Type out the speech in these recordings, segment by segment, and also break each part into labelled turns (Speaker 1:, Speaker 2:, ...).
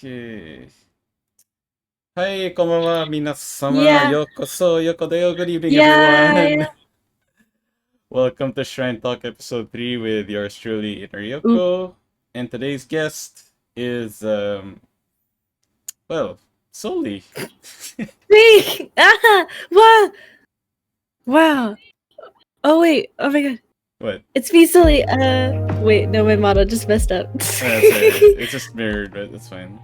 Speaker 1: Okay. Hi, konbanwa, minasama,
Speaker 2: Yeah,
Speaker 1: yokoso, yokodeo, good evening,
Speaker 2: yeah,
Speaker 1: everyone.
Speaker 2: yeah.
Speaker 1: Welcome to Shrine Talk episode 3 with yours truly,
Speaker 2: Oop.
Speaker 1: Inariyoko. And today's guest is, well, Soli.
Speaker 2: Me! Ah! Wow! Wow. Oh wait. Oh my god.
Speaker 1: What?
Speaker 2: It's me, silly. Wait. No, my model just messed up.
Speaker 1: That's right. It's just mirrored, but that's fine.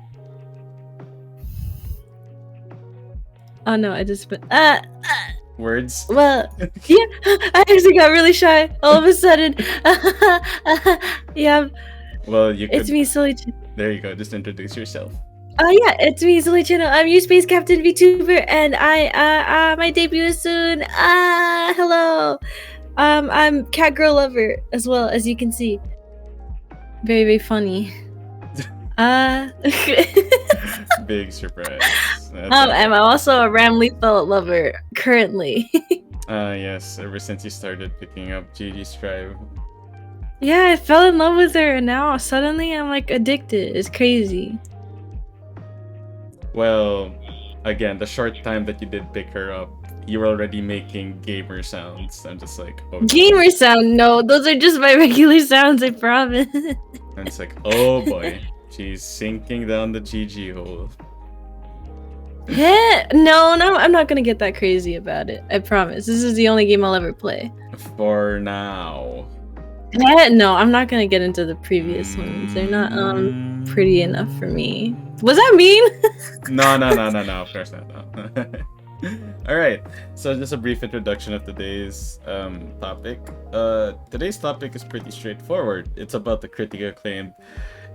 Speaker 2: Oh no, I just.
Speaker 1: Words?
Speaker 2: Well, yeah. I actually got really shy all of a sudden. Yeah.
Speaker 1: Well, you could.
Speaker 2: It's me, silly.
Speaker 1: There you go. Just introduce yourself.
Speaker 2: Oh yeah, it's me, Silly Channel. I'm you, Space Captain VTuber, and my debut is soon. Hello. I'm cat girl lover as well, as you can see. Very, very funny.
Speaker 1: Big surprise.
Speaker 2: I'm also a Ramley Felt lover currently.
Speaker 1: Yes, ever since you started picking up Gigi's Tribe.
Speaker 2: Yeah, I fell in love with her, and now suddenly I'm like addicted. It's crazy.
Speaker 1: Well, again, the short time that you did pick her up, you were already making gamer sounds. I'm just like, oh.
Speaker 2: Gamer sound? No, those are just my regular sounds, I promise.
Speaker 1: And it's like, oh boy, she's sinking down the GG hole.
Speaker 2: Yeah, no, I'm not gonna get that crazy about it. I promise. This is the only game I'll ever play.
Speaker 1: For now.
Speaker 2: No, I'm not gonna get into the previous ones. They're not pretty enough for me. Was that mean?
Speaker 1: No, of course not. No. Alright, so just a brief introduction of today's topic. Today's topic is pretty straightforward. It's about the critically acclaimed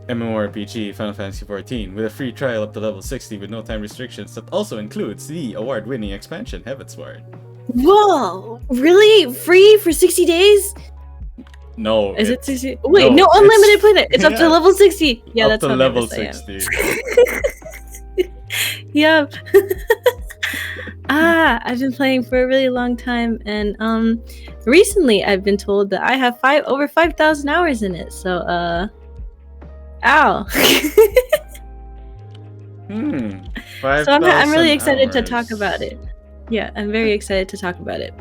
Speaker 1: MMORPG Final Fantasy XIV with a free trial up to level 60 with no time restrictions that also includes the award-winning expansion Heavensward.
Speaker 2: Whoa! Really? Free for 60 days?
Speaker 1: No.
Speaker 2: Is it 60? Wait, no, unlimited play. It's up to level 60. Yeah, that's
Speaker 1: up to
Speaker 2: how
Speaker 1: level
Speaker 2: nervous
Speaker 1: 60.
Speaker 2: Yep. I've been playing for a really long time, and recently I've been told that I have over 5,000 hours in it. So ow. So I'm really excited to talk about it. Yeah, I'm very excited to talk about it.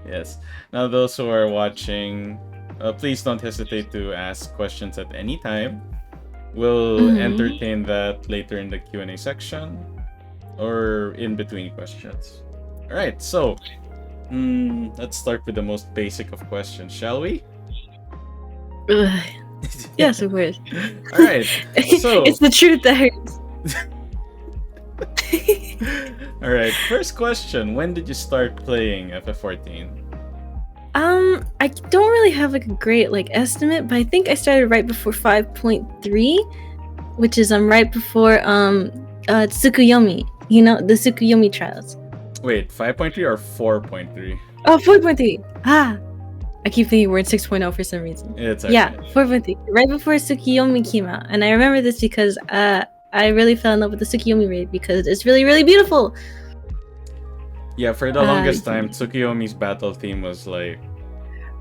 Speaker 1: Yes. Now, those who are watching, please don't hesitate to ask questions at any time. We'll entertain that later in the Q&A section or in between questions. All right, so let's start with the most basic of questions, shall we?
Speaker 2: Yes, of course.
Speaker 1: All right, so
Speaker 2: it's the truth that hurts.
Speaker 1: All right, first question: when did you start playing FF14?
Speaker 2: I don't really have like a great estimate, but I think I started right before 5.3, which is right before Tsukuyomi. You know, the Tsukuyomi trials.
Speaker 1: Wait, 5.3 or 4.3?
Speaker 2: Oh, 4.3. I keep thinking we're in 6.0 for some reason.
Speaker 1: It's okay.
Speaker 2: Yeah, 4.3. Right before Tsukuyomi came out. And I remember this because I really fell in love with the Tsukuyomi raid because it's really, really beautiful.
Speaker 1: Yeah, for the longest time, Tsukuyomi's battle theme was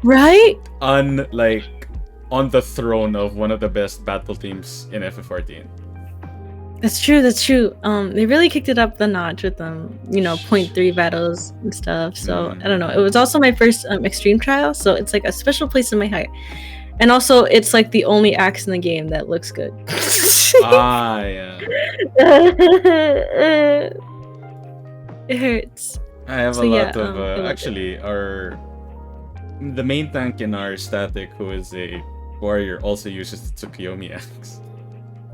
Speaker 2: right?
Speaker 1: on the throne of one of the best battle themes in FF14.
Speaker 2: That's true. They really kicked it up the notch with 0.3 battles and stuff. So I don't know. It was also my first extreme trial, so it's like a special place in my heart. And also, it's like the only axe in the game that looks good.
Speaker 1: Yeah.
Speaker 2: It hurts.
Speaker 1: I have a lot of actually the main tank in our static, who is a warrior, also uses the Tsukuyomi axe.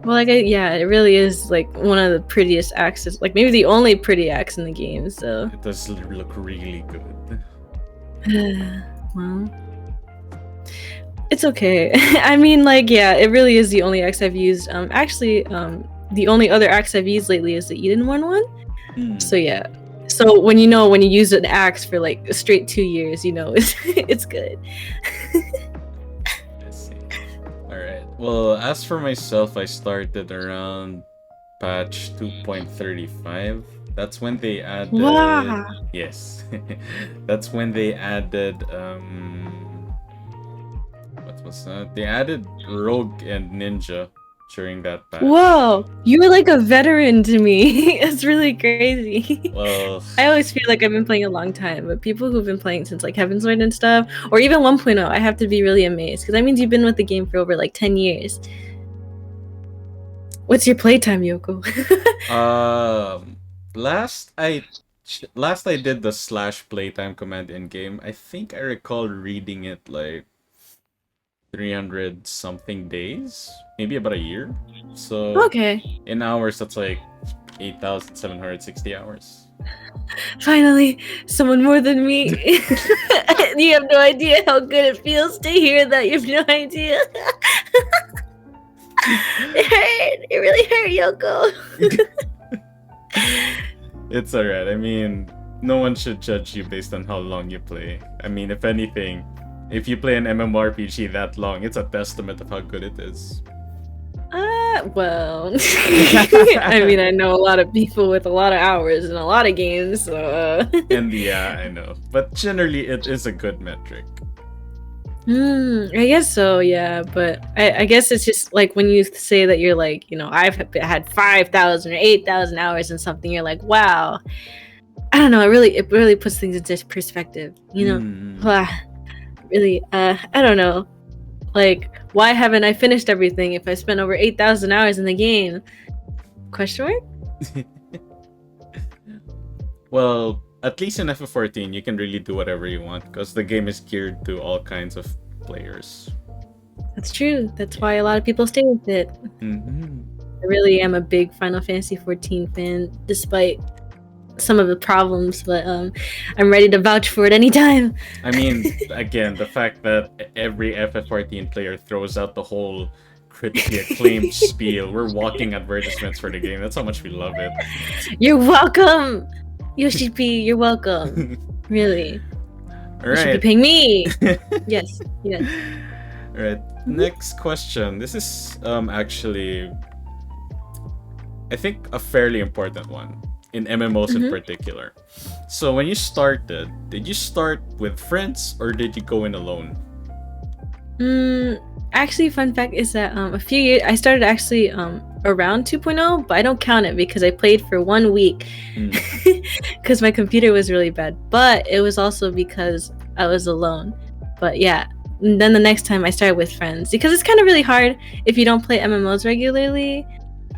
Speaker 2: Well, it really is like one of the prettiest axes, like maybe the only pretty axe in the game. So
Speaker 1: it does look really good.
Speaker 2: Well, it's okay. I mean, it really is the only axe I've used. Actually, the only other axe I've used lately is the Eden one. So yeah. So when you use an axe for a straight 2 years, it's good.
Speaker 1: I see. Alright. Well, as for myself, I started around patch 2.35. That's when they added...
Speaker 2: Wow.
Speaker 1: Yes. That's when they added... What was that? They added Rogue and Ninja during that patch.
Speaker 2: Whoa, you were like a veteran to me. It's really crazy.
Speaker 1: Well,
Speaker 2: I always feel like I've been playing a long time, but people who've been playing since like Heavensward and stuff, or even 1.0, I have to be really amazed because that means you've been with the game for over like 10 years. What's your playtime, Yoko?
Speaker 1: last I did the / playtime command in game. I think I recall reading it like 300 something days, maybe about a year. So
Speaker 2: Okay.
Speaker 1: in hours, that's like 8,760 hours.
Speaker 2: Finally, someone more than me. You have no idea how good it feels to hear that. You have no idea. It hurt. It really hurt, Yoko.
Speaker 1: It's alright. I mean, no one should judge you based on how long you play. I mean, if anything, if you play an MMORPG that long, it's a testament of how good it is.
Speaker 2: Well, I mean, I know a lot of people with a lot of hours and a lot of games, so.
Speaker 1: And yeah, I know. But generally, it is a good metric.
Speaker 2: I guess so, yeah. But I guess it's just like when you say that you're like, you know, I've had 5,000 or 8,000 hours in something, you're like, wow. I don't know. It really puts things into perspective, you know. Really, I don't know. Like, why haven't I finished everything if I spent over 8,000 hours in the game? Question mark?
Speaker 1: Well, at least in FF14, you can really do whatever you want because the game is geared to all kinds of players.
Speaker 2: That's true. That's why a lot of people stay with it. I really am a big Final Fantasy XIV fan, despite some of the problems, but I'm ready to vouch for it anytime.
Speaker 1: I mean, again, the fact that every FF14 player throws out the whole critically acclaimed spiel. We're walking advertisements for the game. That's how much we love it.
Speaker 2: You're welcome, Yoshi P. You're welcome. Really.
Speaker 1: All
Speaker 2: You should be
Speaker 1: right.
Speaker 2: paying me. Yes.
Speaker 1: All right. Next question. This is actually, I think, a fairly important one in MMOs in particular. So when you started, did you start with friends or did you go in alone?
Speaker 2: Actually, fun fact is that a few years I started actually around 2.0, but I don't count it because I played for 1 week because my computer was really bad. But it was also because I was alone. But yeah, and then the next time I started with friends because it's kind of really hard if you don't play MMOs regularly.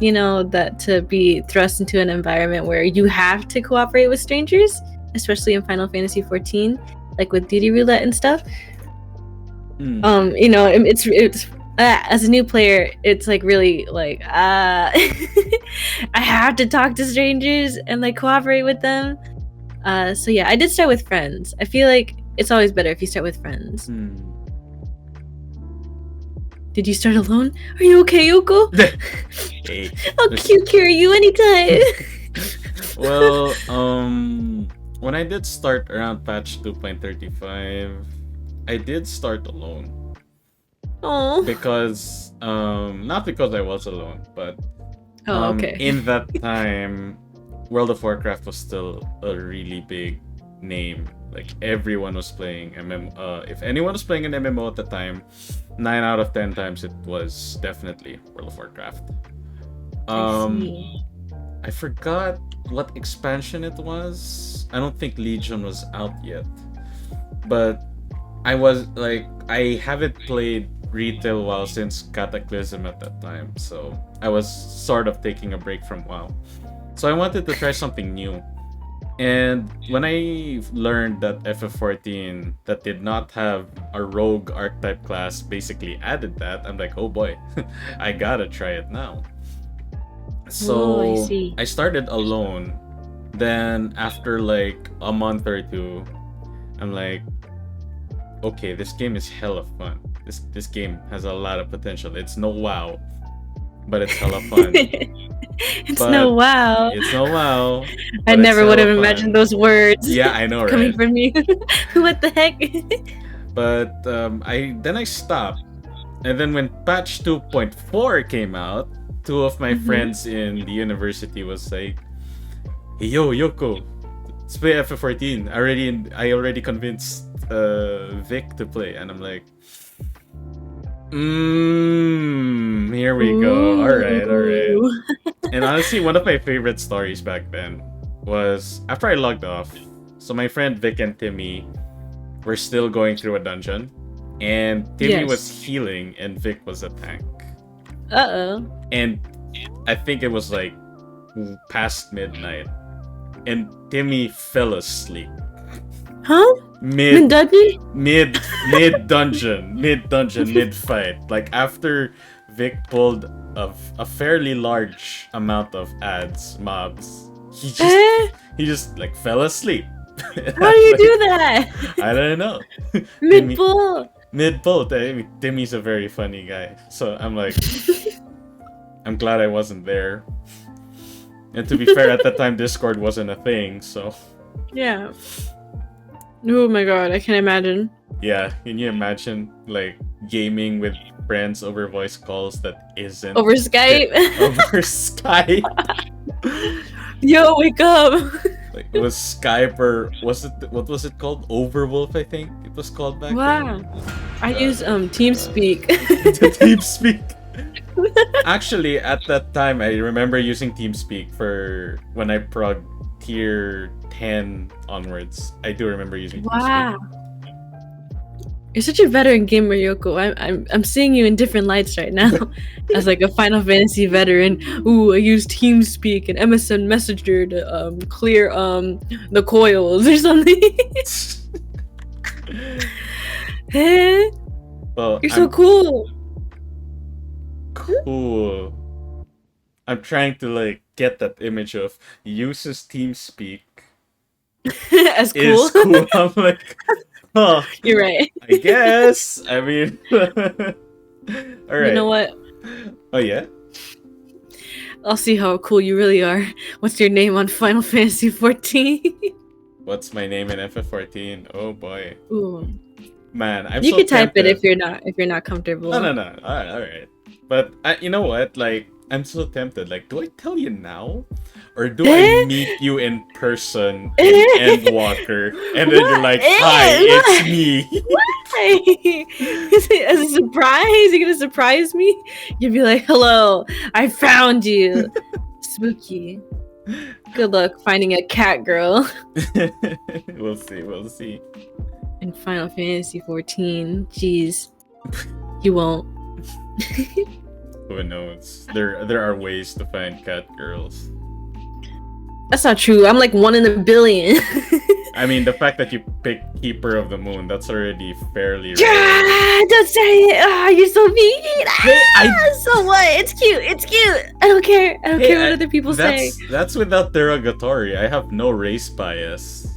Speaker 2: You know, that to be thrust into an environment where you have to cooperate with strangers, especially in Final Fantasy XIV, like with duty roulette and stuff. You know, it's as a new player, it's like really like I have to talk to strangers and like cooperate with them. So yeah, I did start with friends. I feel like it's always better if you start with friends. Did you start alone? Are you okay, Yoko?
Speaker 1: Hey,
Speaker 2: I'll carry you anytime.
Speaker 1: well, when I did start around patch 2.35, I did start alone.
Speaker 2: Oh.
Speaker 1: Because, not because I was alone, but
Speaker 2: okay.
Speaker 1: in that time, World of Warcraft was still a really big name. Like everyone was playing MMO. If anyone was playing an MMO at the time, 9 out of 10 times it was definitely World of Warcraft. I forgot what expansion it was. I don't think Legion was out yet. But I was like, I haven't played retail WoW since Cataclysm at that time. So I was sort of taking a break from WoW. So I wanted to try something new. And when I learned that FF14 that did not have a rogue archetype class basically added that, I'm like, oh boy, I gotta try it now. So I started alone. Then after like a month or two, I'm like, okay, this game is hella fun. This game has a lot of potential. It's no WoW, but it's hella fun.
Speaker 2: It's no WoW.
Speaker 1: It's no WoW.
Speaker 2: I never would have imagined those words.
Speaker 1: Yeah, I know, right?
Speaker 2: Coming from you. What the heck?
Speaker 1: But I stopped. And then when patch 2.4 came out, two of my friends in the university was like, hey, yo, Yoko, let's play FF14. I already convinced Vic to play. And I'm like, Here we go. All right, all right.
Speaker 2: Ooh.
Speaker 1: And honestly, one of my favorite stories back then was after I logged off. So my friend Vic and Timmy were still going through a dungeon, and Timmy was
Speaker 2: Yes.
Speaker 1: healing, and Vic was a tank.
Speaker 2: Uh-oh.
Speaker 1: And I think it was like past midnight, and Timmy fell asleep.
Speaker 2: Huh?
Speaker 1: Mid
Speaker 2: Dudley?
Speaker 1: mid dungeon, mid fight. Like after Vic pulled a fairly large amount of mobs, he just like fell asleep.
Speaker 2: How do you do that?
Speaker 1: I don't know.
Speaker 2: Mid-pull.
Speaker 1: Mid-pull. I mean, Timmy's a very funny guy, so I'm like, I'm glad I wasn't there. And to be fair, at that time Discord wasn't a thing, so
Speaker 2: Yeah. Oh my god, I can imagine.
Speaker 1: yeah. Can you imagine like gaming with friends over voice calls that isn't
Speaker 2: Over Skype?
Speaker 1: over Skype?
Speaker 2: Yo, wake up!
Speaker 1: Like it was Skype, or was it, what was it called? Overwolf, I think it was called back
Speaker 2: Wow. I use Teamspeak.
Speaker 1: then. TeamSpeak. Actually, at that time, I remember using TeamSpeak for when I prog tier 10 onwards. I do remember using
Speaker 2: Wow. You're such a veteran gamer, Yoko. I'm seeing you in different lights right now. As like a Final Fantasy veteran. Ooh, I use TeamSpeak and MSN Messenger to clear the coils or something. Hey,
Speaker 1: Well,
Speaker 2: you're so cool.
Speaker 1: cool. I'm trying to like get that image of uses TeamSpeak
Speaker 2: As cool.
Speaker 1: is cool. I'm like, huh.
Speaker 2: You're right.
Speaker 1: I guess. I mean, all right.
Speaker 2: You know what?
Speaker 1: Oh yeah.
Speaker 2: I'll see how cool you really are. What's your name on Final Fantasy 14?
Speaker 1: What's my name in FF14? Oh boy,
Speaker 2: Ooh.
Speaker 1: man, I'm
Speaker 2: You
Speaker 1: so
Speaker 2: can type
Speaker 1: tempted.
Speaker 2: it if you're not comfortable.
Speaker 1: No. All right. But you know what? Like, I'm so tempted. Like, do I tell you now, or do I meet you in person in Endwalker, and then you're like, "Hi, it's me."
Speaker 2: Why? Is it as a surprise? You're gonna surprise me? You'll be like, "Hello, I found you." Spooky. Good luck finding a cat girl
Speaker 1: We'll see. We'll see.
Speaker 2: in Final Fantasy 14. Jeez, you won't.
Speaker 1: Who knows? There are ways to find cat girls.
Speaker 2: That's not true. I'm like 1 in a billion.
Speaker 1: I mean, the fact that you pick Keeper of the Moon, that's already fairly rare.
Speaker 2: Don't say it. Ah, you're so mean.
Speaker 1: Hey,
Speaker 2: So what? It's cute. It's cute. I don't care. I don't care what other people say.
Speaker 1: That's without derogatory. I have no race bias.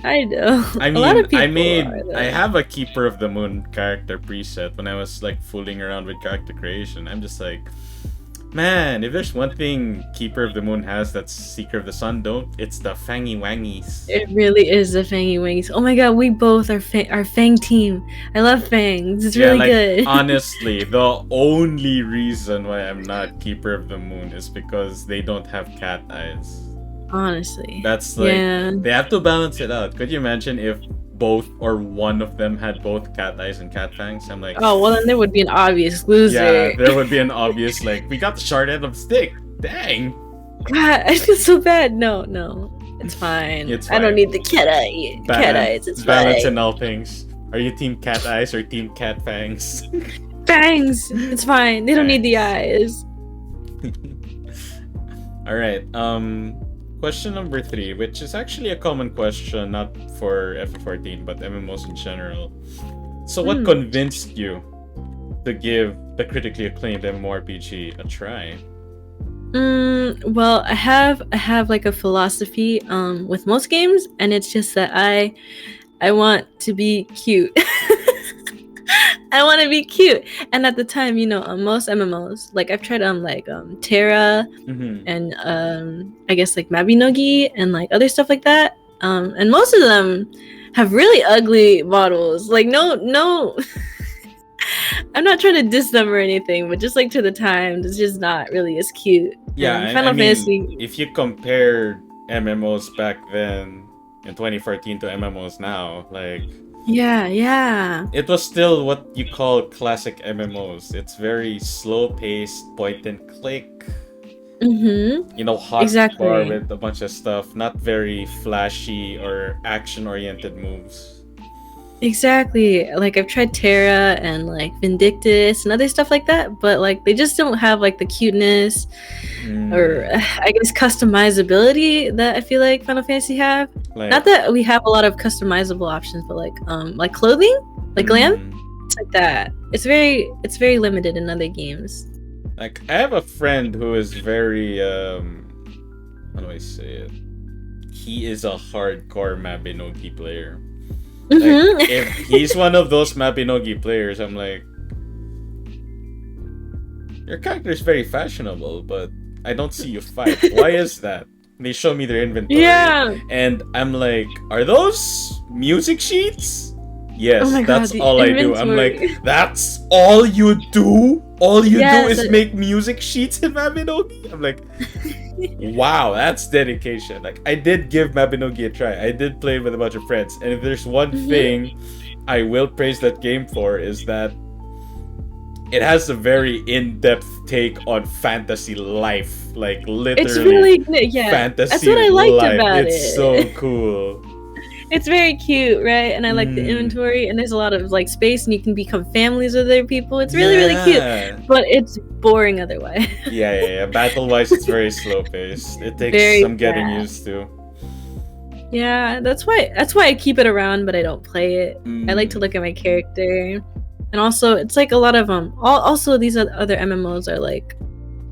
Speaker 2: I know.
Speaker 1: I mean,
Speaker 2: a lot of people
Speaker 1: I have a Keeper of the Moon character preset when I was like fooling around with character creation. I'm just like, man, if there's one thing Keeper of the Moon has that Seeker of the Sun don't, it's the fangy wangies.
Speaker 2: It really is the fangy wings. Oh my god, we both are our Fang team. I love fangs. It's really good.
Speaker 1: Honestly, the only reason why I'm not Keeper of the Moon is because they don't have cat eyes.
Speaker 2: Honestly.
Speaker 1: That's like,
Speaker 2: yeah.
Speaker 1: They have to balance it out. Could you imagine if both or one of them had both cat eyes and cat fangs? I'm like,
Speaker 2: oh, well then there would be an obvious loser.
Speaker 1: yeah, there would be an obvious, like, we got the short end of the stick. Dang.
Speaker 2: God, I feel so bad. No. It's fine.
Speaker 1: It's
Speaker 2: I don't
Speaker 1: fine.
Speaker 2: need the cat eyes. It's
Speaker 1: balance
Speaker 2: fine.
Speaker 1: in all things. Are you team cat eyes or team cat fangs?
Speaker 2: Fangs. It's fine. They don't need the eyes.
Speaker 1: All right. Question number 3, which is actually a common question, not for FF14, but MMOs in general. So, what convinced you to give the critically acclaimed MMORPG a try?
Speaker 2: Well, I have like a philosophy with most games, and it's just that I want to be cute. I want to be cute. And at the time, most MMOs, like I've tried like Terra and I guess like Mabinogi and like other stuff like that. And most of them have really ugly models. Like no I'm not trying to diss them or anything, but just like to the time, it's just not really as cute.
Speaker 1: Yeah,
Speaker 2: Final Fantasy.
Speaker 1: If you compare MMOs back then in 2014 to MMOs now, like
Speaker 2: Yeah.
Speaker 1: It was still what you call classic MMOs. It's very slow-paced, point and click.
Speaker 2: Mm-hmm.
Speaker 1: You know, hotbar
Speaker 2: Exactly.
Speaker 1: with a bunch of stuff. Not very flashy or action-oriented moves.
Speaker 2: Exactly. Like I've tried Terra and like Vindictus and other stuff like that, but like they just don't have like the cuteness or I guess customizability that I feel like Final Fantasy have. Not that we have a lot of customizable options, but like clothing, like glam, it's like that. It's very limited in other games.
Speaker 1: Like I have a friend who is very how do I say it? He is a hardcore Mabinogi player. Like, if he's one of those Mabinogi players, I'm like, your character is very fashionable, but I don't see you fight. Why is that? They show me their inventory.
Speaker 2: Yeah.
Speaker 1: And I'm like, are those music sheets? Yes,
Speaker 2: Oh my
Speaker 1: that's
Speaker 2: God,
Speaker 1: all I do. I'm like, that's all you do? All you do is make music sheets in Mabinogi? I'm like, wow, that's dedication. Like, I did give Mabinogi a try. I did play with a bunch of friends. And if there's one thing I will praise that game for, is that it has a very in-depth take on fantasy life. Like, literally,
Speaker 2: it's really, yeah,
Speaker 1: fantasy
Speaker 2: that's what I liked
Speaker 1: life.
Speaker 2: about
Speaker 1: It's so cool.
Speaker 2: It's very cute, right? And I like the inventory, and there's a lot of like space, and you can become families with other people. It's really, really cute, but it's boring otherwise.
Speaker 1: Yeah. Battle-wise, it's very slow-paced. It takes some getting used to.
Speaker 2: Yeah, that's why I keep it around, but I don't play it. I like to look at my character, and also it's like a lot of also these other MMOs are like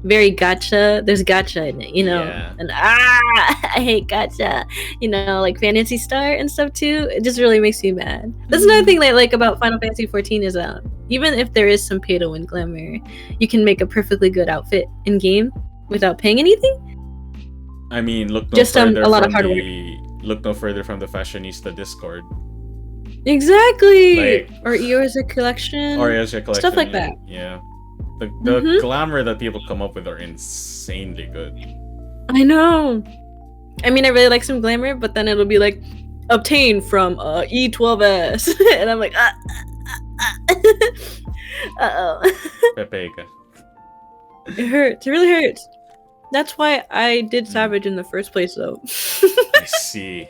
Speaker 2: very gacha. There's gacha in it, you know.
Speaker 1: Yeah.
Speaker 2: And I hate gacha. You know, like Fantasy Star and stuff too. It just really makes me mad. That's another thing that I like about Final Fantasy 14 is even if there is some pay to win glamour, you can make a perfectly good outfit in game without paying anything.
Speaker 1: I mean, look no
Speaker 2: just
Speaker 1: further
Speaker 2: a lot of
Speaker 1: from
Speaker 2: hard work.
Speaker 1: Look no further from the Fashionista Discord.
Speaker 2: Exactly. Like, or Eorzea collection. Stuff like that.
Speaker 1: Yeah. The glamour that people come up with are insanely good.
Speaker 2: I know. I mean, I really like some glamour, but then it'll be like, obtained from E12S. And I'm like, uh-oh.
Speaker 1: Pepega.
Speaker 2: It hurts. It really hurts. That's why I did Savage in the first place, though.
Speaker 1: I see.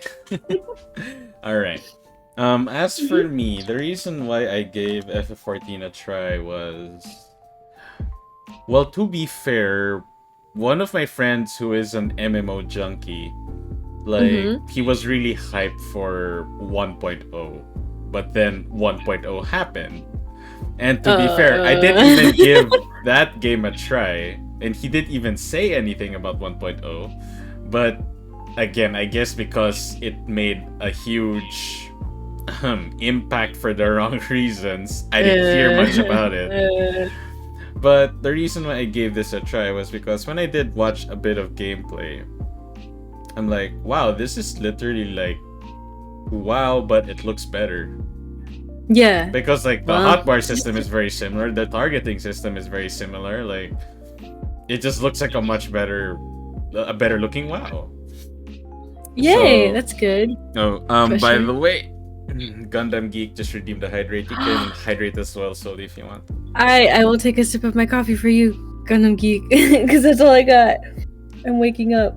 Speaker 1: Alright. As for me, the reason why I gave FF14 a try was... Well, to be fair, one of my friends who is an MMO junkie, like, he was really hyped for 1.0, but then 1.0 happened. And to be fair, I didn't even give that game a try, and he didn't even say anything about 1.0. But again, I guess because it made a huge impact for the wrong reasons, I didn't hear much about it. But the reason why I gave this a try was because when I did watch a bit of gameplay, I'm like, wow, this is literally like WoW, but it looks better.
Speaker 2: Yeah.
Speaker 1: Because like the hotbar system is very similar, the targeting system is very similar, like it just looks like a better looking WoW.
Speaker 2: Yay, so, that's good.
Speaker 1: Oh, by the way, Gundam Geek just redeemed a hydrate. You can hydrate as well, slowly if you want.
Speaker 2: I will take a sip of my coffee for you, Gundam Geek, because that's all I got. I'm waking up.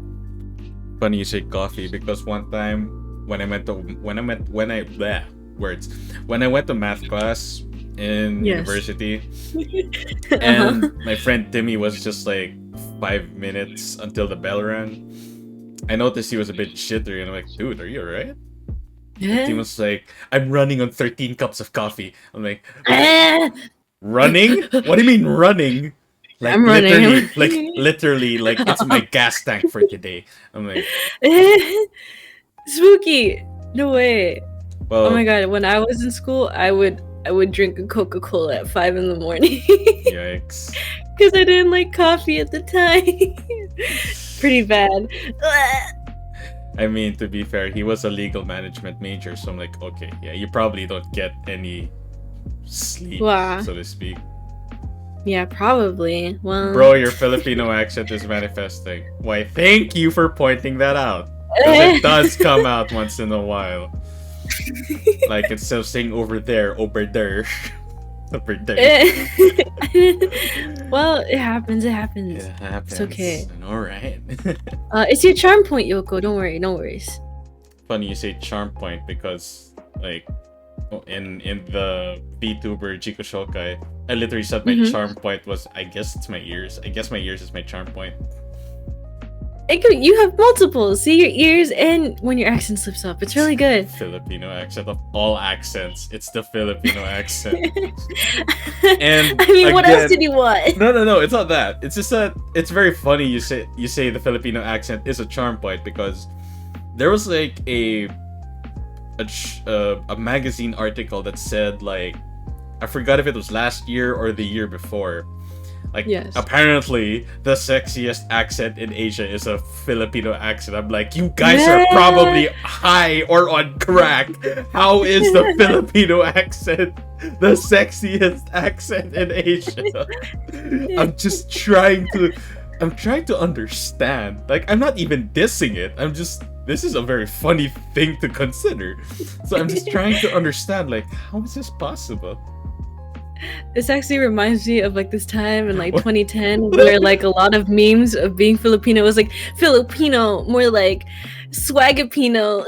Speaker 1: Funny you say coffee, because one time when I went to math class in university, and my friend Timmy was just like 5 minutes until the bell rang. I noticed he was a bit jittery, and I'm like, dude, are you alright? Yeah. He was like, I'm running on 13 cups of coffee. I'm like, running? What do you mean running? Like I'm literally, like it's my gas tank for today. I'm like,
Speaker 2: spooky. No way.
Speaker 1: Well,
Speaker 2: oh my god, when I was in school, I would drink a Coca-Cola at 5 in the morning.
Speaker 1: Yikes.
Speaker 2: Because I didn't like coffee at the time. Pretty bad.
Speaker 1: I mean, to be fair, he was a legal management major, so I'm like, okay, yeah, you probably don't get any sleep, so to speak.
Speaker 2: Yeah, probably. Well,
Speaker 1: bro, your Filipino accent is manifesting. Why, thank you for pointing that out. Because it does come out once in a while. Like instead of saying over there, over there. Over there.
Speaker 2: Well, it happens. It happens.
Speaker 1: It happens.
Speaker 2: It's okay.
Speaker 1: Alright.
Speaker 2: It's your charm point, Yoko. Don't worry. No worries.
Speaker 1: Funny you say charm point because like in the VTuber Jiku Shokai, I literally said my charm point was I guess it's my ears. I guess my ears is my charm point.
Speaker 2: You have multiple. See your ears and when your accent slips up. It's really good.
Speaker 1: Filipino accent of all accents. It's the Filipino accent. And
Speaker 2: I mean, what else did you want?
Speaker 1: No. It's not that. It's just that it's very funny. You say the Filipino accent is a charm point because there was like a magazine article that said like I forgot if it was last year or the year before. Like,
Speaker 2: yes.
Speaker 1: Apparently, the sexiest accent in Asia is a Filipino accent. I'm like, you guys are probably high or on crack. How is the Filipino accent the sexiest accent in Asia? I'm just trying to understand. Like, I'm not even dissing it. This is a very funny thing to consider. So I'm just trying to understand, like, how is this possible?
Speaker 2: This actually reminds me of like this time in like 2010 where like a lot of memes of being Filipino was like Filipino, more like Swagapino.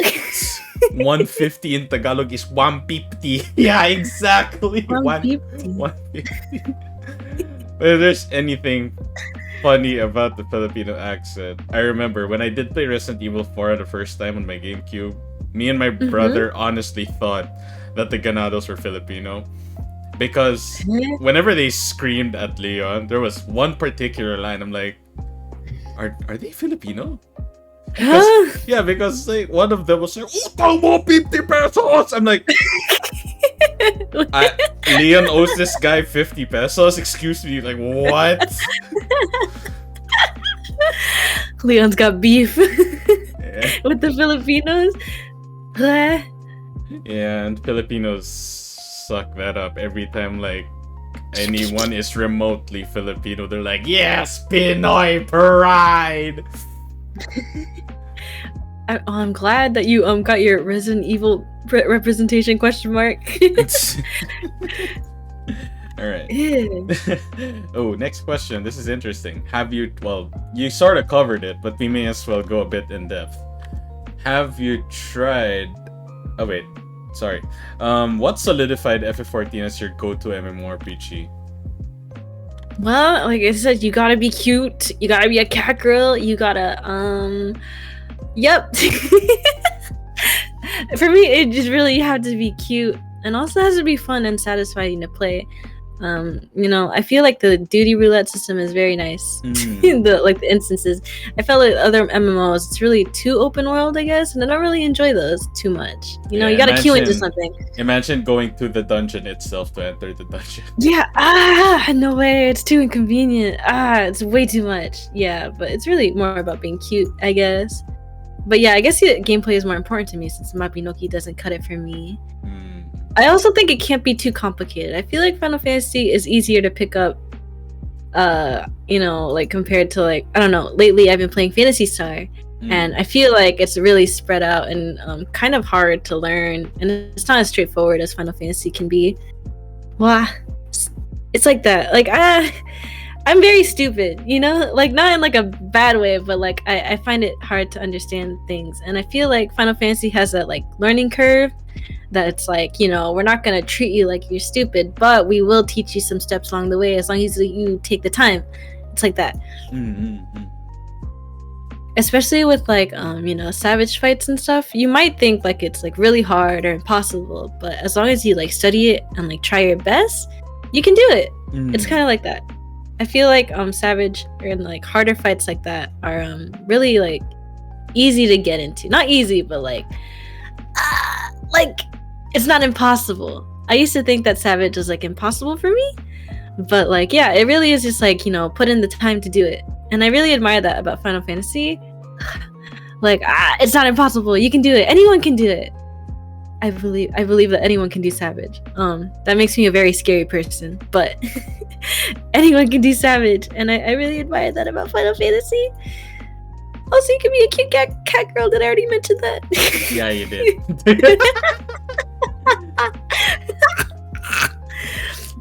Speaker 1: 150 in Tagalog is 150. Yeah, exactly.
Speaker 2: 150.
Speaker 1: 150. But if there's anything funny about the Filipino accent, I remember when I did play Resident Evil 4 the first time on my GameCube, me and my brother honestly thought that the Ganados were Filipino. Because whenever they screamed at Leon, there was one particular line. I'm like, are they Filipino? Yeah, because like one of them was like, "Utang mo 50 pesos." I'm like, Leon owes this guy 50 pesos. Excuse me, like what?
Speaker 2: Leon's got beef with the Filipinos.
Speaker 1: Yeah, and Filipinos suck that up every time like anyone is remotely Filipino. They're like, yes, Pinoy pride.
Speaker 2: I'm glad that you got your Resident Evil representation question mark.
Speaker 1: All right. Oh, next question. This is interesting. You sort of covered it, but we may as well go a bit in depth. Have you tried what solidified FF14 as your go-to MMORPG?
Speaker 2: Well, like I said, you gotta be cute. You gotta be a cat girl. You gotta, Yep. For me, it just really had to be cute, and also has to be fun and satisfying to play. I feel like the duty roulette system is very nice. the instances. I felt like other MMOs, it's really too open world, I guess, and I don't really enjoy those too much. You gotta queue into something.
Speaker 1: Imagine going to the dungeon itself to enter the dungeon.
Speaker 2: Yeah, no way, it's too inconvenient. It's way too much. Yeah, but it's really more about being cute, I guess. But yeah, I guess the gameplay is more important to me since Mapinoki doesn't cut it for me. I also think it can't be too complicated. I feel like Final Fantasy is easier to pick up, like compared to like, I don't know, lately I've been playing Phantasy Star, and I feel like it's really spread out and kind of hard to learn, and it's not as straightforward as Final Fantasy can be. Well, it's like that. Like, I'm very stupid, like not in like a bad way, but like I find it hard to understand things, and I feel like Final Fantasy has that like learning curve that it's like, we're not going to treat you like you're stupid, but we will teach you some steps along the way as long as you take the time. It's like that. Especially with like savage fights and stuff, you might think like it's like really hard or impossible, but as long as you like study it and like try your best, you can do it. It's kind of like that. I feel like savage and like harder fights like that are really like easy to get into. Not easy, but like it's not impossible. I used to think that savage was like impossible for me, but like yeah, it really is just like put in the time to do it, and I really admire that about Final Fantasy. Like it's not impossible. You can do it. Anyone can do it. I believe that anyone can do savage. That makes me a very scary person, but anyone can do savage, and I really admire that about Final Fantasy. Oh, so you can be a cute cat girl. Did I already mention that?
Speaker 1: Yeah, you did.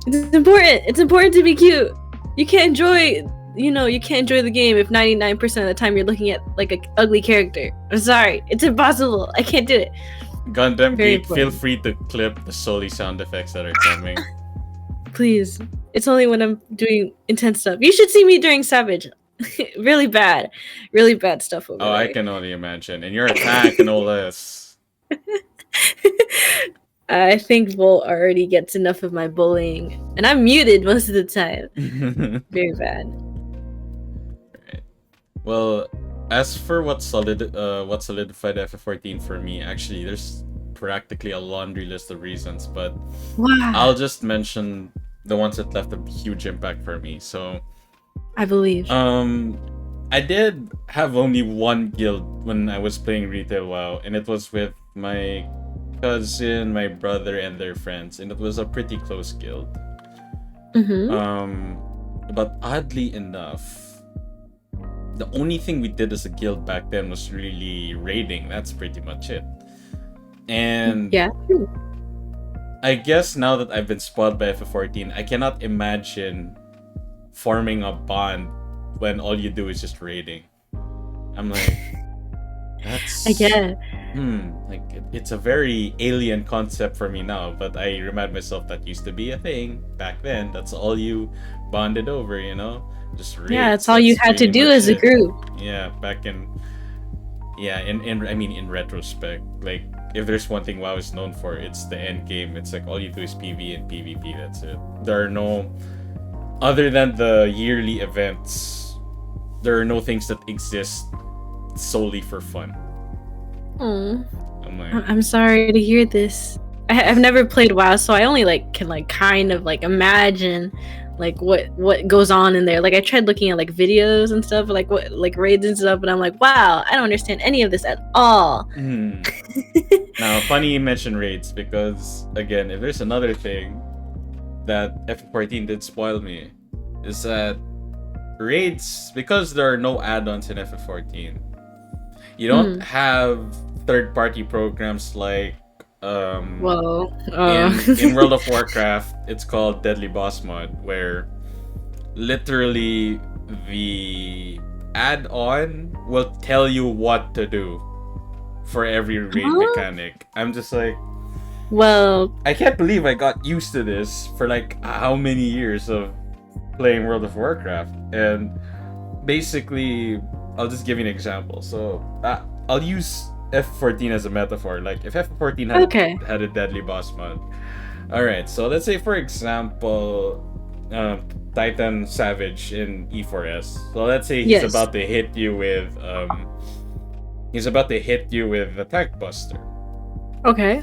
Speaker 2: It's important. It's important to be cute. You can't enjoy, you can't enjoy the game if 99% of the time you're looking at like an ugly character. I'm sorry. It's impossible. I can't do it.
Speaker 1: Gundam
Speaker 2: Very
Speaker 1: Geek, feel
Speaker 2: important.
Speaker 1: free to clip the Soli sound effects that are coming.
Speaker 2: Please. It's only when I'm doing intense stuff. You should see me during Savage. Really bad stuff over
Speaker 1: Oh,
Speaker 2: there.
Speaker 1: I can only imagine. And you're a tank and all this.
Speaker 2: I think Volt already gets enough of my bullying, and I'm muted most of the time. Very bad.
Speaker 1: Well, as for what solidified FF14 for me, actually, there's practically a laundry list of reasons, but
Speaker 2: Wow.
Speaker 1: I'll just mention the ones that left a huge impact for me. So,
Speaker 2: I believe.
Speaker 1: I did have only one guild when I was playing retail WoW, and it was with my cousin, my brother, and their friends, and it was a pretty close guild. But oddly enough, the only thing we did as a guild back then was really raiding. That's pretty much it. And
Speaker 2: yeah.
Speaker 1: I guess now that I've been spoiled by FF14, I cannot imagine forming a bond when all you do is just raiding. I'm like, that's...
Speaker 2: I get.
Speaker 1: Like, it's a very alien concept for me now, but I remind myself that used to be a thing back then. That's all you bonded over, Just raids.
Speaker 2: Yeah, that's all you had to do as a group.
Speaker 1: Yeah, back in... Yeah, in retrospect, like, if there's one thing WoW is known for, it's the end game. It's like all you do is PvE and PvP, that's it. There are no... Other than the yearly events, there are no things that exist solely for fun.
Speaker 2: I'm sorry to hear this. I've never played WoW, so I only can kind of imagine what goes on in there. Like I tried looking at videos and stuff, what raids and stuff, but I'm like, wow, I don't understand any of this at all.
Speaker 1: Now, funny you mention raids, because again, if there's another thing that FF14 did spoil me, is that raids, because there are no add-ons in FF14, you don't have third-party programs like in World of Warcraft. It's called Deadly Boss Mod, where literally the add-on will tell you what to do for every raid mechanic. I'm just like,
Speaker 2: well,
Speaker 1: I can't believe I got used to this for how many years of playing World of Warcraft. And basically, I'll just give you an example. So I'll use F14 as a metaphor. Like if F14 had a deadly boss mod. Alright, so let's say for example, Titan Savage in E4S. So let's say he's about to hit you with the Tank Buster.
Speaker 2: Okay.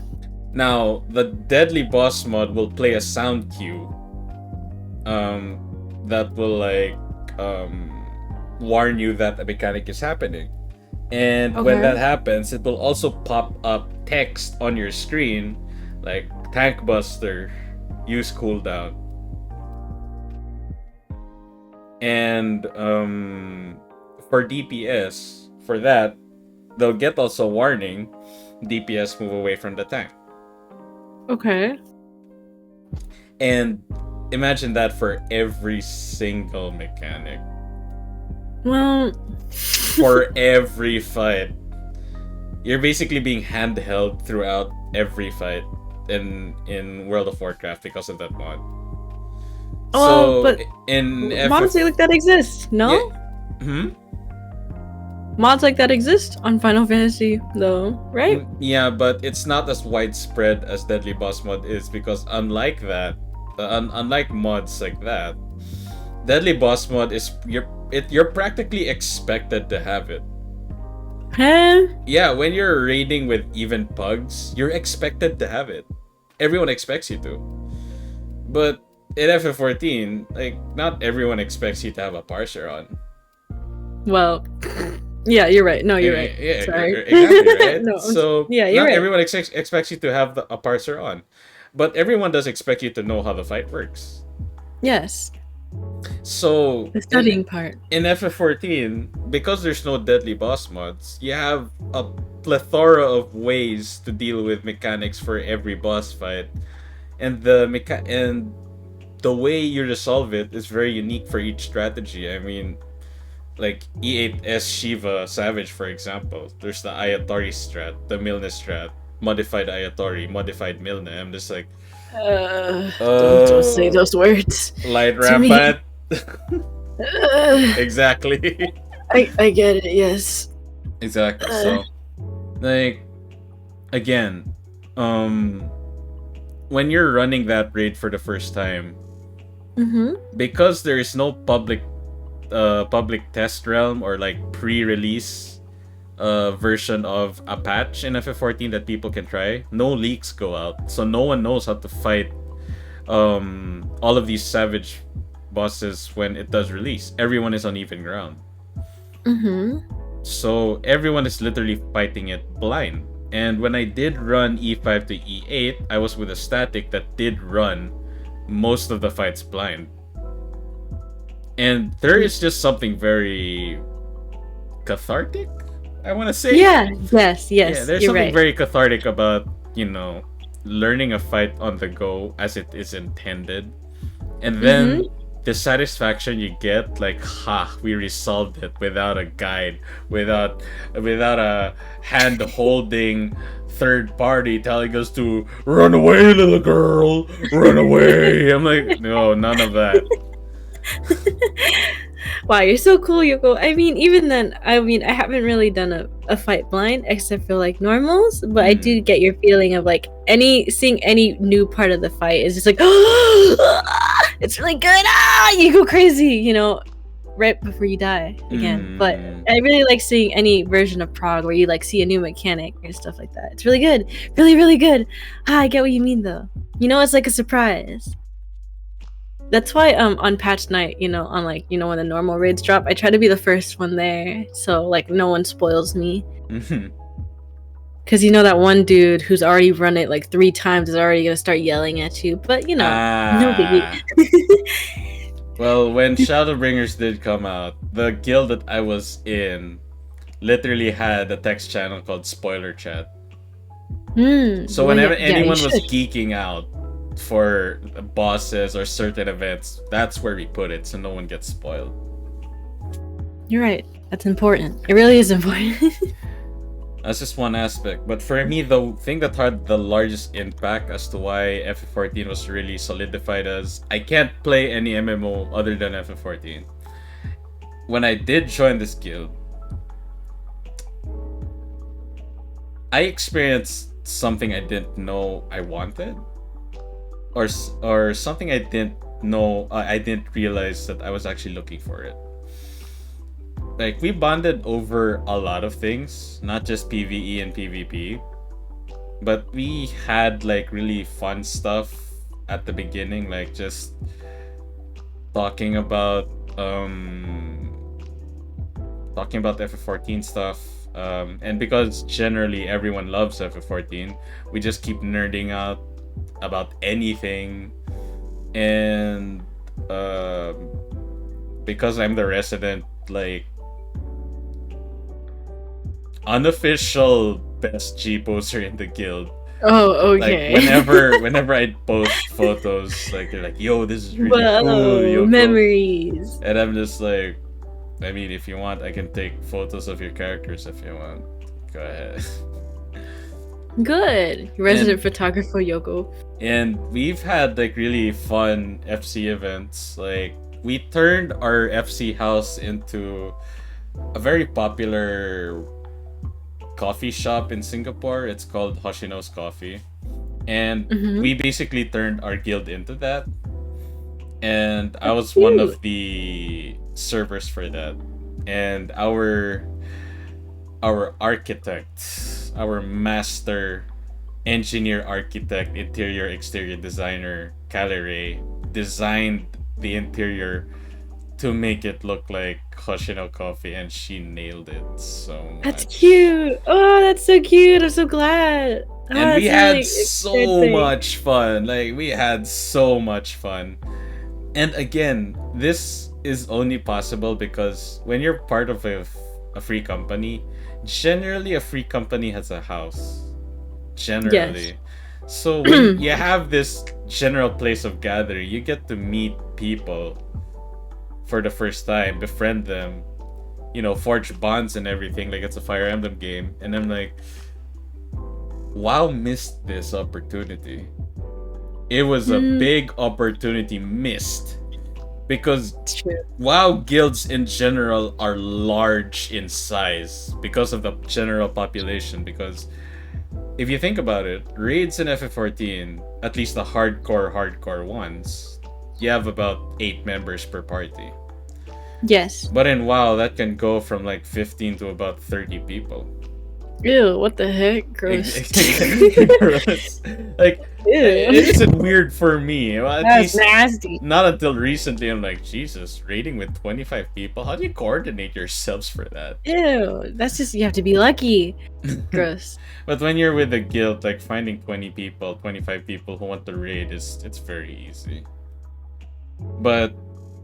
Speaker 1: Now, the Deadly Boss mod will play a sound cue that will warn you that a mechanic is happening. And when that happens, it will also pop up text on your screen like Tank Buster, use cooldown. And for DPS, for that, they'll get also warning, DPS move away from the tank.
Speaker 2: Okay.
Speaker 1: And imagine that for every single mechanic.
Speaker 2: Well,
Speaker 1: for every fight. You're basically being handheld throughout every fight in World of Warcraft because of that mod.
Speaker 2: Well, but
Speaker 1: in
Speaker 2: mods like that exist, no?
Speaker 1: Yeah.
Speaker 2: Mods like that exist on Final Fantasy, though, right?
Speaker 1: Yeah, but it's not as widespread as Deadly Boss mod is, because unlike that, unlike mods like that, Deadly Boss mod is you're practically expected to have it.
Speaker 2: Huh?
Speaker 1: Yeah, when you're raiding with even pugs, you're expected to have it. Everyone expects you to. But in FF14, not everyone expects you to have a parser on.
Speaker 2: Well, yeah, you're right. No, you're right.
Speaker 1: Yeah,
Speaker 2: sorry.
Speaker 1: Exactly, right?
Speaker 2: No,
Speaker 1: so,
Speaker 2: yeah, you're right.
Speaker 1: Everyone expects you to have a parser on. But everyone does expect you to know how the fight works.
Speaker 2: Yes.
Speaker 1: So
Speaker 2: The studying part.
Speaker 1: in FF14, because there's no deadly boss mods, you have a plethora of ways to deal with mechanics for every boss fight, and the way you resolve it is very unique for each strategy. I mean, like E8S Shiva Savage, for example, there's the Ayatori strat, the Milne strat, modified Ayatori, modified Milne. I'm just like,
Speaker 2: Don't say those words
Speaker 1: light
Speaker 2: to me.
Speaker 1: rampant. Exactly.
Speaker 2: I get it. Yes.
Speaker 1: Exactly. So, like, again, when you're running that raid for the first time, because there is no public test realm or like pre-release version of a patch in FF14 that people can try, no leaks go out, so no one knows how to fight all of these savage bosses when it does release. Everyone is on even ground. So everyone is literally fighting it blind. And when I did run E5 to E8, I was with a static that did run most of the fights blind. And there is just something very cathartic, I want to say.
Speaker 2: Yeah, yes.
Speaker 1: Yeah, there's something
Speaker 2: right.
Speaker 1: very cathartic about, learning a fight on the go as it is intended. And then the satisfaction you get, like, we resolved it without a guide, without a hand holding third party telling us to run away, little girl, run away. I'm like, no, none of that.
Speaker 2: Wow, you're so cool, Yoko. I mean, even then, I haven't really done a fight blind except for like normals, but I do get your feeling of like seeing any new part of the fight is just like, it's really good. You go crazy, right before you die again. But I really like seeing any version of Prague where you like see a new mechanic or stuff like that. It's really good, really, really good. I get what you mean though. It's like a surprise. That's why on patch night, on like, when the normal raids drop, I try to be the first one there, so like no one spoils me. Because that one dude who's already run it like 3 times is already gonna start yelling at you, but no biggie.
Speaker 1: Well, when Shadowbringers did come out, the guild that I was in literally had a text channel called Spoiler Chat. So whenever anyone was geeking out for bosses or certain events, that's where we put it so no one gets spoiled.
Speaker 2: You're right. That's important. It really is important.
Speaker 1: That's just one aspect. But for me, the thing that had the largest impact as to why FF14 was really solidified as I can't play any MMO other than FF14. When I did join this guild, I experienced something I didn't know I wanted. Or something I didn't know, I didn't realize that I was actually looking for it. Like, we bonded over a lot of things, not just PvE and PvP, but we had like really fun stuff at the beginning, like just talking about FF14 stuff, and because generally everyone loves FF14, we just keep nerding out about anything. And because I'm the resident, like, unofficial best G poster in the guild.
Speaker 2: Oh, okay.
Speaker 1: Like, whenever I post photos, like, they're like, yo, this is really cool, Yoko.
Speaker 2: Memories.
Speaker 1: And I'm just like, I mean, if you want, I can take photos of your characters if you want. Go ahead.
Speaker 2: Good. Resident photographer Yoko.
Speaker 1: And we've had like really fun FC events. Like, we turned our FC house into a very popular coffee shop in Singapore. It's called Hoshino's Coffee. And we basically turned our guild into that. And I was one of the servers for that. And our architect, our master engineer, architect, interior, exterior designer, Calere, designed the interior to make it look like Hoshino Coffee, and she nailed it so much.
Speaker 2: That's cute. Oh, that's so cute. I'm so glad.
Speaker 1: And we had so much fun. Like, we had so much fun. And again, this is only possible because when you're part of a free company, generally a free company has a house. Generally.
Speaker 2: Yes.
Speaker 1: So when you have this general place of gathering, you get to meet people for the first time, befriend them, forge bonds and everything, like it's a Fire Emblem game. And I'm like, WoW missed this opportunity. It was a big opportunity missed. Because WoW guilds in general are large in size because of the general population. Because if you think about it, raids in FF14, at least the hardcore ones, you have about 8 members per party.
Speaker 2: Yes.
Speaker 1: But in WoW, that can go from like 15 to about 30 people.
Speaker 2: Ew, what the heck? Gross.
Speaker 1: Gross. Like, it isn't weird for me. Well,
Speaker 2: That's nasty.
Speaker 1: Not until recently, I'm like, Jesus, raiding with 25 people? How do you coordinate yourselves for that?
Speaker 2: Ew, that's just, you have to be lucky. Gross.
Speaker 1: But when you're with a guild, like finding 20 people, 25 people who want to raid, it's very easy. But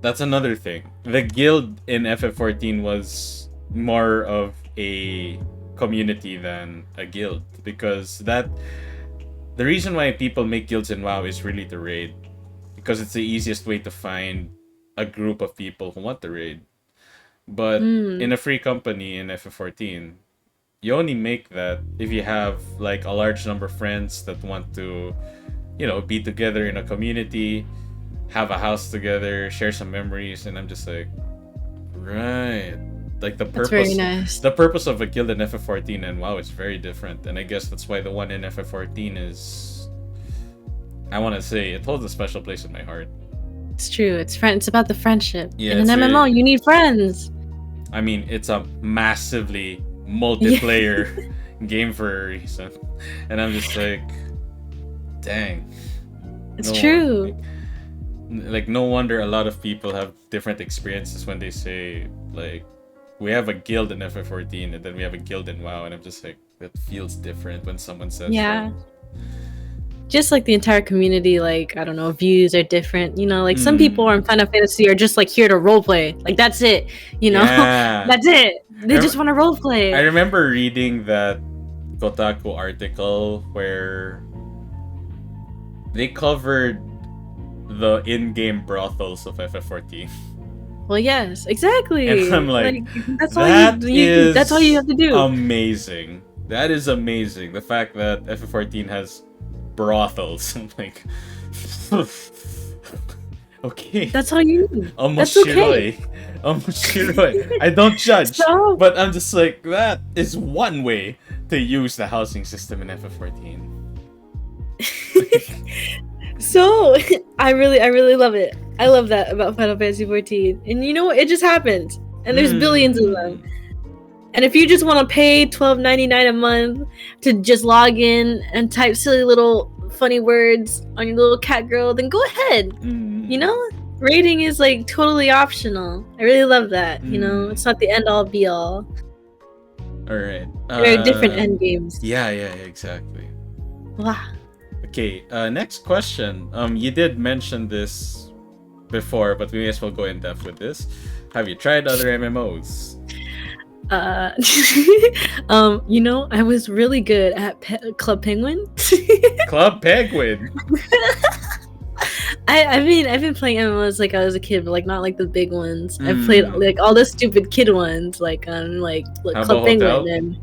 Speaker 1: that's another thing. The guild in FF14 was more of a community than a guild, because the reason why people make guilds in WoW is really to raid, because it's the easiest way to find a group of people who want to raid. But in a free company in FF14, you only make that if you have like a large number of friends that want to, be together in a community, have a house together, share some memories. And I'm just like, right. Like the purpose,
Speaker 2: very nice.
Speaker 1: The purpose of a guild in FF14 and WoW is very different. And I guess that's why the one in FF14 is, I want to say, it holds a special place in my heart.
Speaker 2: It's true. It's about the friendship.
Speaker 1: Yeah,
Speaker 2: in an MMO, you need friends.
Speaker 1: I mean, it's a massively multiplayer game for a reason. And I'm just like, dang.
Speaker 2: It's true.
Speaker 1: Like, no wonder a lot of people have different experiences when they say, like, we have a guild in FF14 and then we have a guild in WoW. And I'm just like, that feels different when someone says that.
Speaker 2: Just like the entire community, like, I don't know, views are different. Like some people on Final Fantasy are just like here to roleplay. Like, that's it.
Speaker 1: Yeah.
Speaker 2: That's it. They just want to roleplay.
Speaker 1: I remember reading that Kotaku article where they covered the in-game brothels of FF14.
Speaker 2: Well, yes, exactly.
Speaker 1: And I'm like
Speaker 2: that's all you have to do.
Speaker 1: Amazing. That is amazing. The fact that FF14 has brothels. I'm like, okay.
Speaker 2: That's all you need.
Speaker 1: Almost okay. I don't judge, but I'm just like, that is one way to use the housing system in FF14.
Speaker 2: So, I really love it. I love that about Final Fantasy 14. And you know what? It just happens. And there's billions of them. And if you just want to pay $12.99 a month to just log in and type silly little funny words on your little cat girl, then go ahead. Rating is like totally optional. I really love that. It's not the end all be all.
Speaker 1: All right.
Speaker 2: There are different end games.
Speaker 1: Yeah, exactly.
Speaker 2: Wow.
Speaker 1: Okay, next question. You did mention this before, but we may as well go in depth with this. Have you tried other MMOs?
Speaker 2: I was really good at Club Penguin.
Speaker 1: Club Penguin.
Speaker 2: I've been playing MMOs like I was a kid, but like not like the big ones. I've played like all the stupid kid ones, like Club Penguin and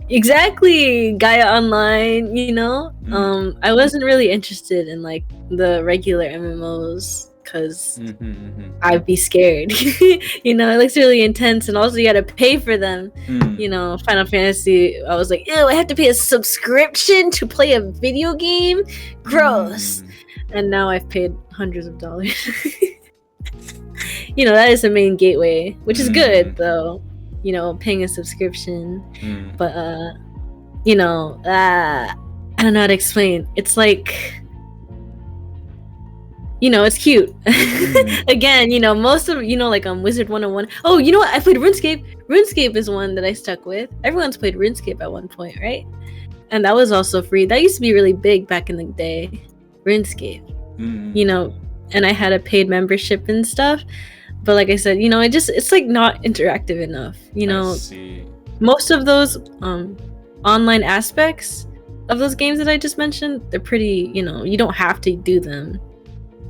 Speaker 2: exactly Gaia Online. I wasn't really interested in like the regular MMOs because I'd be scared. It looks really intense, and also you gotta pay for them. Final Fantasy, I was like, ew, I have to pay a subscription to play a video game? Gross. And now I've paid hundreds of dollars. That is the main gateway, which is good though. Paying a subscription. But I don't know how to explain. It's like, it's cute. Again, most of like Wizard 101. Oh, you know what? I played RuneScape. RuneScape is one that I stuck with. Everyone's played RuneScape at one point, right? And that was also free. That used to be really big back in the day. RuneScape. and I had a paid membership and stuff. But like I said, it's like not interactive enough.
Speaker 1: I see.
Speaker 2: Most of those online aspects of those games that I just mentioned, they're pretty, you don't have to do them.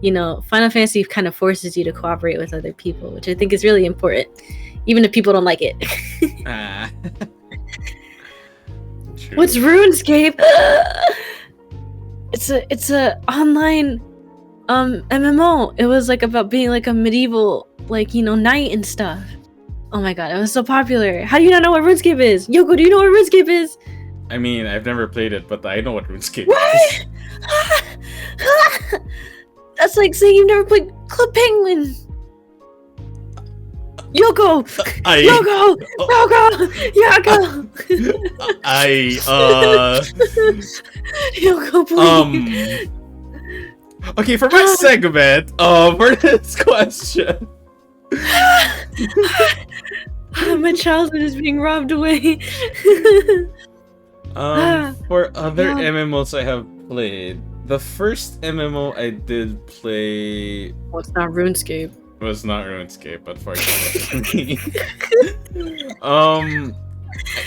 Speaker 2: Final Fantasy kind of forces you to cooperate with other people, which I think is really important, even if people don't like it. What's RuneScape? It's a online MMO. It was like about being like a medieval knight and stuff. Oh my god, it was so popular. How do you not know what RuneScape is? Yoko, do you know what RuneScape is?
Speaker 1: I mean, I've never played it, but I know what RuneScape
Speaker 2: is. That's like saying you've never played Club Penguin. Yoko! Yoko! Yoko, please.
Speaker 1: Okay, for my segment, for this question.
Speaker 2: My childhood is being robbed away.
Speaker 1: For other MMOs I have played, the first MMO I did play
Speaker 2: was not RuneScape.
Speaker 1: Was not RuneScape, unfortunately.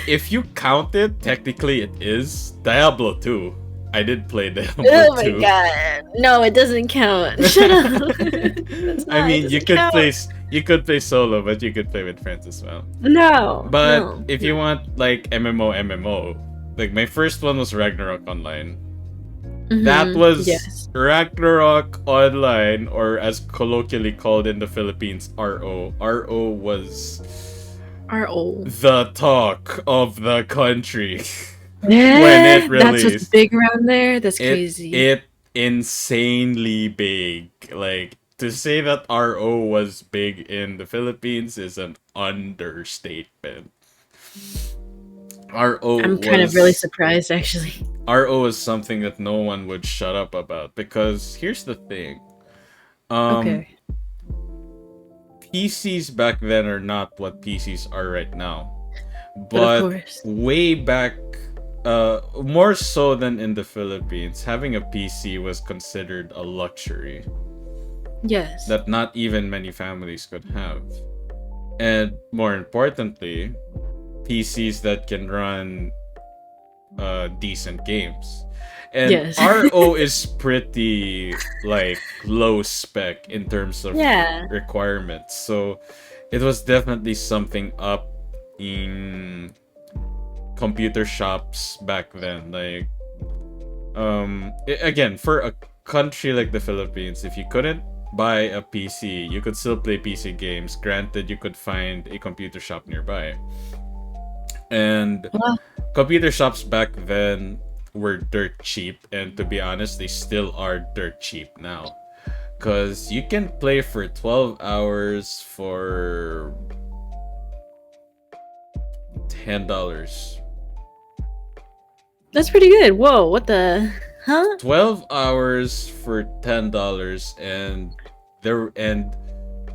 Speaker 1: If you count it, technically it is Diablo 2. I did play Diablo 2.
Speaker 2: Oh my god. No, it doesn't count. Shut up.
Speaker 1: I mean, you could play solo, but you could play with friends as well.
Speaker 2: No.
Speaker 1: But if you want like MMO, like my first one was Ragnarok Online. Mm-hmm. That was Ragnarok Online, or as colloquially called in the Philippines, RO. RO was the talk of the country.
Speaker 2: Yeah, when it released. That's what's big around there. That's crazy.
Speaker 1: It insanely big. Like, to say that RO was big in the Philippines is an understatement.
Speaker 2: I'm kind of really surprised, actually.
Speaker 1: RO is something that no one would shut up about, because here's the thing. PCs back then are not what PCs are right now. But way back, more so than in the Philippines, having a PC was considered a luxury.
Speaker 2: Yes.
Speaker 1: That not even many families could have. And more importantly, PCs that can run decent games. And RO is pretty like low spec in terms of requirements. So it was definitely something up in computer shops back then. Like again, for a country like the Philippines, if you couldn't buy a PC, you could still play PC games. Granted, you could find a computer shop nearby. And computer shops back then were dirt cheap, and to be honest, they still are dirt cheap now. Because you can play for 12 hours for $10.
Speaker 2: That's pretty good. Whoa, what the... Huh?
Speaker 1: 12 hours for $10, and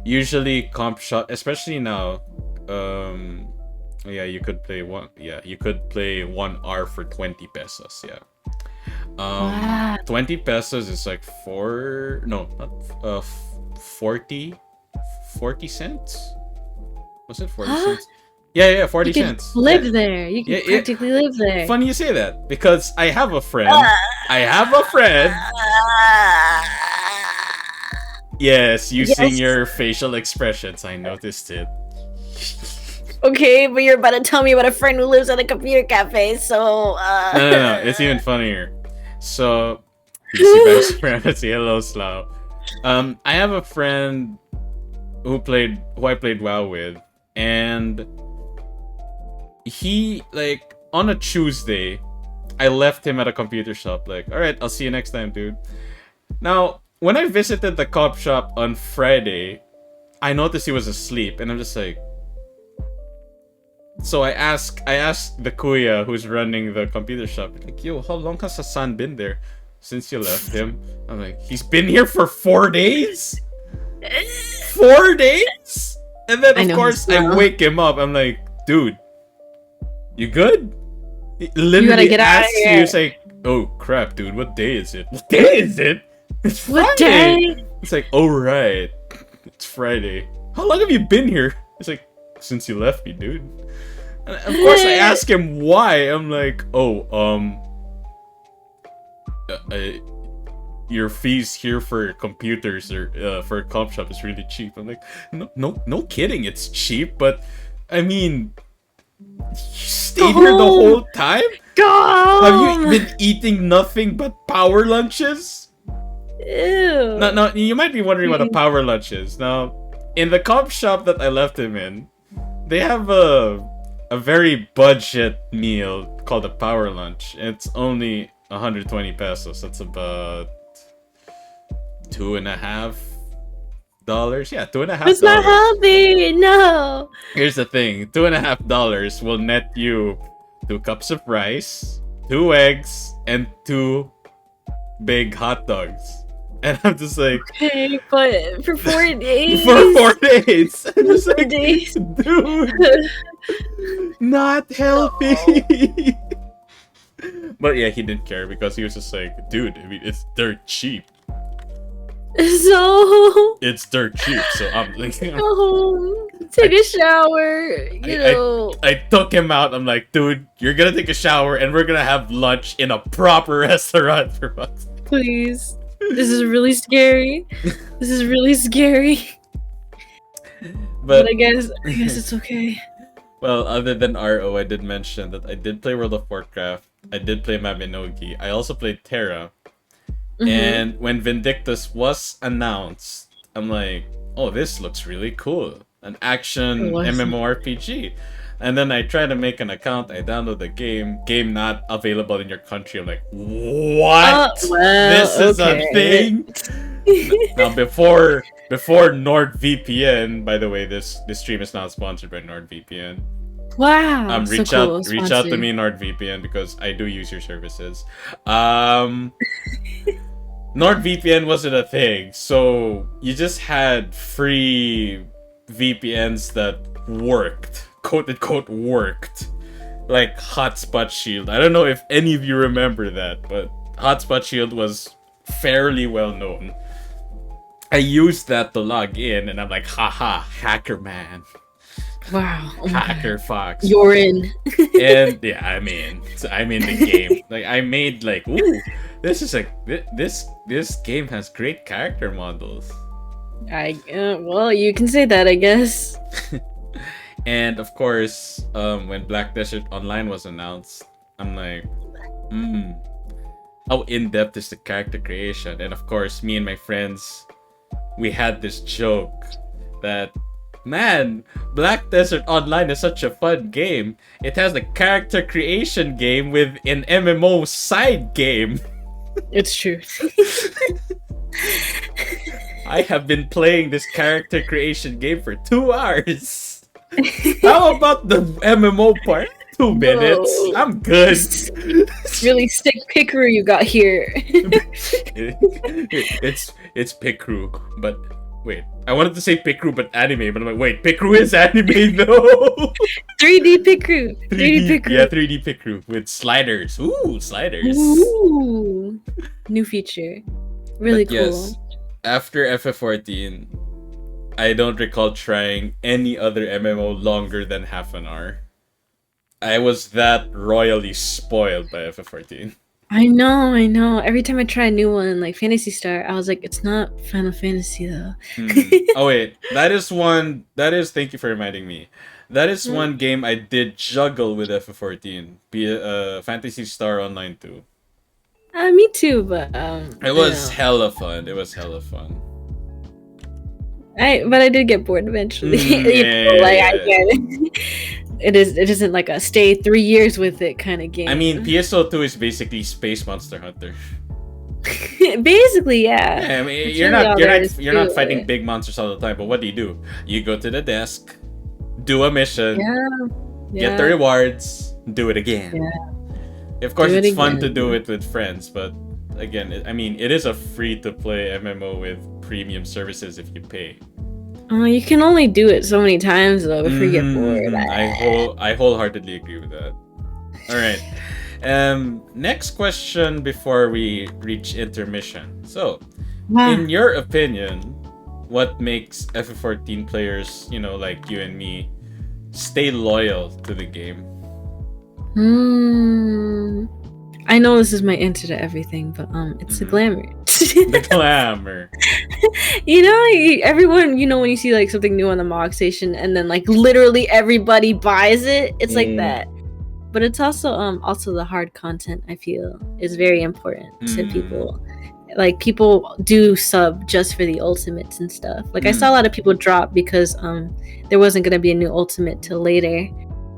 Speaker 1: usually comp shop, especially now, you could play 1 hour for 20 pesos. 20 pesos is like 40 cents. Was it 40 cents? Yeah, 40 cents.
Speaker 2: Live there. You can practically live there.
Speaker 1: Funny you say that, because I have a friend. Yes, using your facial expressions, I noticed it.
Speaker 2: Okay, but you're about to tell me about a friend who lives at a computer cafe, so
Speaker 1: No, it's even funnier. So, PC Privacy, hello Slow. I have a friend who I played WoW with, and he, like, on a Tuesday, I left him at a computer shop, like, alright, I'll see you next time, dude. Now, when I visited the comp shop on Friday, I noticed he was asleep, and I'm just like... So I asked the kuya who's running the computer shop, like, yo, how long has Hassan been there since you left him? I'm like, he's been here for 4 days? 4 days? And then, of course, I wake him up. I'm like, dude, you good? He literally asks you, he's like, oh, crap, dude, what day is it? What day is it? It's Friday.
Speaker 2: What day?
Speaker 1: It's like, oh right, it's Friday. How long have you been here? It's like, since you left me, dude. And of course, I ask him why. I'm like, oh, your fees here for computers or for a comp shop is really cheap. I'm like, no kidding, it's cheap. But I mean, you stayed here the whole time. Have you been eating nothing but power lunches?
Speaker 2: Ew.
Speaker 1: No, you might be wondering what a power lunch is. Now, in the comp shop that I left him in, they have a very budget meal called a power lunch. It's only 120 pesos. That's about $2.50. Yeah, $2.50.
Speaker 2: It's not healthy. No.
Speaker 1: Here's the thing: $2.50 will net you 2 cups of rice, 2 eggs, and 2 big hot dogs. And I'm just like,
Speaker 2: okay, but for 4 days.
Speaker 1: For 4 days. I'm just like,
Speaker 2: days.
Speaker 1: dude, not healthy. But yeah, he didn't care because he was just like, dude, I mean, it's dirt cheap.
Speaker 2: So
Speaker 1: It's dirt cheap, so I'm like,
Speaker 2: go home, take a shower. You know.
Speaker 1: I took him out. I'm like, dude, you're gonna take a shower and we're gonna have lunch in a proper restaurant for once.
Speaker 2: Please. This is really scary. This is really scary. But I guess it's okay.
Speaker 1: Well, other than RO, I did mention that I did play World of Warcraft. I did play Mabinogi. I also played Terra. And when Vindictus was announced, I'm like, oh, this looks really cool. An action MMORPG. And then I try to make an account. I download the game not available in your country. I'm like, what? This is a thing? Now, before NordVPN, by the way, this stream is not sponsored by NordVPN.
Speaker 2: Wow.
Speaker 1: Reach out to me, NordVPN, because I do use your services. NordVPN wasn't a thing, so you just had free VPNs that worked, quote unquote worked, like Hotspot Shield. I don't know if any of you remember that, but Hotspot Shield was fairly well known. I used that to log in, and I'm like, haha, hacker man.
Speaker 2: Wow. Oh
Speaker 1: Hacker Fox.
Speaker 2: You're in.
Speaker 1: And yeah, I'm in the game. Like, I made like, ooh, this is this game has great character models.
Speaker 2: Well, you can say that, I guess.
Speaker 1: And of course, when Black Desert Online was announced, I'm like, how in-depth is the character creation? And of course, me and my friends, we had this joke that, man, Black Desert Online is such a fun game. It has a character creation game with an MMO side game.
Speaker 2: It's true.
Speaker 1: I have been playing this character creation game for 2 hours. How about the MMO part? 2 minutes.
Speaker 2: Whoa.
Speaker 1: I'm good.
Speaker 2: Really sick pickery you got here.
Speaker 1: It's Picru, but wait. I wanted to say Picru, but anime, but I'm like, wait, Picru is anime though.
Speaker 2: 3D Picru. 3D Picru.
Speaker 1: Yeah, 3D Picru with sliders. Ooh, sliders.
Speaker 2: Ooh. New feature. Really cool.
Speaker 1: Yes, after FF14, I don't recall trying any other MMO longer than half an hour. I was that royally spoiled by FF14.
Speaker 2: I know. Every time I try a new one, like Phantasy Star, I was like, it's not Final Fantasy though.
Speaker 1: Oh wait, thank you for reminding me. That is one game I did juggle with FF14. Phantasy Star Online 2.
Speaker 2: Me too, but
Speaker 1: it was hella fun.
Speaker 2: But I did get bored eventually. I can't. It isn't like a stay 3 years with it kind of game.
Speaker 1: I mean, PSO2 is basically Space Monster Hunter.
Speaker 2: Basically, yeah.
Speaker 1: I mean, you're not fighting big monsters all the time, but what do? You go to the desk, do a mission, get the rewards, do it again. Yeah. Of course, it's fun to do it with friends, but again, it is a free-to-play MMO with premium services if you pay.
Speaker 2: You can only do it so many times though before you get bored.
Speaker 1: I wholeheartedly agree with that. All right. Next question before we reach intermission. So,
Speaker 2: Wow.
Speaker 1: In your opinion, what makes FF14 players, like you and me, stay loyal to the game?
Speaker 2: I know this is my answer to everything, but it's the glamour.
Speaker 1: The glamour.
Speaker 2: Everyone, when you see like something new on the MOG station, and then like literally everybody buys it, it's like that. But it's also the hard content. I feel is very important to people. Like people do sub just for the ultimates and stuff. Like I saw a lot of people drop because there wasn't gonna be a new ultimate till later.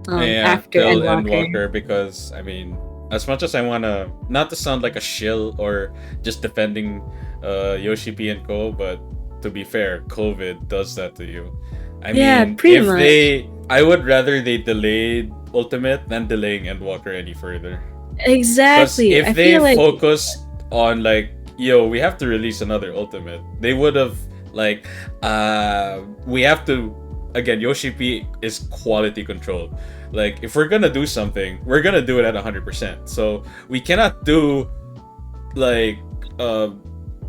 Speaker 2: After
Speaker 1: Endwalker, because I mean, as much as I wanna not to sound like a shill or just defending Yoshi P and Co, but to be fair, COVID does that to you. I mean,
Speaker 2: pretty much.
Speaker 1: I would rather they delayed Ultimate than delaying Endwalker any further.
Speaker 2: Exactly.
Speaker 1: If they focused on like, yo, we have to release another Ultimate, they would have like, we have to. Again, Yoshi P is quality control. Like, if we're gonna do something, we're gonna do it at 100%. So we cannot do like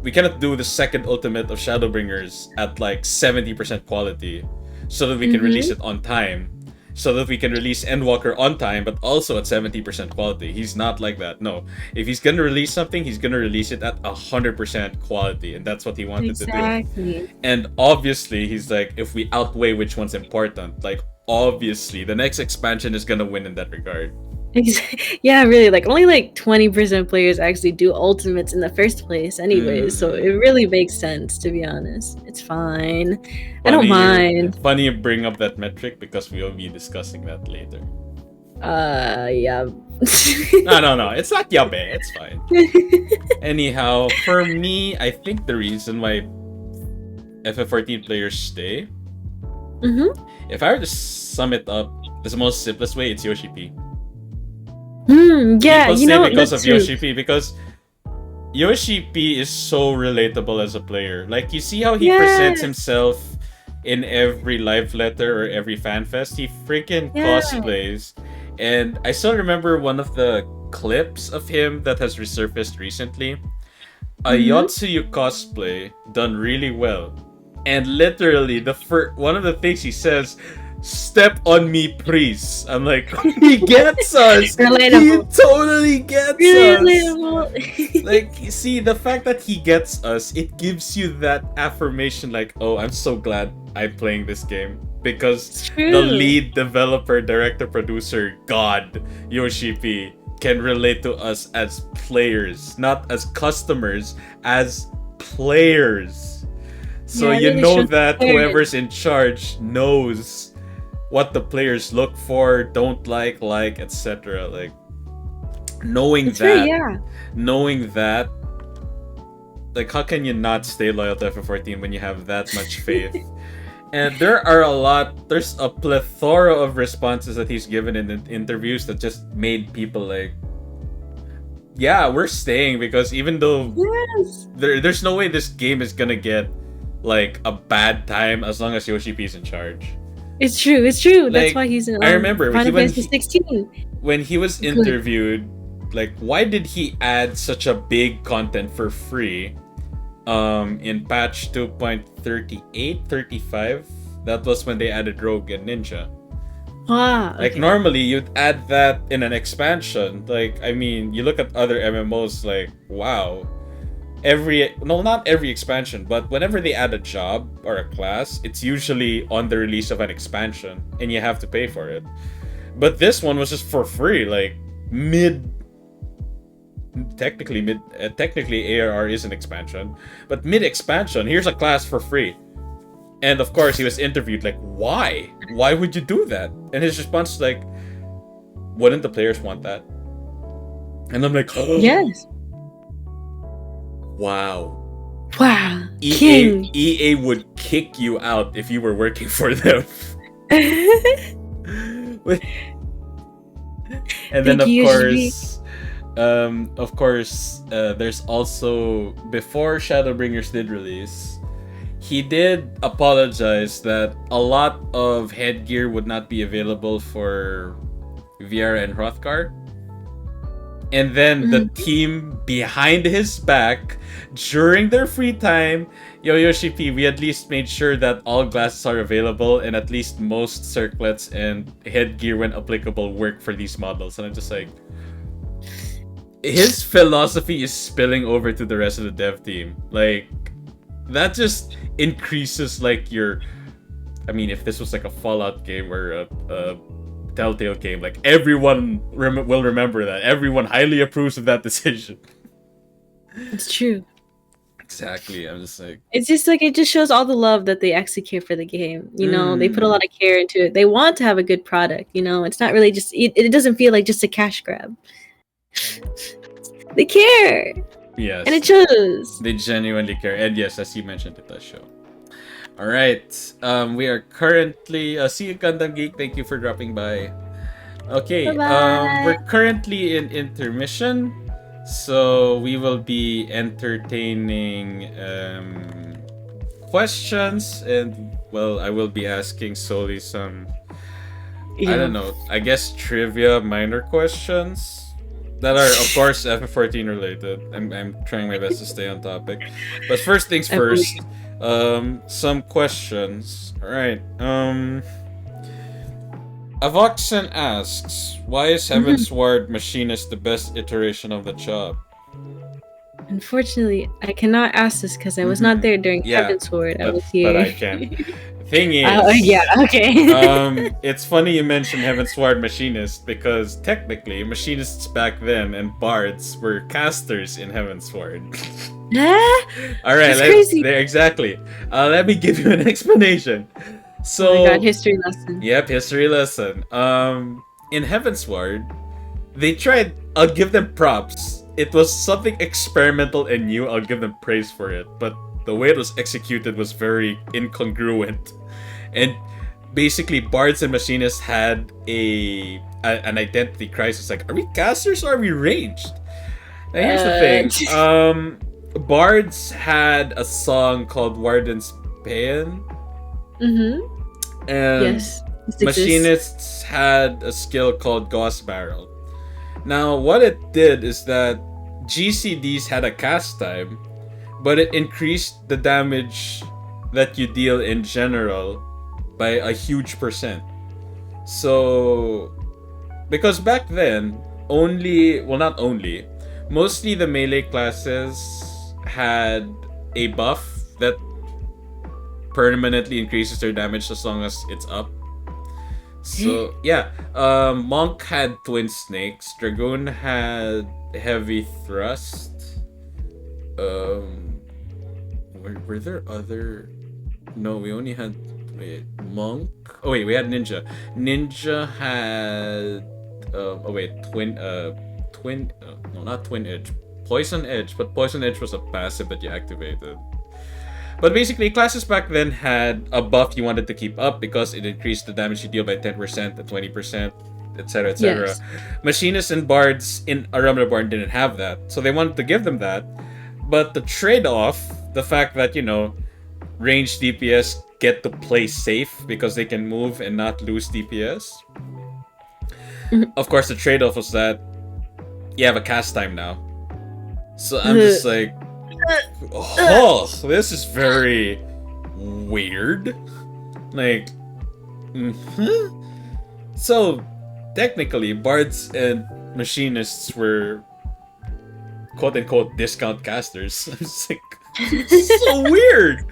Speaker 1: we cannot do the second ultimate of Shadowbringers at like 70% quality, so that we can release it on time. So that we can release Endwalker on time, but also at 70% quality. He's not like that. No. If he's gonna release something, he's gonna release it at 100% quality, and that's what he wanted to do. And obviously, he's like, if we outweigh which one's important, like obviously, the next expansion is gonna win in that regard.
Speaker 2: Yeah, really. Like only like 20% players actually do ultimates in the first place, anyways. So it really makes sense, to be honest. It's fine. I don't mind.
Speaker 1: Funny you bring up that metric because we will be discussing that later.
Speaker 2: Yeah.
Speaker 1: No. It's not yabe. It's fine. Anyhow, for me, I think the reason why FF14 players stay, if I were to sum it up, the most simplest way, it's Yoshi P.
Speaker 2: Yeah,
Speaker 1: People say because of Yoshi P, because Yoshi P is so relatable as a player. Like, you see how he presents himself in every live letter or every fan fest. He freaking cosplays. And I still remember one of the clips of him that has resurfaced recently. A Yotsuyu cosplay done really well. And literally, one of the things he says, "Step on me, please." I'm like, he gets us.
Speaker 2: Relatable.
Speaker 1: He totally gets us. Like, you see, the fact that he gets us, it gives you that affirmation, like, oh, I'm so glad I'm playing this game. Because the lead developer, director, producer, God, Yoshi P, can relate to us as players, not as customers, as players. So that whoever's in charge knows what the players look for, don't like, etc. Like, knowing that, like, how can you not stay loyal to FF14 when you have that much faith? And there's a plethora of responses that he's given in the interviews that just made people like, yeah, we're staying, because even though there's no way this game is gonna get like a bad time as long as Yoshi P's in charge.
Speaker 2: It's true. Like, that's why he's in
Speaker 1: I remember
Speaker 2: Final Fantasy 16.
Speaker 1: When he was interviewed, like, why did he add such a big content for free in patch 2.38, 35? That was when they added Rogue and Ninja. Like, normally you'd add that in an expansion. Like, I mean, you look at other MMOs, like, wow. Not every expansion, but whenever they add a job or a class, it's usually on the release of an expansion, and you have to pay for it. But this one was just for free, like technically ARR is an expansion, but mid-expansion, here's a class for free. And of course, he was interviewed like, why? Why would you do that? And his response is like, wouldn't the players want that? And I'm like, oh,
Speaker 2: yes.
Speaker 1: Wow.
Speaker 2: King.
Speaker 1: EA would kick you out if you were working for them. And then of course, there's also, before Shadowbringers did release, he did apologize that a lot of headgear would not be available for Viera and Hrothgar. And then the team behind his back, during their free time, Yoshi P, we at least made sure that all glasses are available and at least most circlets and headgear when applicable work for these models. And I'm just like, his philosophy is spilling over to the rest of the dev team. Like, that just increases like your... I mean, if this was like a Fallout game or a Telltale game, like everyone will remember that. Everyone highly approves of that decision.
Speaker 2: It's true.
Speaker 1: Exactly. I'm just like,
Speaker 2: it's just like, it just shows all the love that they actually care for the game. You know, they put a lot of care into it. They want to have a good product. You know, it's not really just it doesn't feel like just a cash grab. They care.
Speaker 1: Yes.
Speaker 2: And it shows.
Speaker 1: They genuinely care. And yes, as you mentioned, it does show. All right. We are currently see you, Gundam Geek. Thank you for dropping by. Okay.
Speaker 2: Bye-bye.
Speaker 1: We're currently in intermission, so we will be entertaining questions, and well, I will be asking solely some I don't know, I guess trivia minor questions that are of course FF14 related. I'm trying my best to stay on topic. But first things first, some questions. Alright. Avoxen asks, why is Heavensward Machinist the best iteration of the job?
Speaker 2: Unfortunately, I cannot ask this because I was not there during Heavensward. I was here.
Speaker 1: But I can. Thing is,
Speaker 2: okay.
Speaker 1: it's funny you mentioned Heavensward Machinist because technically machinists back then and bards were casters in Heavensward. All right, exactly. Let me give you an explanation. So,
Speaker 2: oh my God, history lesson.
Speaker 1: Yep, history lesson. In Heavensward, they tried. I'll give them props. It was something experimental and new. I'll give them praise for it, but the way it was executed was very incongruent. And basically, bards and machinists had an identity crisis. Like, are we casters or are we ranged? Now, here's the thing. Bards had a song called Warden's Paean. And machinists had a skill called Gauss Barrel. Now, what it did is that GCDs had a cast time, but it increased the damage that you deal in general by a huge %. So, because back then, mostly the melee classes had a buff that permanently increases their damage as long as it's up. So, yeah. Monk had Twin Snakes. Dragoon had Heavy Thrust. Were there other... No, we only had... Wait, Monk? Oh, wait, we had Ninja. Ninja had... no, not Twin Edge. Poison Edge, but Poison Edge was a passive that you activated. But basically, classes back then had a buff you wanted to keep up because it increased the damage you deal by 10% to 20%, etc., etc. Yes. Machinists and bards in Aram Reborn didn't have that, so they wanted to give them that. But the trade-off, the fact that, you know, ranged DPS get to play safe because they can move and not lose DPS. Of course, the trade-off was that you have a cast time now. So I'm just like, oh, this is very weird. Like, So, technically, bards and machinists were quote-unquote discount casters. I'm just like, it's so weird.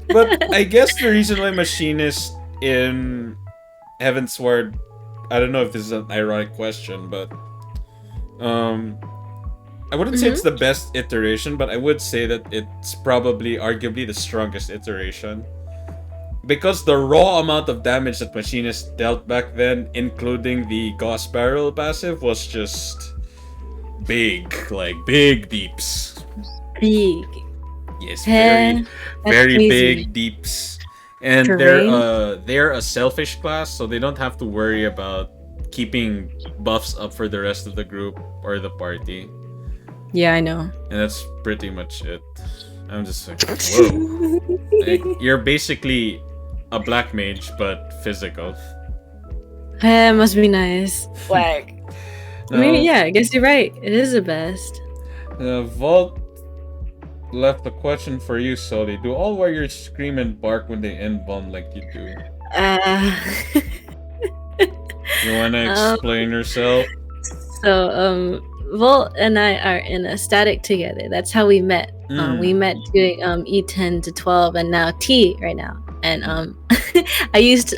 Speaker 1: But I guess the reason why machinists in Heavensward, I don't know if this is an ironic question, but I wouldn't say it's the best iteration, but I would say that it's probably arguably the strongest iteration. Because the raw amount of damage that machinists dealt back then, including the Gauss Barrel passive, was just big. Like, big deeps.
Speaker 2: Big.
Speaker 1: Yes, very big deeps. And they're a selfish class, so they don't have to worry about keeping buffs up for the rest of the group or the party.
Speaker 2: Yeah, I know.
Speaker 1: And that's pretty much it. I'm just like, whoa. Like, you're basically a black mage, but physical.
Speaker 2: Must be nice. Like. Maybe,
Speaker 1: Now,
Speaker 2: yeah, I guess you're right. It is the best.
Speaker 1: Vault left a question for you, Sully. Do all warriors scream and bark when they end bomb like you do?
Speaker 2: Uh,
Speaker 1: You wanna
Speaker 2: um,
Speaker 1: explain yourself?
Speaker 2: Volt and I are in a static together. That's how we met. We met doing E10 to 12 and now T right now. And I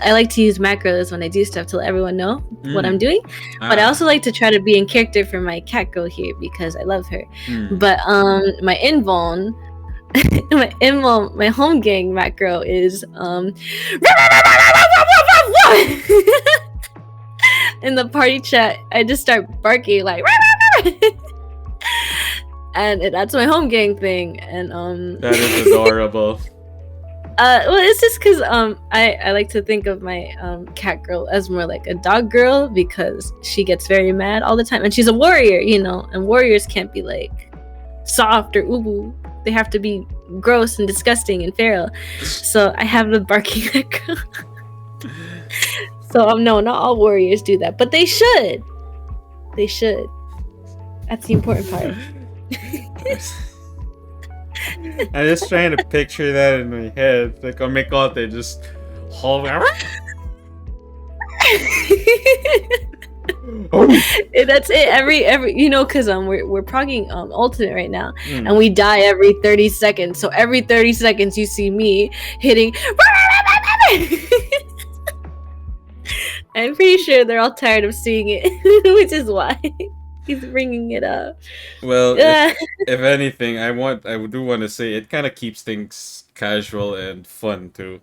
Speaker 2: like to use macros when I do stuff to let everyone know what I'm doing. But I also like to try to be in character for my cat girl here because I love her. But my invuln my home gang macro is in the party chat I just start barking like and that's my home gang thing. And
Speaker 1: that is adorable.
Speaker 2: Well, it's just because I like to think of my cat girl as more like a dog girl because she gets very mad all the time and she's a warrior, you know, and warriors can't be like soft or ubu. They have to be gross and disgusting and feral. So I have the barking cat girl. So no, not all warriors do that, but they should. They should. That's the important part.
Speaker 1: I'm just trying to picture that in my head. Like, oh my god, they just hold.
Speaker 2: That's it. Every you know, cause we're progging ultimate right now, and we die every 30 seconds. So every 30 seconds, you see me hitting. I'm pretty sure they're all tired of seeing it, which is why he's bringing it up.
Speaker 1: Well, if anything, I do want to say it kind of keeps things casual and fun too.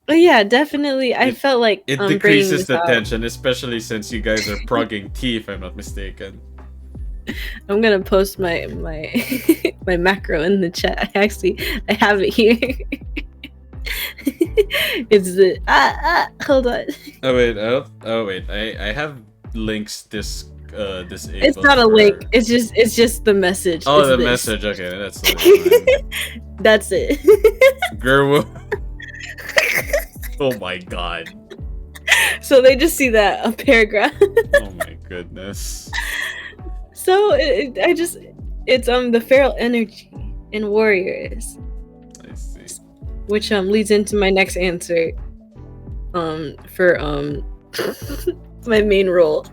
Speaker 2: But yeah, definitely. I felt like
Speaker 1: it decreases the tension, especially since you guys are progging T, if I'm not mistaken.
Speaker 2: I'm gonna post my my macro in the chat. I have it here. It's the hold on.
Speaker 1: Oh wait, I have links disabled.
Speaker 2: It's not a link. It's just the message.
Speaker 1: Oh,
Speaker 2: it's
Speaker 1: the
Speaker 2: this.
Speaker 1: message. Okay, that's the
Speaker 2: that's it.
Speaker 1: Girl. Oh my god.
Speaker 2: So they just see that a paragraph.
Speaker 1: Oh my goodness.
Speaker 2: So it's the feral energy in warriors.
Speaker 1: I see.
Speaker 2: Which leads into my next answer. For my main role.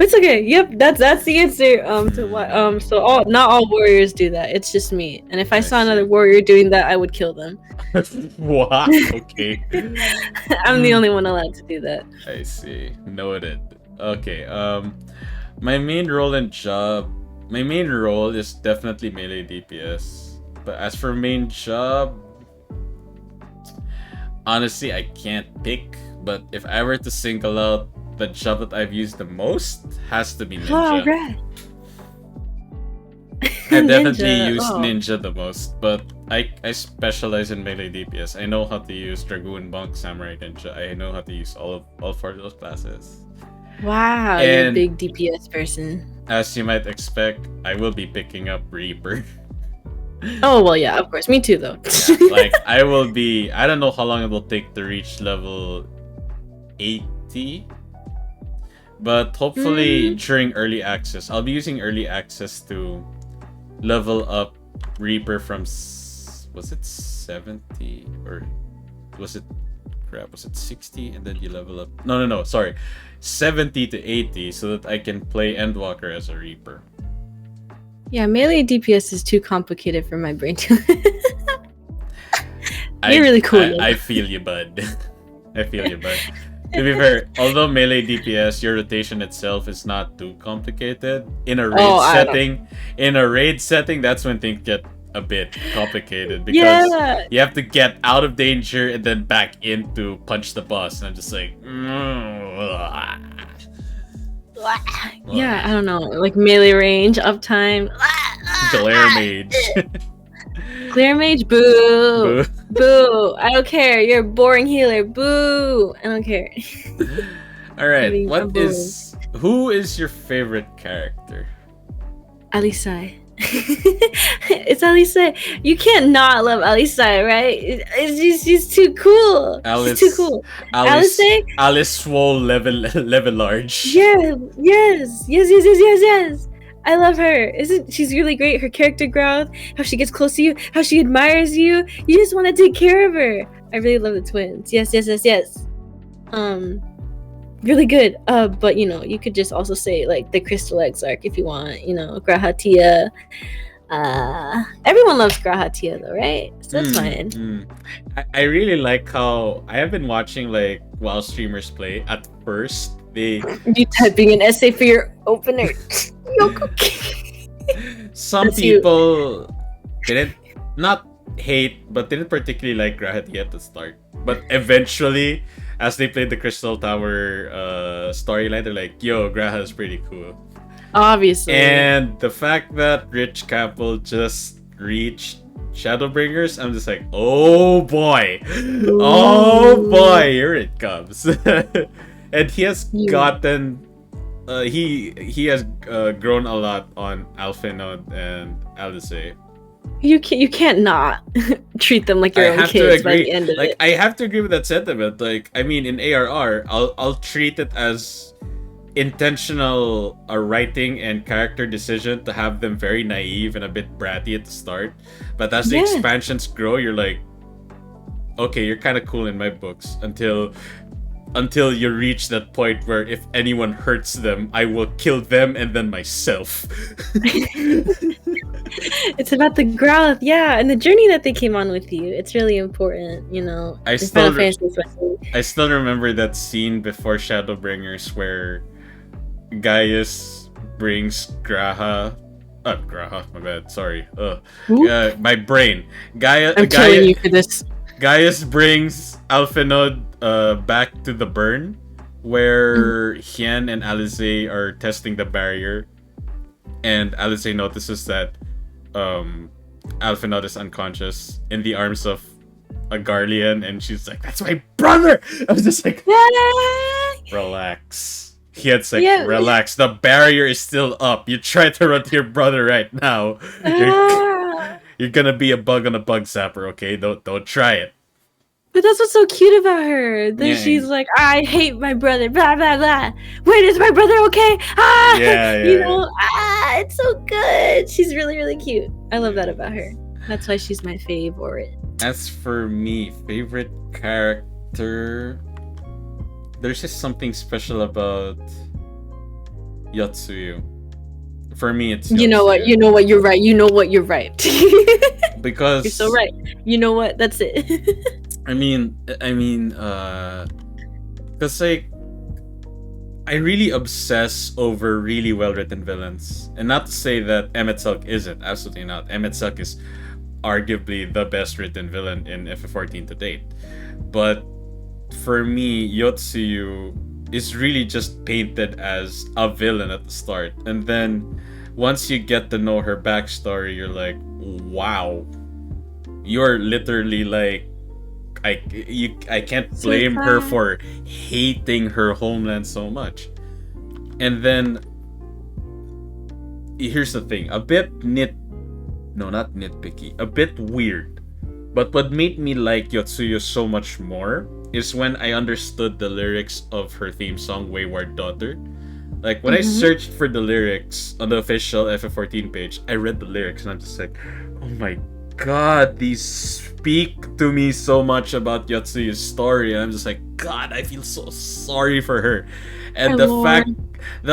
Speaker 2: It's okay. Yep, that's the answer. To what so not all warriors do that. It's just me. And if I saw another warrior doing that, I would kill them.
Speaker 1: What? Okay.
Speaker 2: I'm the only one allowed to do that.
Speaker 1: I see. Noted. Okay. My main role is definitely melee DPS. But as for main job, honestly, I can't pick. But if I were to single out the job that I've used the most, has to be ninja.
Speaker 2: Oh, right.
Speaker 1: I definitely use ninja the most, but I specialize in melee DPS. I know how to use Dragoon, Monk, Samurai, Ninja. I know how to use all four of those classes.
Speaker 2: Wow, you're a big DPS person.
Speaker 1: As you might expect, I will be picking up Reaper.
Speaker 2: Oh, well, yeah, of course. Me too, though.
Speaker 1: Yeah, like, I don't know how long it will take to reach level 80. But hopefully during early access, I'll be using early access to level up Reaper from, was it 70? Or was it 60? And then you level up. No, sorry. 70 to 80 so that I can play Endwalker as a Reaper.
Speaker 2: Yeah, melee DPS is too complicated for my brain to. You're really cool.
Speaker 1: I feel you, bud. I feel you, bud. To be fair, although melee DPS, your rotation itself is not too complicated. In a raid setting, that's when things get a bit complicated because you have to get out of danger and then back in to punch the boss. And I'm just like,
Speaker 2: yeah, I don't know, like melee range, uptime.
Speaker 1: Glare mage.
Speaker 2: Glare mage, boo. Boo. I don't care. You're a boring healer. Boo. I don't care.
Speaker 1: Alright, who is your favorite character?
Speaker 2: Alisai. It's Alisa. You can't not love Alisa, right? She's too cool.
Speaker 1: Alice,
Speaker 2: She's too cool.
Speaker 1: Alice,
Speaker 2: Alisa?
Speaker 1: Alice swole level large.
Speaker 2: Yeah, yes. I love her. Isn't she's really great? Her character growth, how she gets close to you, how she admires you. You just want to take care of her. I really love the twins. Yes. Really good. But you know, you could just also say like the Crystal Eggs arc if you want. You know, Grahatia. Everyone loves Grahatia though, right? So that's fine.
Speaker 1: I really like how I have been watching like while streamers play. At first, you
Speaker 2: typing an essay for your opener.
Speaker 1: Some
Speaker 2: That's
Speaker 1: people didn't not hate, but didn't particularly like Grahatia at the start. But eventually, as they played the Crystal Tower storyline, they're like, "Yo, Graha is pretty cool."
Speaker 2: Obviously.
Speaker 1: And the fact that Rich Campbell just reached Shadowbringers, I'm just like, oh boy, here it comes. And he has gotten, he has grown a lot on Alphinode and Alice.
Speaker 2: You can't not treat them like your own kids by the end of it.
Speaker 1: I have to agree with that sentiment. Like, I mean, in ARR, I'll treat it as intentional writing and character decision to have them very naive and a bit bratty at the start, but as the expansions grow, you're like, okay, you're kind of cool in my books until you reach that point where if anyone hurts them, I will kill them and then myself.
Speaker 2: It's about the growth, and the journey that they came on with you. It's really important, you know.
Speaker 1: I still remember that scene before Shadowbringers where Gaius brings Graha, my bad, sorry. My brain.
Speaker 2: Killing you for this.
Speaker 1: Gaius brings Alphinode back to the burn, where Hien and Alice are testing the barrier, and Alice notices that Alphinode is unconscious in the arms of a Garlean, and she's like, "That's my brother!" I was just like, relax. Hien's like, relax. The barrier is still up. You try to run to your brother right now. You're gonna be a bug on a bug zapper, okay? Don't try it.
Speaker 2: But that's what's so cute about her. Then she's like, I hate my brother, blah blah blah. Wait, is my brother okay? You know, it's so good. She's really, really cute. I love that about her. That's why she's my favorite.
Speaker 1: As for me, favorite character, there's just something special about Yotsuyu. For me, it's Yotsuyu.
Speaker 2: You know what, you're right.
Speaker 1: Because
Speaker 2: you're so right. You know what? That's it.
Speaker 1: I mean, because like, I really obsess over really well-written villains, and not to say that Emmett Silk isn't. Absolutely not. Emmett Silk is arguably the best written villain in FF14 to date, but for me, Yotsuyu is really just painted as a villain at the start, and then once you get to know her backstory, you're like, wow, you're literally like, I can't blame her for hating her homeland so much. And then here's the thing, a bit not nitpicky, a bit weird, but what made me like Yotsuyu so much more is when I understood the lyrics of her theme song, Wayward Daughter. Like, when I searched for the lyrics on the official FF14 page, I read the lyrics and I'm just like, oh my god, these speak to me so much about Yotsuyu's story. And I'm just like, god, I feel so sorry for her. And the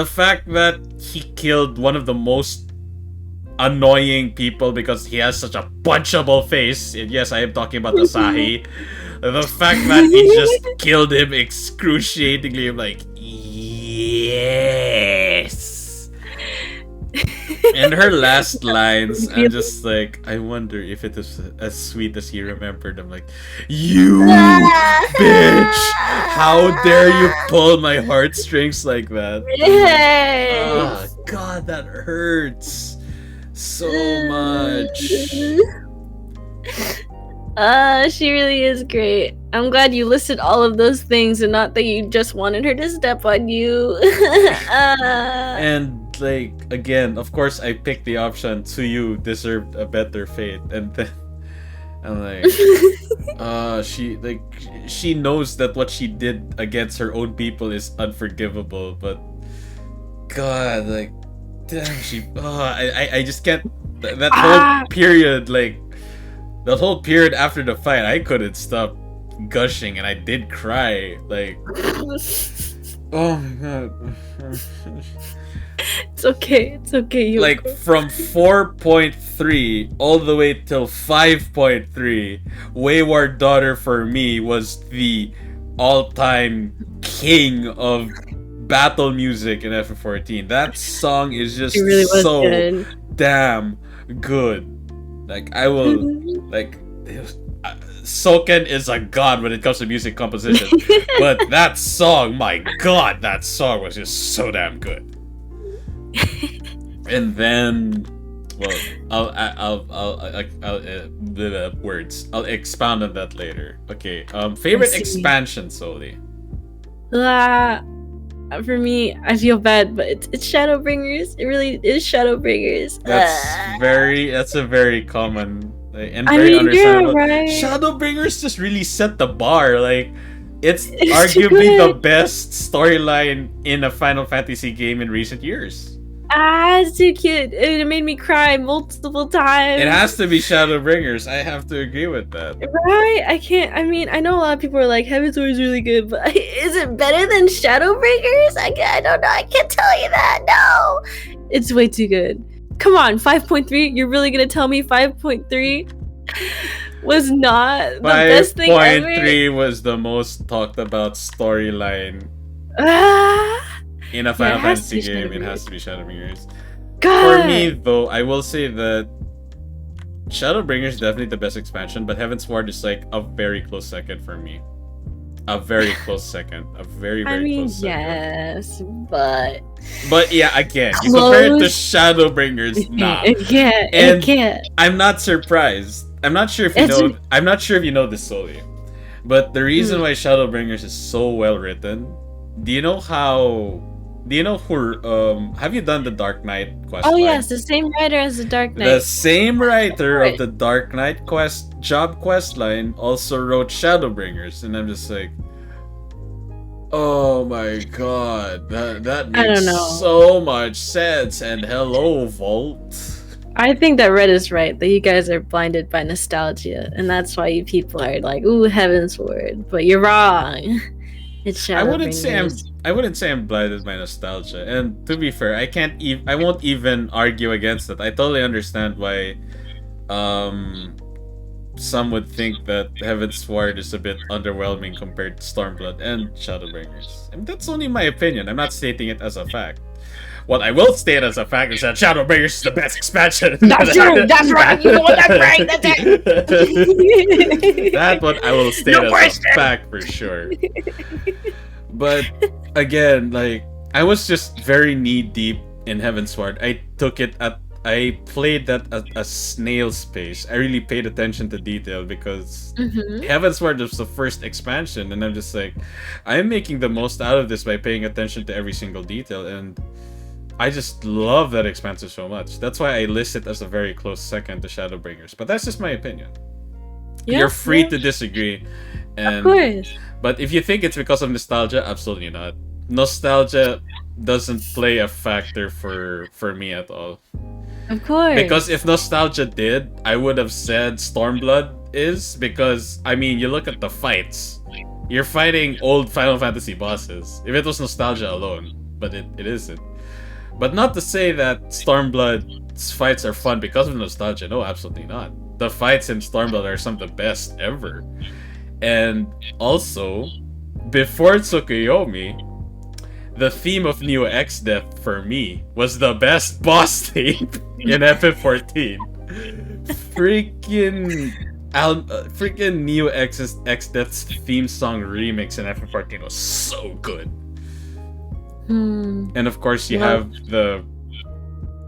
Speaker 1: fact that he killed one of the most annoying people because he has such a punchable face. And yes, I am talking about Asahi. The fact that he just killed him excruciatingly, I'm like, yes. And her last lines, I'm just like, I wonder if it is as sweet as he remembered. I'm like, you bitch! How dare you pull my heartstrings like that?
Speaker 2: Yes.
Speaker 1: Oh, god, that hurts so much.
Speaker 2: She really is great. I'm glad you listed all of those things and not that you just wanted her to step on you.
Speaker 1: And like again, of course, I picked the option "To You Deserved a Better Fate," and then I'm like, she knows that what she did against her own people is unforgivable, but God, like, damn, I just can't. That whole period, like, that whole period after the fight, I couldn't stop gushing, and I did cry, like. Oh my God.
Speaker 2: It's okay. It's okay. Yoko.
Speaker 1: Like from 4.3 all the way till 5.3, Wayward Daughter for me was the all-time king of battle music in FF14. That song is just
Speaker 2: really
Speaker 1: so
Speaker 2: good.
Speaker 1: damn good. Like I will like Soken is a god when it comes to music composition, but that song, my God, that song was just so damn good. And then, well, I'll expound on that later. Okay, favorite expansion, Soli.
Speaker 2: For me, I feel bad, but it's Shadowbringers. It really is Shadowbringers.
Speaker 1: That's a very common and very understandable.
Speaker 2: Yeah, right.
Speaker 1: Shadowbringers just really set the bar. Like, it's arguably the best storyline in a Final Fantasy game in recent years.
Speaker 2: It's too cute. It made me cry multiple times.
Speaker 1: It has to be Shadowbringers. I have to agree with that.
Speaker 2: Right? I can't. I mean, I know a lot of people are like, Heaven's Ward is really good, but is it better than Shadowbringers? I don't know. I can't tell you that. No. It's way too good. Come on, 5.3? You're really going to tell me 5.3 was not the best thing ever?
Speaker 1: 5.3 was the most talked about storyline. In a Final Fantasy game, it has to be Shadowbringers.
Speaker 2: God.
Speaker 1: For me, though, I will say that Shadowbringers is definitely the best expansion, but Heaven's Ward is like a very close second for me. A very close second. A very, very close second.
Speaker 2: Yes, but
Speaker 1: yeah, again, you compare it to Shadowbringers, nah.
Speaker 2: It can't.
Speaker 1: I'm not surprised. I'm not sure if you know this, Soli. But the reason why Shadowbringers is so well written, do you know who have you done the Dark Knight quest?
Speaker 2: Oh yes, the same writer as the Dark Knight.
Speaker 1: The same writer of the Dark Knight job quest line also wrote Shadowbringers, and I'm just like, oh my God, that makes so much sense. And hello, Vault.
Speaker 2: I think that Red is right, that you guys are blinded by nostalgia, and that's why you people are like, ooh, Heaven's Ward. But you're wrong. It's Shadowbringers.
Speaker 1: I wouldn't say I'm blinded by nostalgia. And to be fair, I won't even argue against it. I totally understand why some would think that Heaven's Sword is a bit underwhelming compared to Stormblood and Shadowbringers. And that's only my opinion. I'm not stating it as a fact. What I will state as a fact is that Shadowbringers is the best expansion.
Speaker 2: That's true. That's right. You know what? That's right. That's it.
Speaker 1: That's what I will state as a fact for sure. But again, like, I was just very knee deep in Heaven's Sword. I played that at a snail's pace. I really paid attention to detail because Heaven's Sword was the first expansion, and I'm just like, I'm making the most out of this by paying attention to every single detail, and I just love that expansion so much. That's why I list it as a very close second to Shadowbringers. But that's just my opinion. Yeah, you're free to disagree. And,
Speaker 2: of course.
Speaker 1: But if you think it's because of nostalgia, absolutely not. Nostalgia doesn't play a factor for me at all.
Speaker 2: Of course.
Speaker 1: Because if nostalgia did, I would have said Stormblood is, because, I mean, you look at the fights. You're fighting old Final Fantasy bosses. If it was nostalgia alone. But it isn't. But not to say that Stormblood's fights are fun because of nostalgia. No, absolutely not. The fights in Stormblood are some of the best ever. And also, before Tsukuyomi, the theme of Neo X Death for me was the best boss theme in FF14. Freaking Neo X Death's theme song remix in FF14 was so good. And of course, you have the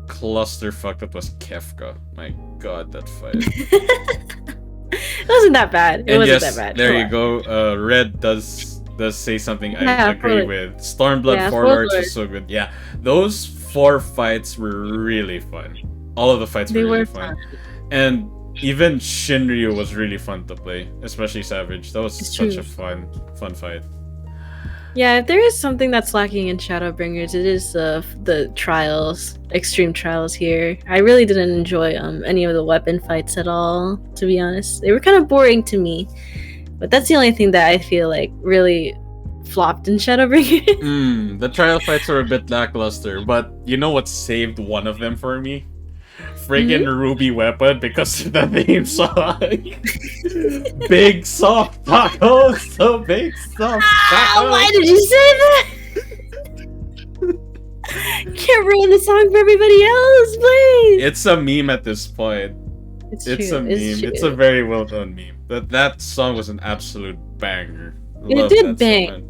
Speaker 1: clusterfuck that was Kefka. My God, that fight.
Speaker 2: It wasn't that bad. It wasn't that bad.
Speaker 1: There you go. Red does say something I agree with. Stormblood Forwards is so good. Yeah, those 4 fights were really fun. All of the fights were really fun. And even Shinryu was really fun to play, especially Savage. That was such a fun fight.
Speaker 2: Yeah, if there is something that's lacking in Shadowbringers, it is the trials, extreme trials here. I really didn't enjoy any of the weapon fights at all, to be honest. They were kind of boring to me. But that's the only thing that I feel like really flopped in Shadowbringers.
Speaker 1: The trial fights were a bit lackluster, but you know what saved one of them for me? Friggin' Ruby Weapon, because of the theme song. Big soft tacos, so big soft tacos.
Speaker 2: Why did you say that? Can't ruin the song for everybody else, please.
Speaker 1: It's a meme at this point.
Speaker 2: It's
Speaker 1: a meme. It's a very well done meme. That song was an absolute banger.
Speaker 2: It did bang.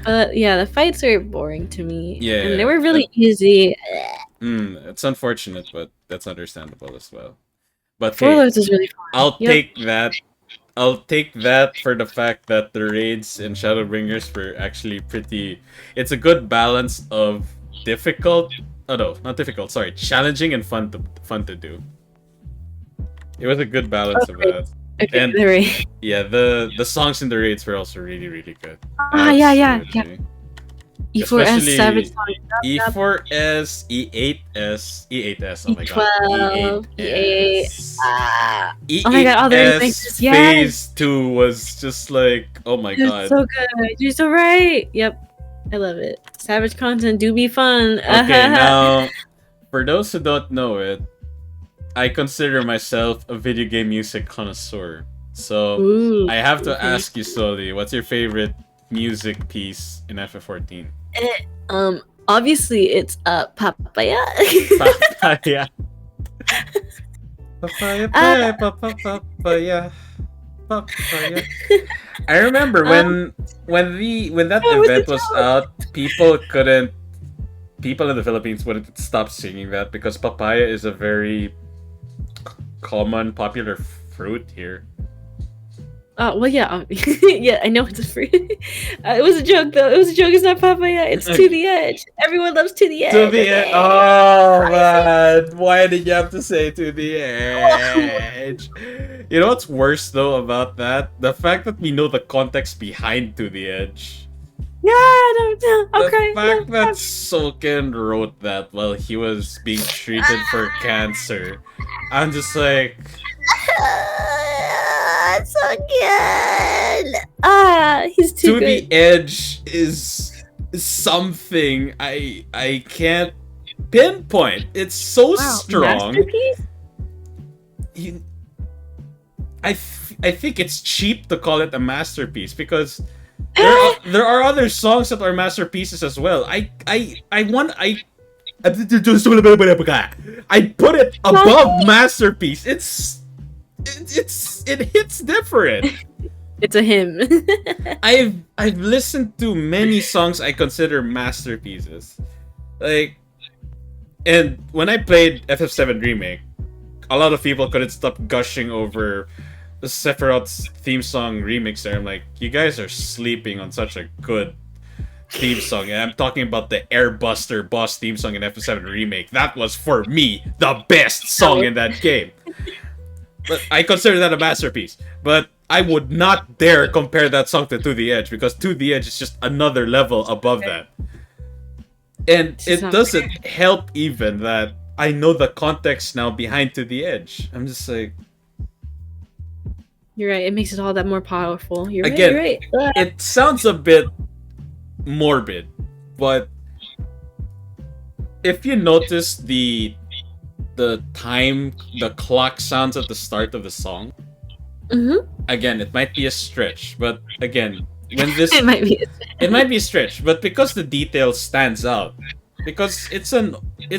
Speaker 2: But yeah, the fights are boring to me.
Speaker 1: Yeah,
Speaker 2: and they were really easy.
Speaker 1: It's unfortunate, but that's understandable as well. But
Speaker 2: Warlords is really fun.
Speaker 1: I'll take that. I'll take that for the fact that the raids in Shadowbringers were actually pretty. It's a good balance of difficult. Oh no, not difficult. Sorry, challenging and fun to do. It was a good balance of that.
Speaker 2: Okay,
Speaker 1: and yeah, the songs in the raids were also really good.
Speaker 2: Yeah. E4S, Savage song.
Speaker 1: E4S, E8S, E8S. Oh my
Speaker 2: E12,
Speaker 1: god. E8S.
Speaker 2: E8. Oh my god, all the remixes. Yeah.
Speaker 1: Phase 2 was just like, oh my god.
Speaker 2: It's so good. You're so right. Yep. I love it. Savage content do be fun.
Speaker 1: Okay, now, for those who don't know it, I consider myself a video game music connoisseur. So, I have to ask you, Soli, what's your favorite music piece in FF14?
Speaker 2: Obviously it's Papaya.
Speaker 1: Papaya. Papaya. I remember when that event was out, people in the Philippines wouldn't stop singing that because papaya is a very common, popular fruit here.
Speaker 2: Well, yeah, yeah, I know it's a fruit. It was a joke, though. It was a joke. It's not papaya. It's To the Edge. Everyone loves To the Edge.
Speaker 1: To the Edge. Oh man, why did you have to say To the Edge? You know what's worse though about that? The fact that we know the context behind To the Edge.
Speaker 2: Yeah, I don't know. Okay.
Speaker 1: The fact that Soken wrote that while he was being treated for cancer. I'm just like...
Speaker 2: It's so good. He's too
Speaker 1: To
Speaker 2: good.
Speaker 1: the Edge is something I can't pinpoint. It's so strong.
Speaker 2: Masterpiece?
Speaker 1: I think it's cheap to call it a masterpiece because there are other songs that are masterpieces as well. I put it above masterpiece. It hits different.
Speaker 2: It's a hymn.
Speaker 1: I've listened to many songs I consider masterpieces. And when I played FF7 Remake, a lot of people couldn't stop gushing over the Sephiroth's theme song remixer. I'm like, you guys are sleeping on such a good theme song. And I'm talking about the Airbuster boss theme song in FF7 Remake. That was, for me, the best song in that game. But I consider that a masterpiece. But I would not dare compare that song to the Edge, because To the Edge is just another level above that. And it doesn't help even that I know the context now behind To the Edge. I'm just like...
Speaker 2: You're right. It makes it all that more powerful. You're
Speaker 1: Again,
Speaker 2: right.
Speaker 1: It sounds a bit morbid, but if you notice the clock sounds at the start of the song, again, it might be a stretch, but again, when this
Speaker 2: it might be
Speaker 1: a stretch, but because the detail stands out, because it's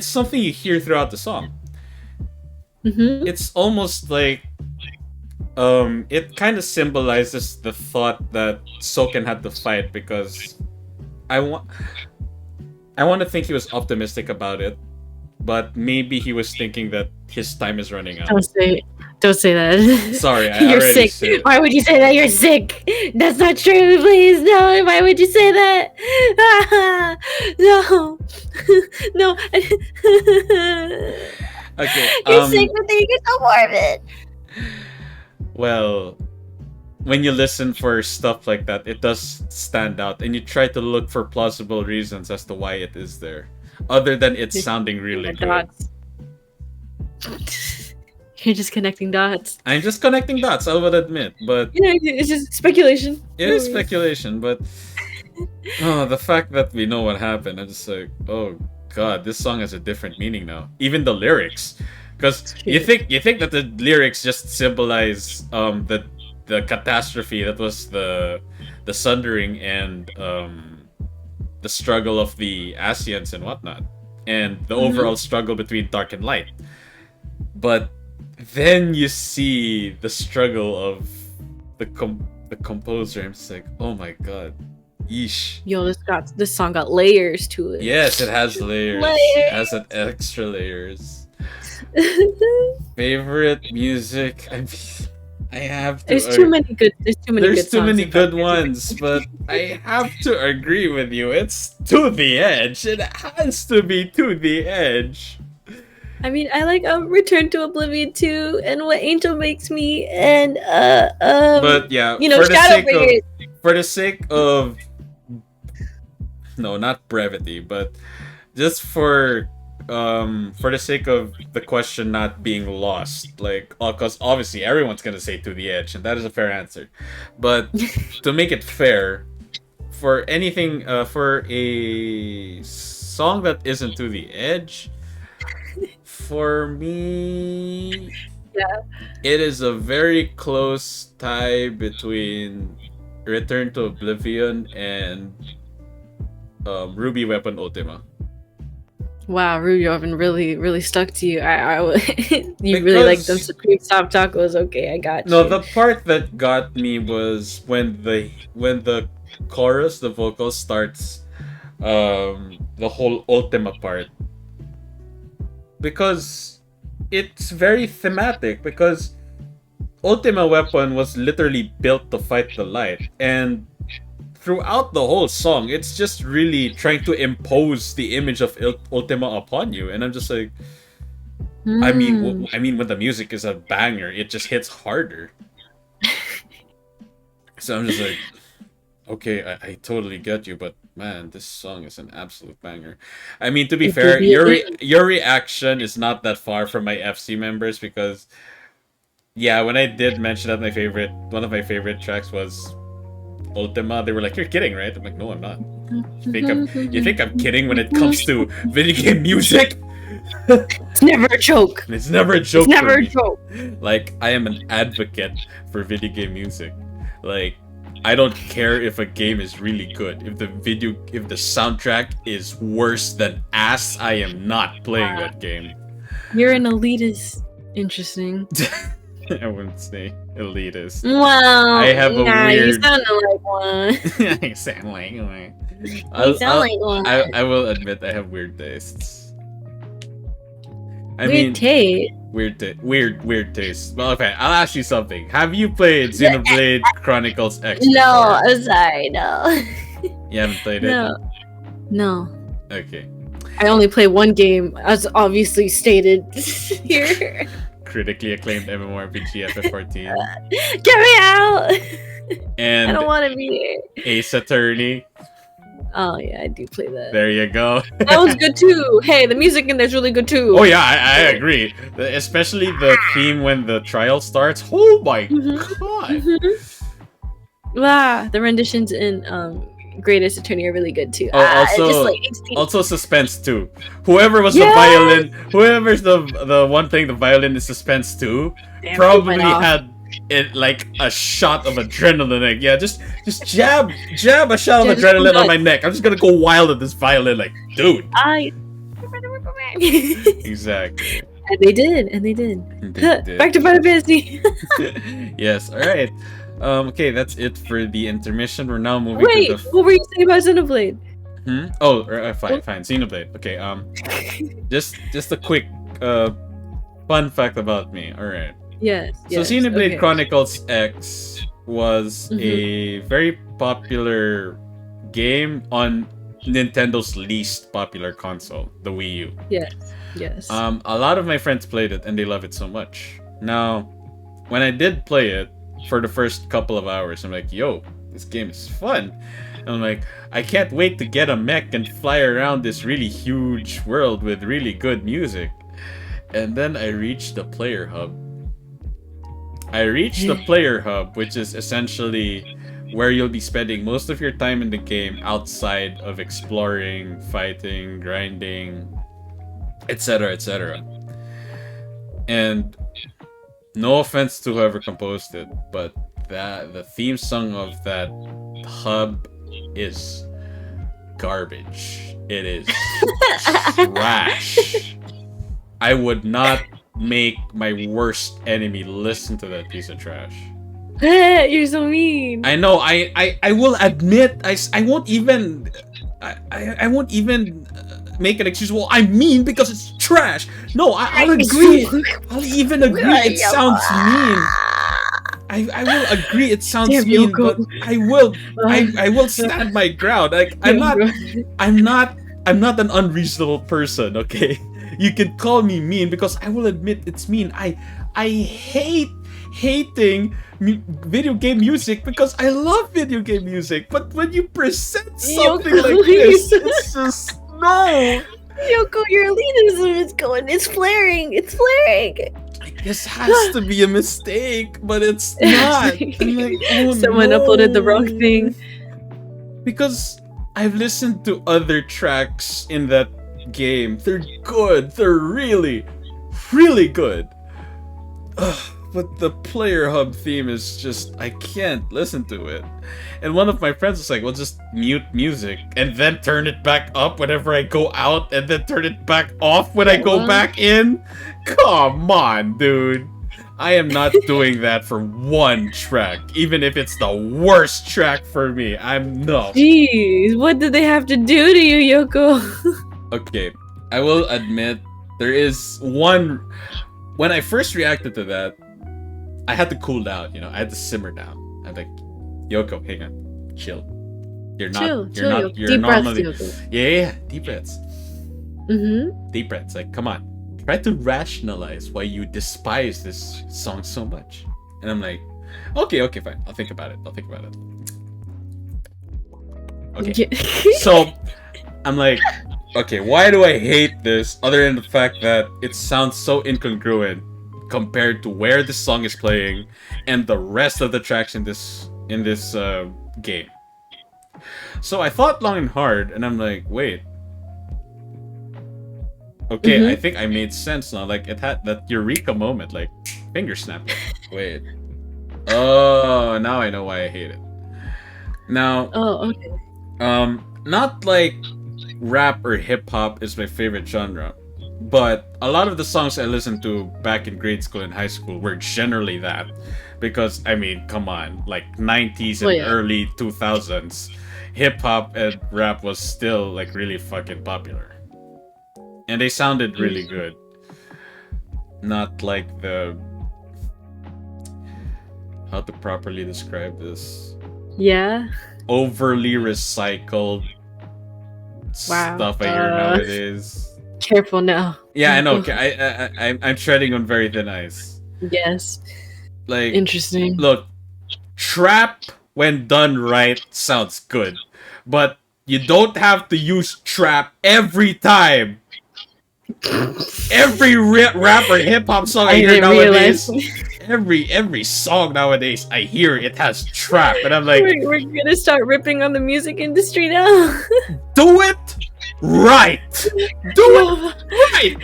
Speaker 1: something you hear throughout the song. It's almost like it kind of symbolizes the thought that Soken had to fight, because I want to think he was optimistic about it, but maybe he was thinking that his time is running out.
Speaker 2: Don't say that.
Speaker 1: Sorry,
Speaker 2: You're sick.
Speaker 1: said.
Speaker 2: Why would you say that? You're sick. That's not true. Please, no. Why would you say that? No. No.
Speaker 1: Okay.
Speaker 2: You're sick, but then you get so morbid.
Speaker 1: Well, when you listen for stuff like that, it does stand out, and you try to look for plausible reasons as to why it is there, other than it sounding really good.
Speaker 2: You're just connecting dots.
Speaker 1: I'm just connecting dots, I would admit, but
Speaker 2: Yeah, it's just speculation.
Speaker 1: it is speculation. But the fact that we know what happened, I'm just like, oh god, this song has a different meaning now. Even the lyrics, because you think that the lyrics just symbolize the catastrophe that was the sundering and the struggle of the Asians and whatnot, and the overall struggle between dark and light. But then you see the struggle of the composer. I'm just like, oh my god, yeesh.
Speaker 2: Yo, this song got layers to it.
Speaker 1: Yes, it has layers. It has an extra layers. Favorite music? I have to.
Speaker 2: There's too many good.
Speaker 1: There's too many good ones, but I have to agree with you. It's To the Edge. It has to be To the Edge.
Speaker 2: I mean, I like Return to Oblivion too, and What Angel Makes Me, and
Speaker 1: But yeah, for the sake of no, not brevity, but just for the sake of the question not being lost, like, because obviously everyone's gonna say To the Edge, and that is a fair answer. But to make it fair, for anything, for a song that isn't To the Edge, for me, it is a very close tie between Return to Oblivion and Ruby Weapon Ultima.
Speaker 2: Wow, Ruby Weapon really stuck to you. You really like them Supreme Stop Tacos. Okay, I got you.
Speaker 1: No, the part that got me was when the chorus, the vocal starts, the whole Ultima part. Because it's very thematic, because Ultima Weapon was literally built to fight the light, and throughout the whole song it's just really trying to impose the image of Ultima upon you, and I'm just like, I mean when the music is a banger, it just hits harder. So I'm just like, okay, I totally get you, but man, this song is an absolute banger. I mean, to be fair, your reaction is not that far from my FC members, because yeah, when I did mention that one of my favorite tracks was Ultima, they were like, "You're kidding, right?" I'm like, "No, I'm not." You think I'm kidding when it comes to video game music?
Speaker 2: It's never a joke.
Speaker 1: It's never a joke.
Speaker 2: It's never a joke.
Speaker 1: Like, I am an advocate for video game music. Like, I don't care if a game is really good. If the soundtrack is worse than ass, I am not playing that game.
Speaker 2: You're an elitist. Interesting.
Speaker 1: I wouldn't say elitist.
Speaker 2: Well,
Speaker 1: I have a weird.
Speaker 2: You sound like one.
Speaker 1: I sound like one.
Speaker 2: You sound like one.
Speaker 1: I will admit I have weird tastes.
Speaker 2: Weird taste.
Speaker 1: Weird taste. Well, okay, I'll ask you something. Have you played Xenoblade Chronicles X?
Speaker 2: No, I'm sorry, no.
Speaker 1: You haven't played it?
Speaker 2: No.
Speaker 1: Okay.
Speaker 2: I only play one game, as obviously stated here.
Speaker 1: Critically acclaimed MMORPG FF14.
Speaker 2: Get me out!
Speaker 1: And
Speaker 2: I don't want to be here.
Speaker 1: Ace Attorney.
Speaker 2: Oh yeah, I do play that.
Speaker 1: There you go.
Speaker 2: That was good too. Hey, the music in there's really good too.
Speaker 1: Oh yeah, I agree. Especially the theme when the trial starts. Oh my god.
Speaker 2: Wow, the renditions in Greatest Attorney are really good too.
Speaker 1: Also suspense too. Whoever was the violin, whoever's the one thing the violin is suspense too, probably had it like a shot of adrenaline. Like, yeah, just jab a shot of adrenaline on my neck. I'm just gonna go wild at this violin, like, dude. Exactly.
Speaker 2: And they did. Back to Final Fantasy.
Speaker 1: Yes. All right. Okay, that's it for the intermission. We're now moving to the...
Speaker 2: what were you saying about Xenoblade?
Speaker 1: Oh, fine. Xenoblade. Okay, just a quick fun fact about me. All right.
Speaker 2: Yes.
Speaker 1: So Xenoblade Chronicles X was a very popular game on Nintendo's least popular console, the Wii U.
Speaker 2: Yes.
Speaker 1: A lot of my friends played it and they love it so much. Now, when I did play it for the first couple of hours, I'm like, yo, this game is fun. And I'm like, I can't wait to get a mech and fly around this really huge world with really good music. And then I reached the player hub. Which is essentially where you'll be spending most of your time in the game outside of exploring, fighting, grinding, etc., etc. And no offense to whoever composed it, but the theme song of that hub is garbage. It is trash. I would not make my worst enemy listen to that piece of trash.
Speaker 2: You're so mean.
Speaker 1: I know. I will admit. I won't even. I won't even make an excuse. Well, I mean because it's trash. No, I'll agree. I'll even agree. It sounds mean. I will agree. It sounds mean, but I will stand my ground. Like I'm not an unreasonable person. Okay, you can call me mean because I will admit it's mean. I hate hating video game music because I love video game music, but when you present something like this, it's just no.
Speaker 2: Yoko, your elitism is going. It's flaring.
Speaker 1: This has to be a mistake, but it's not. I'm like, oh,
Speaker 2: someone uploaded the wrong thing.
Speaker 1: Because I've listened to other tracks in that game. They're good. They're really, really good. But the player hub theme is just, I can't listen to it. And one of my friends was like, well, just mute music and then turn it back up whenever I go out and then turn it back off when I go back in. Come on, dude. I am not doing that for one track, even if it's the worst track for me. No.
Speaker 2: Jeez, what did they have to do to you, Yoko?
Speaker 1: Okay, I will admit, there is one... When I first reacted to that, I had to cool down, I had to simmer down. I'm like, Yoko, hang on, chill. You're
Speaker 2: deep
Speaker 1: normally...
Speaker 2: breaths, Yoko.
Speaker 1: Yeah, deep breaths.
Speaker 2: Mm-hmm.
Speaker 1: Deep breaths, like, come on. Try to rationalize why you despise this song so much. And I'm like, okay, fine. I'll think about it. Okay. So, I'm like, okay, why do I hate this other than the fact that it sounds so incongruent compared to where this song is playing and the rest of the tracks in this game. So I thought long and hard, and I'm like, wait. Okay, I think I made sense now. Like, it had that eureka moment, like, finger snapping. Wait. Oh, now I know why I hate it. Now, not like rap or hip-hop is my favorite genre, but a lot of the songs I listened to back in grade school and high school were generally that. Because, I mean, come on, like 90s and early 2000s, hip-hop and rap was still, like, really fucking popular. And they sounded really good. Not like the... How to properly describe this?
Speaker 2: Yeah?
Speaker 1: Overly recycled stuff I hear nowadays.
Speaker 2: Careful now.
Speaker 1: Yeah, I know. I'm treading on very thin ice.
Speaker 2: Yes.
Speaker 1: Like,
Speaker 2: interesting.
Speaker 1: Look, trap when done right sounds good, but you don't have to use trap every time. Every rap or hip hop song I hear nowadays, every song nowadays I hear it has trap, and I'm like,
Speaker 2: we're gonna start ripping on the music industry now.
Speaker 1: Do it right. Do it right.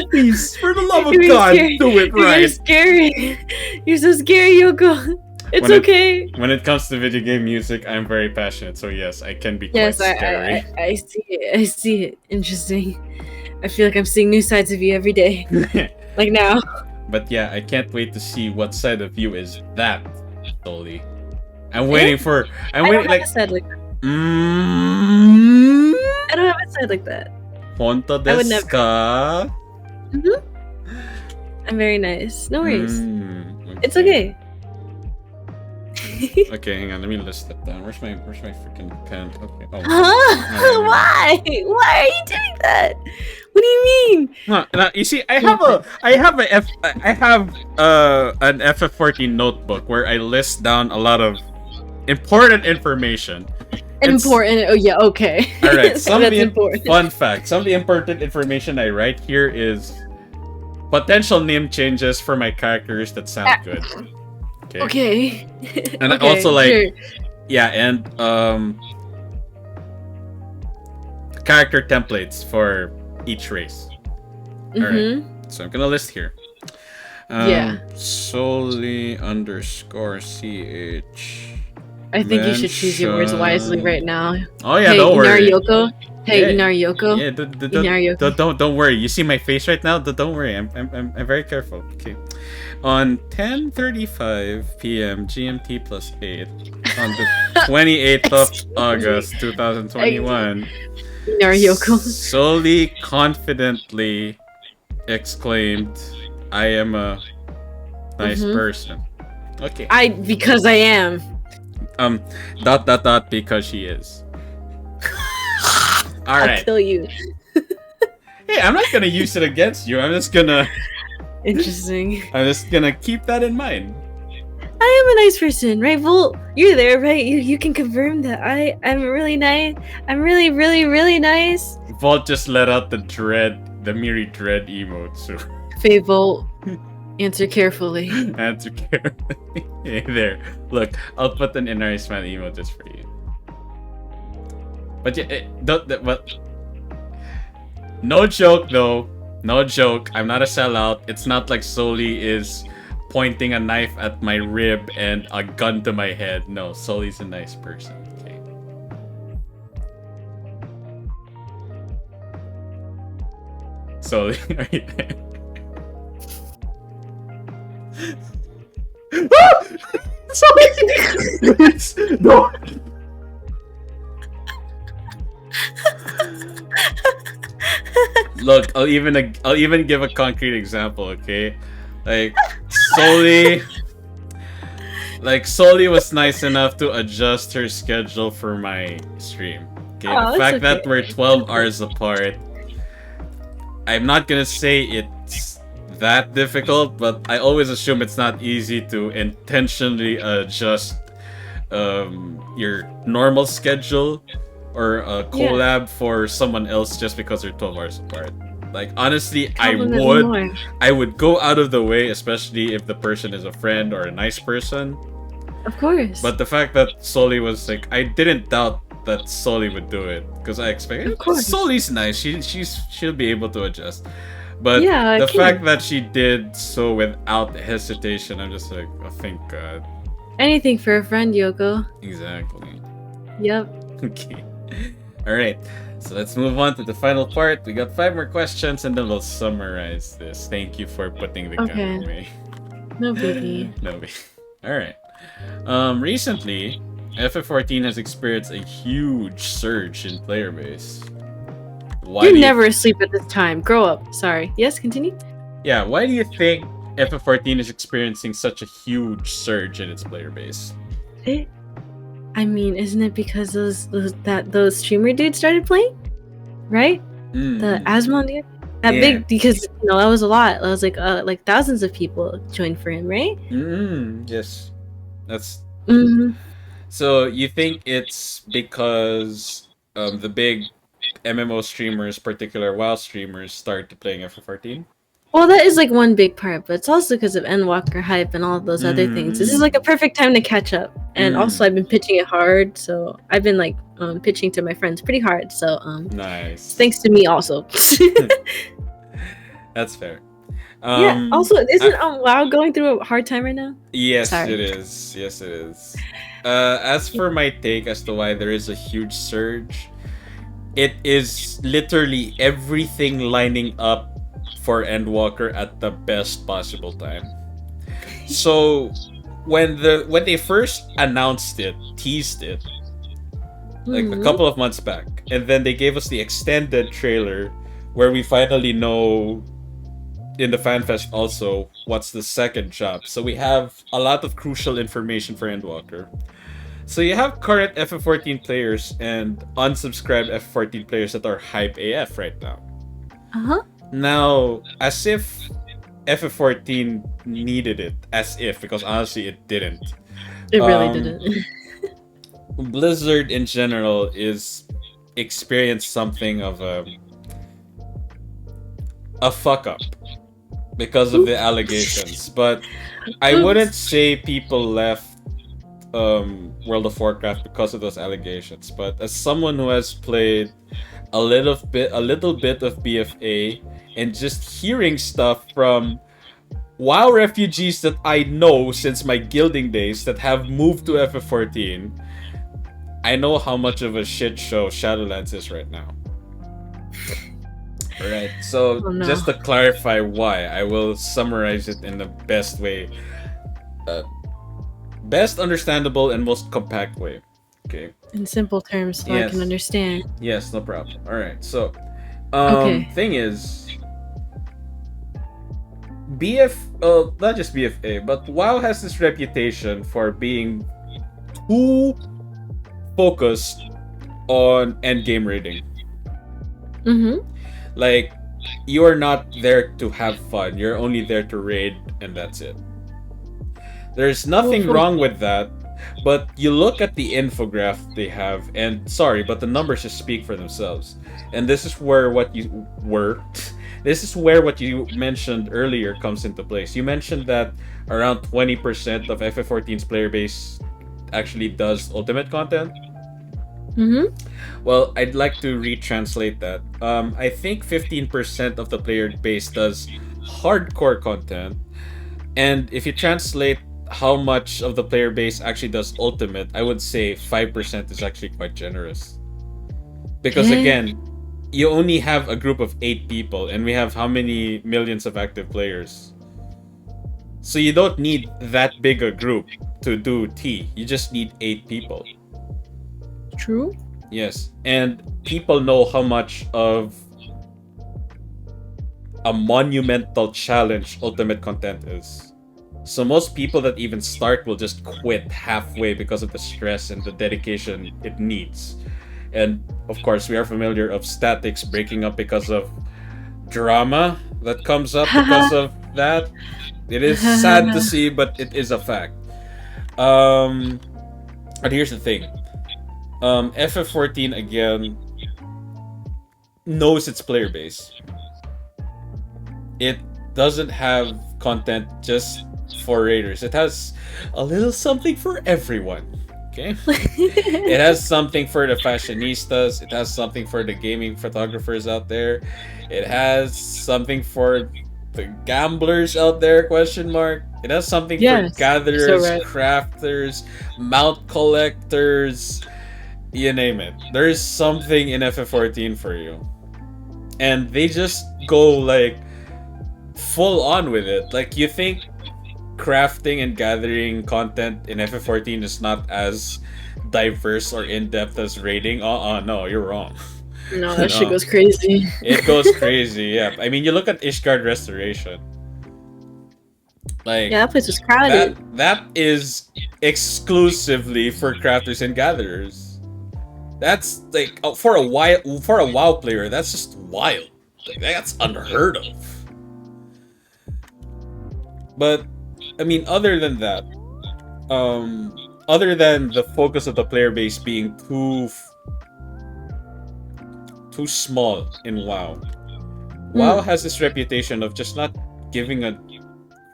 Speaker 1: Please, for the love of God, do it right.
Speaker 2: You're scary. You're so scary, Yoko. It's okay.
Speaker 1: When it comes to video game music, I'm very passionate, so yes, I can be quite scary.
Speaker 2: I see it. I see it. Interesting. I feel like I'm seeing new sides of you every day. Like now.
Speaker 1: But yeah, I can't wait to see what side of you is that, Dolly. I'm waiting for... I don't have a side like that.
Speaker 2: I don't have a side like that.
Speaker 1: Honta desu ka?
Speaker 2: I'm very nice. No worries. It's okay.
Speaker 1: Okay, hang on. Let me list it down. Where's my freaking pen? Okay. Oh.
Speaker 2: Huh? Why? Why are you doing that? What do you mean?
Speaker 1: Now, you see, I have an FF14 notebook where I list down a lot of important information.
Speaker 2: Important. Oh yeah. Okay.
Speaker 1: All right. Some of the
Speaker 2: important.
Speaker 1: fun facts. Some of the important information I write here is potential name changes for my characters that sound good.
Speaker 2: Okay.
Speaker 1: And
Speaker 2: okay,
Speaker 1: also like,
Speaker 2: sure.
Speaker 1: yeah, and character templates for each race. All right. So I'm gonna list here. Solely _ch.
Speaker 2: I think you should choose your words wisely right now.
Speaker 1: Oh yeah,
Speaker 2: hey,
Speaker 1: don't worry.
Speaker 2: Inari-Yoko. Hey, Inari-Yoko.
Speaker 1: Yeah,
Speaker 2: Inari-Yoko.
Speaker 1: don't worry. You see my face right now? Don't worry. I'm very careful. Okay. On 10:35 p.m. GMT +8 on the 28th of August 2021.
Speaker 2: Inari-Yoko.
Speaker 1: Solely confidently exclaimed, "I am a nice person." Okay.
Speaker 2: Because I am.
Speaker 1: Because she is. All right.
Speaker 2: I'll kill you.
Speaker 1: Hey, I'm not gonna use it against you. I'm just gonna.
Speaker 2: Interesting.
Speaker 1: I'm just gonna keep that in mind.
Speaker 2: I am a nice person, right? Volt, you're there, right? You can confirm that I'm really nice. I'm really, really, really nice.
Speaker 1: Volt just let out the Miri dread emote. So.
Speaker 2: Faye Volt, answer carefully.
Speaker 1: Answer carefully. Hey there. Look, I'll put an Inari smile emote just for you. But yeah, but no joke though. No joke. I'm not a sellout. It's not like Soli is pointing a knife at my rib and a gun to my head. No, Soli's a nice person. Okay. Soli, are you there? Soli! No! Look, I'll even give a concrete example, okay? Like Soli was nice enough to adjust her schedule for my stream. Okay, the fact that we're 12 hours apart, I'm not gonna say it's that difficult, but I always assume it's not easy to intentionally adjust your normal schedule or a collab for someone else just because they're 12 hours apart. Like honestly, I would go out of the way, especially if the person is a friend or a nice person.
Speaker 2: Of course.
Speaker 1: But the fact that Soli was like, I didn't doubt that Soli would do it because I expected Soli's nice. She'll be able to adjust. But the fact that she did so without hesitation, I'm just like, oh, thank God.
Speaker 2: Anything for a friend, Yoko.
Speaker 1: Exactly.
Speaker 2: Yep.
Speaker 1: Okay. All right. So let's move on to the final part. We got 5 more questions and then we'll summarize this. Thank you for putting the gun away.
Speaker 2: No biggie.
Speaker 1: No biggie. All right. Recently, FF14 has experienced a huge surge in player base.
Speaker 2: You're never asleep at this time. Grow up. Sorry. Yes, continue.
Speaker 1: Yeah, why do you think FF14 is experiencing such a huge surge in its player base?
Speaker 2: I mean, isn't it because those streamer dudes started playing? Right? The Asmon dude? Big, because that was a lot. That was like thousands of people joined for him, right?
Speaker 1: Yes. That's So you think it's because the big MMO streamers, particular WoW streamers, started playing FF14?
Speaker 2: Well, that is like one big part, but it's also because of Endwalker hype and all of those other things. This is like a perfect time to catch up. And also I've been pitching it hard, so I've been like pitching to my friends pretty hard. So
Speaker 1: nice.
Speaker 2: Thanks to me also.
Speaker 1: That's fair.
Speaker 2: Yeah. Also, isn't WoW going through a hard time right now?
Speaker 1: Yes, it is. Yes, it is. As for my take as to why there is a huge surge, it is literally everything lining up for Endwalker at the best possible time. So when they first announced it, teased it, like a couple of months back, and then they gave us the extended trailer where we finally know in the FanFest also, what's the second job. So we have a lot of crucial information for Endwalker. So you have current FF14 players and unsubscribed FF14 players that are hype AF right now. Now, as if FF14 needed it, as if, because honestly it didn't.
Speaker 2: It really didn't.
Speaker 1: Blizzard in general is experienced something of a fuck up because of the allegations, but I wouldn't say people left World of Warcraft because of those allegations. But as someone who has played a little bit of BFA and just hearing stuff from WoW refugees that I know since my guilding days that have moved to FF14, I know how much of a shit show Shadowlands is right now. Alright, so just to clarify why, I will summarize it in the best way. Best understandable and most compact way. Okay.
Speaker 2: In simple terms, so I can understand.
Speaker 1: Yes, no problem. Alright, so thing is, not just BFA, but WoW has this reputation for being too focused on endgame raiding. Like, you are not there to have fun. You're only there to raid, and that's it. There's nothing wrong with that, but you look at the infograph they have, and sorry, but the numbers just speak for themselves. And this is where what you mentioned earlier comes into place. You mentioned that around 20% of FF14's player base actually does ultimate content. Well, I'd like to retranslate that. I think 15% of the player base does hardcore content, and if you translate how much of the player base actually does ultimate, I would say 5% is actually quite generous. Because again, you only have a group of 8 people, and we have how many millions of active players? So you don't need that big a group to do T. You just need 8 people.
Speaker 2: True.
Speaker 1: Yes, and people know how much of a monumental challenge ultimate content is. So most people that even start will just quit halfway because of the stress and the dedication it needs. And of course, we are familiar of statics breaking up because of drama that comes up because of that. It is sad to see, but it is a fact. And here's the thing. FF14 again knows its player base. It doesn't have content just for raiders. It has a little something for everyone. Okay? It has something for the fashionistas. It has something for the gaming photographers out there. It has something for the gamblers out there, question mark. It has something for gatherers, crafters, mount collectors, you name it. There's something in FF14 for you. And they just go like full on with it. Like, you think crafting and gathering content in FF14 is not as diverse or in-depth as raiding? No, you're wrong.
Speaker 2: No, that shit goes crazy.
Speaker 1: It goes crazy, yeah. I mean, you look at Ishgard Restoration. Like,
Speaker 2: yeah, that place is crowded.
Speaker 1: That is exclusively for crafters and gatherers. That's like for a WoW player, that's just wild. Like, that's unheard of. But I mean, other than that, other than the focus of the player base being too small in WoW, WoW has this reputation of just not giving a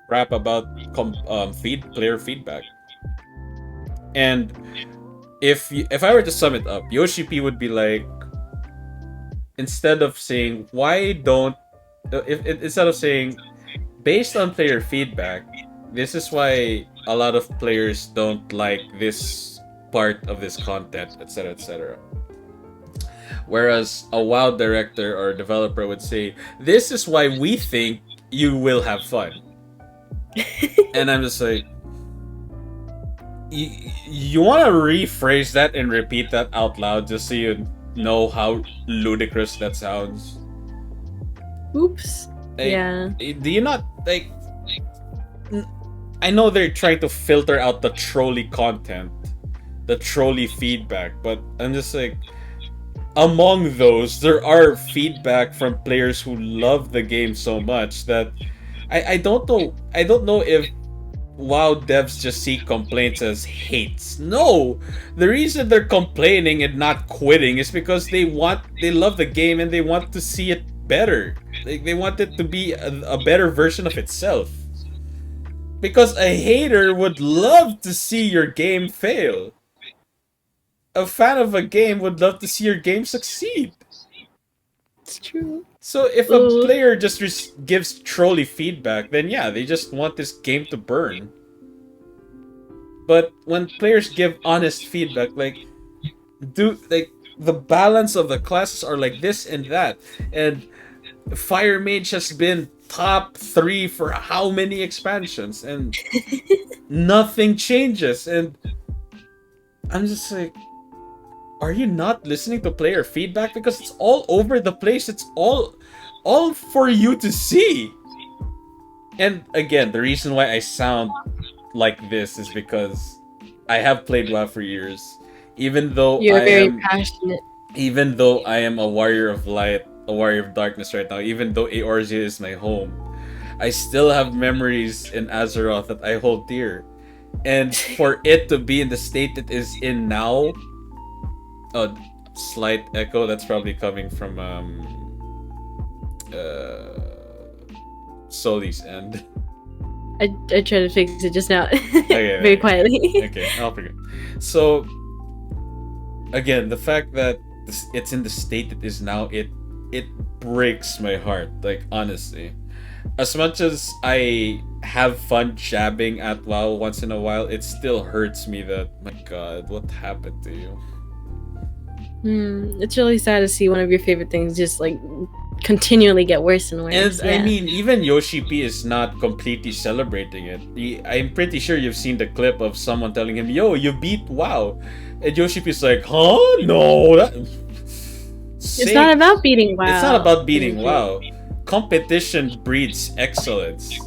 Speaker 1: crap about player feedback. And if I were to sum it up, Yoshi P would be like, instead of saying based on player feedback, this is why a lot of players don't like this part of this content, etc., etc. Whereas a WoW director or developer would say, this is why we think you will have fun. And I'm just like, you want to rephrase that and repeat that out loud just so you know how ludicrous that sounds?
Speaker 2: Oops.
Speaker 1: Like,
Speaker 2: Yeah.
Speaker 1: do you not like? I know they're trying to filter out the trolley content, the trolley feedback, but I'm just like, among those, there are feedback from players who love the game so much that I don't know. I don't know if WoW devs just see complaints as hates. No, the reason they're complaining and not quitting is because they love the game and they want to see it better. Like, they want it to be a better version of itself. Because a hater would love to see your game fail. A fan of a game would love to see your game succeed.
Speaker 2: It's true.
Speaker 1: So if a player just gives trolley feedback, then yeah, they just want this game to burn. But when players give honest feedback, like the balance of the classes are like this and that, and Fire Mage has been top 3 for how many expansions, and nothing changes, and I'm just like, are you not listening to player feedback? Because it's all over the place. It's all for you to see. And again, the reason why I sound like this is because I have played WoW for years. Even though
Speaker 2: You're very passionate.
Speaker 1: Even though I am a warrior of light, a warrior of darkness right now, even though Eorzea is my home, I still have memories in Azeroth that I hold dear. And for it to be in the state it is in now, a slight echo that's probably coming from Sully's end.
Speaker 2: I tried to fix it just now.
Speaker 1: Okay,
Speaker 2: very quietly.
Speaker 1: Okay, I'll forget. So again, the fact that it's in the state it is now, it breaks my heart. Like, honestly, as much as I have fun jabbing at WoW once in a while, it still hurts me that, my God, what happened to you?
Speaker 2: It's really sad to see one of your favorite things just like continually get worse and worse.
Speaker 1: And I mean, even Yoshi P is not completely celebrating it. I'm pretty sure you've seen the clip of someone telling him, "Yo, you beat WoW," and Yoshi P is like, "Huh? No,
Speaker 2: it's not about beating WoW.
Speaker 1: It's not about beating WoW. Competition breeds excellence.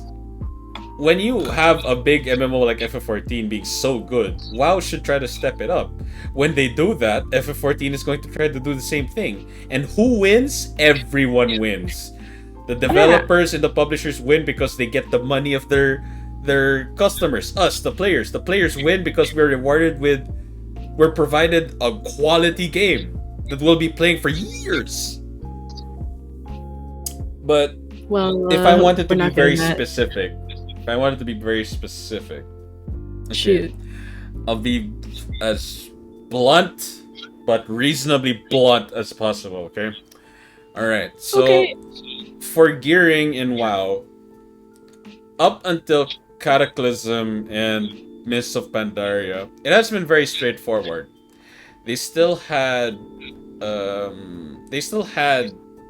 Speaker 1: When you have a big MMO like FF14 being so good, WoW should try to step it up. When they do that, FF14 is going to try to do the same thing. And who wins? Everyone wins. The developers and the publishers win because they get the money of their customers, us, the players. The players win because we're provided a quality game that we'll be playing for years. But if I wanted to be very specific, okay,
Speaker 2: shoot,
Speaker 1: I'll be as blunt but reasonably blunt as possible, okay? Alright, so for gearing in WoW, up until Cataclysm and Mists of Pandaria, it has been very straightforward. They still had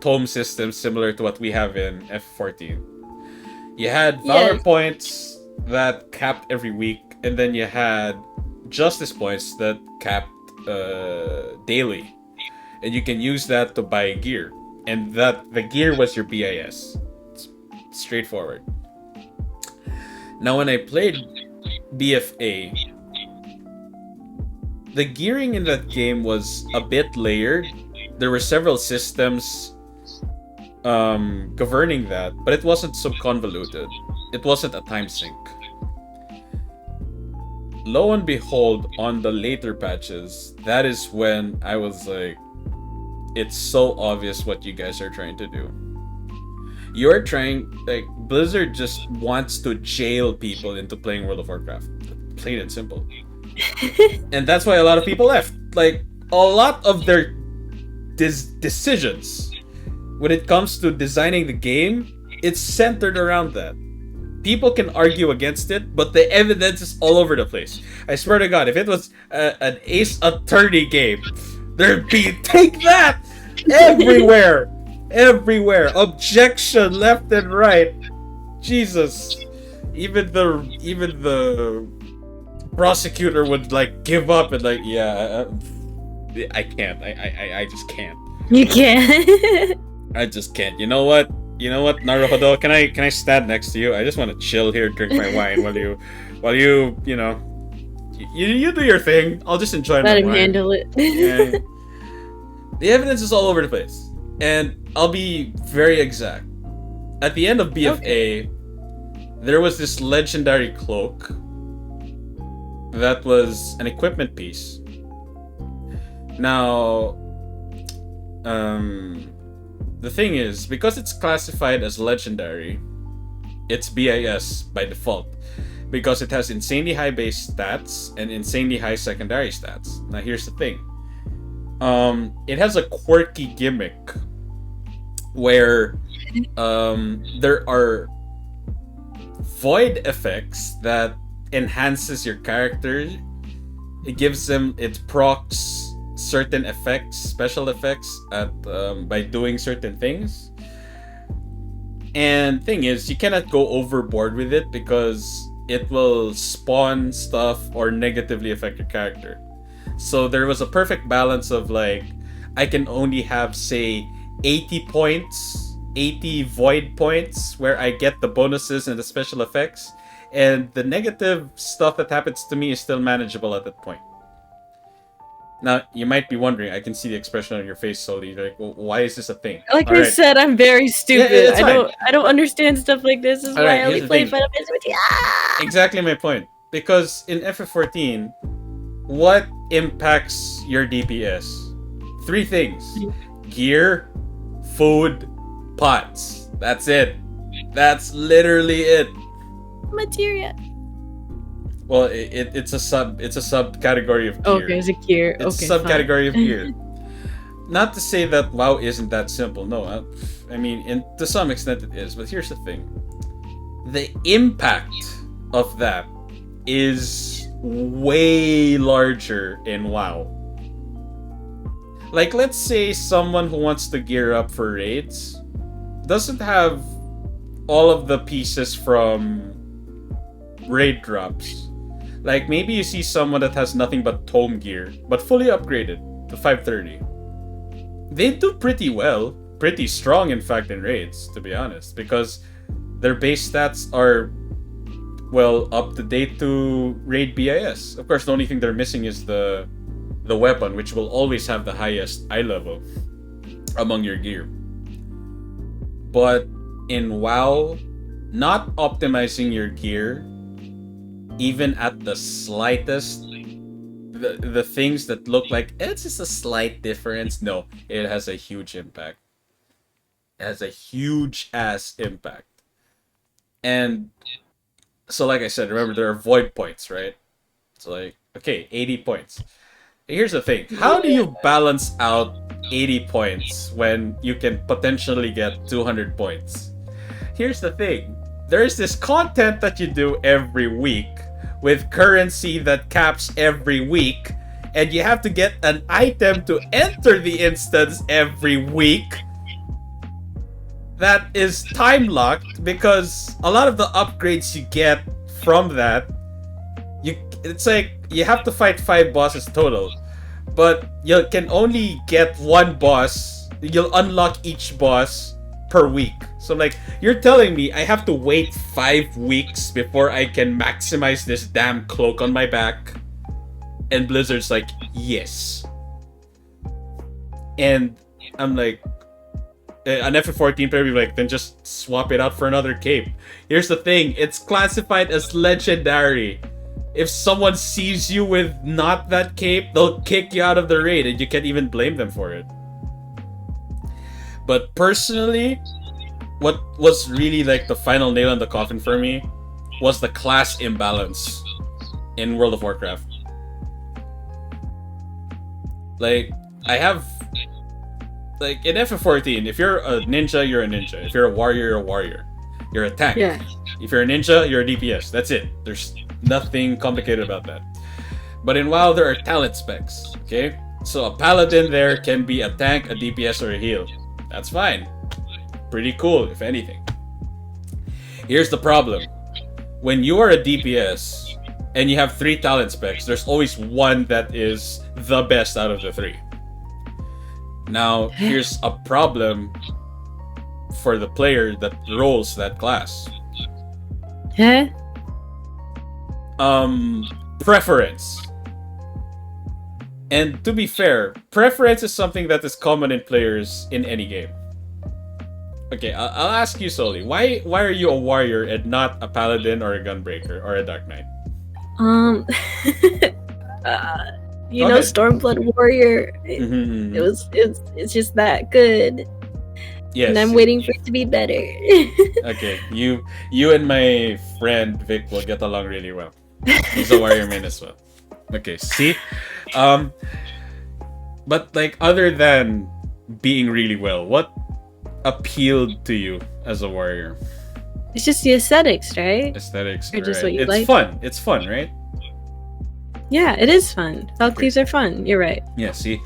Speaker 1: tome systems similar to what we have in F14. You had Valor points that capped every week, and then you had Justice points that capped daily. And you can use that to buy gear. And the gear was your BIS. It's straightforward. Now when I played BFA, the gearing in that game was a bit layered. There were several systems governing that, but it wasn't so convoluted. It wasn't a time sink. Lo and behold, on the later patches, that is when I was like, it's so obvious what you guys are trying to do. You're trying, like, Blizzard just wants to jail people into playing World of Warcraft. Plain and simple. And that's why a lot of people left. Like, a lot of their decisions when it comes to designing the game, it's centered around that. People can argue against it, but the evidence is all over the place. I swear to God, if it was an Ace Attorney game, there'd be, take that! Everywhere! Everywhere! Objection left and right. Jesus. Even the prosecutor would, like, give up and, like, yeah, I can't. I just can't.
Speaker 2: You can't.
Speaker 1: I just can't. You know what? You know what, Naruhodo? Can I stand next to you? I just want to chill here, drink my wine while you know, you do your thing. I'll just enjoy
Speaker 2: Let
Speaker 1: my
Speaker 2: him
Speaker 1: wine.
Speaker 2: handle it.
Speaker 1: Yeah. The evidence is all over the place, and I'll be very exact. At the end of BFA, there was this legendary cloak that was an equipment piece. Now, the thing is, because it's classified as legendary, it's BIS by default, because it has insanely high base stats and insanely high secondary stats. Now, here's the thing. It has a quirky gimmick where there are void effects that enhances your character. It gives them, it procs certain effects, special effects at by doing certain things. And thing is, you cannot go overboard with it because it will spawn stuff or negatively affect your character. So there was a perfect balance of like, I can only have, say, 80 points, 80 void points where I get the bonuses and the special effects, and the negative stuff that happens to me is still manageable at that point. Now, you might be wondering, I can see the expression on your face, Sully. Like, well, why is this a thing?
Speaker 2: Like I said, I'm very stupid.
Speaker 1: Yeah,
Speaker 2: I don't understand stuff like this. This is why I only play Final Fantasy with you.
Speaker 1: Exactly my point. Because in FF14, what impacts your DPS? 3 things. Gear, food, pots. That's it. That's literally it.
Speaker 2: Materia.
Speaker 1: Well, it's a subcategory of gear.
Speaker 2: Okay, it's a gear.
Speaker 1: It's a subcategory of gear. Not to say that WoW isn't that simple. No, I mean, to some extent it is. But here's the thing: the impact of that is way larger in WoW. Like, let's say someone who wants to gear up for raids doesn't have all of the pieces from raid drops. Like, maybe you see someone that has nothing but tome gear, but fully upgraded to 530. They do pretty well, pretty strong in fact in raids, to be honest, because their base stats are, well, up to date to raid BIS. Of course, the only thing they're missing is the weapon, which will always have the highest eye level among your gear. But in WoW, not optimizing your gear, even at the slightest, the things that look like it's just a slight difference, no, it has a huge impact. It has a huge ass impact. And so, like I said, remember, there are void points, right? It's like, okay, 80 points. Here's the thing. How do you balance out 80 points when you can potentially get 200 points? Here's the thing. There's this content that you do every week with currency that caps every week, and you have to get an item to enter the instance every week that is time locked, because a lot of the upgrades you get from that, it's like you have to fight 5 bosses total, but you can only get 1 boss. You'll unlock each boss per week. So, like, you're telling me I have to wait 5 weeks before I can maximize this damn cloak on my back? And Blizzard's like, yes. And I'm like, an FF14 player would be like, then just swap it out for another cape. Here's the thing, it's classified as legendary. If someone sees you with not that cape, they'll kick you out of the raid, and you can't even blame them for it. But personally, what was really like the final nail in the coffin for me was the class imbalance in World of Warcraft. Like, I have, like, in FF14, if you're a ninja, you're a ninja. If you're a warrior, you're a warrior. You're a tank.
Speaker 2: Yeah.
Speaker 1: If you're a ninja, you're a DPS. That's it. There's nothing complicated about that. But in WoW, there are talent specs, okay? So a paladin there can be a tank, a DPS, or a heal. That's fine. Pretty cool, if anything. Here's the problem. When you are a DPS and you have 3 talent specs, there's always one that is the best out of the 3. Now, here's a problem for the player that rolls that class.
Speaker 2: Huh?
Speaker 1: Preference. And to be fair, preference is something that is common in players in any game. Okay, I'll ask you solely. Why are you a warrior and not a paladin or a gunbreaker or a dark knight?
Speaker 2: You
Speaker 1: Go
Speaker 2: know,
Speaker 1: ahead.
Speaker 2: Stormblood Warrior. It's just that good.
Speaker 1: Yes.
Speaker 2: And I'm waiting for it to be better.
Speaker 1: Okay, you and my friend Vic will get along really well. He's a warrior main as well. Okay, see? But like other than being really well, what appealed to you as a warrior?
Speaker 2: It's just the aesthetics, right?
Speaker 1: Aesthetics,
Speaker 2: Or just
Speaker 1: right?
Speaker 2: what you
Speaker 1: It's
Speaker 2: like?
Speaker 1: fun. It's fun, right?
Speaker 2: Yeah, it is fun. Valkyries are fun. You're right.
Speaker 1: Yeah, see?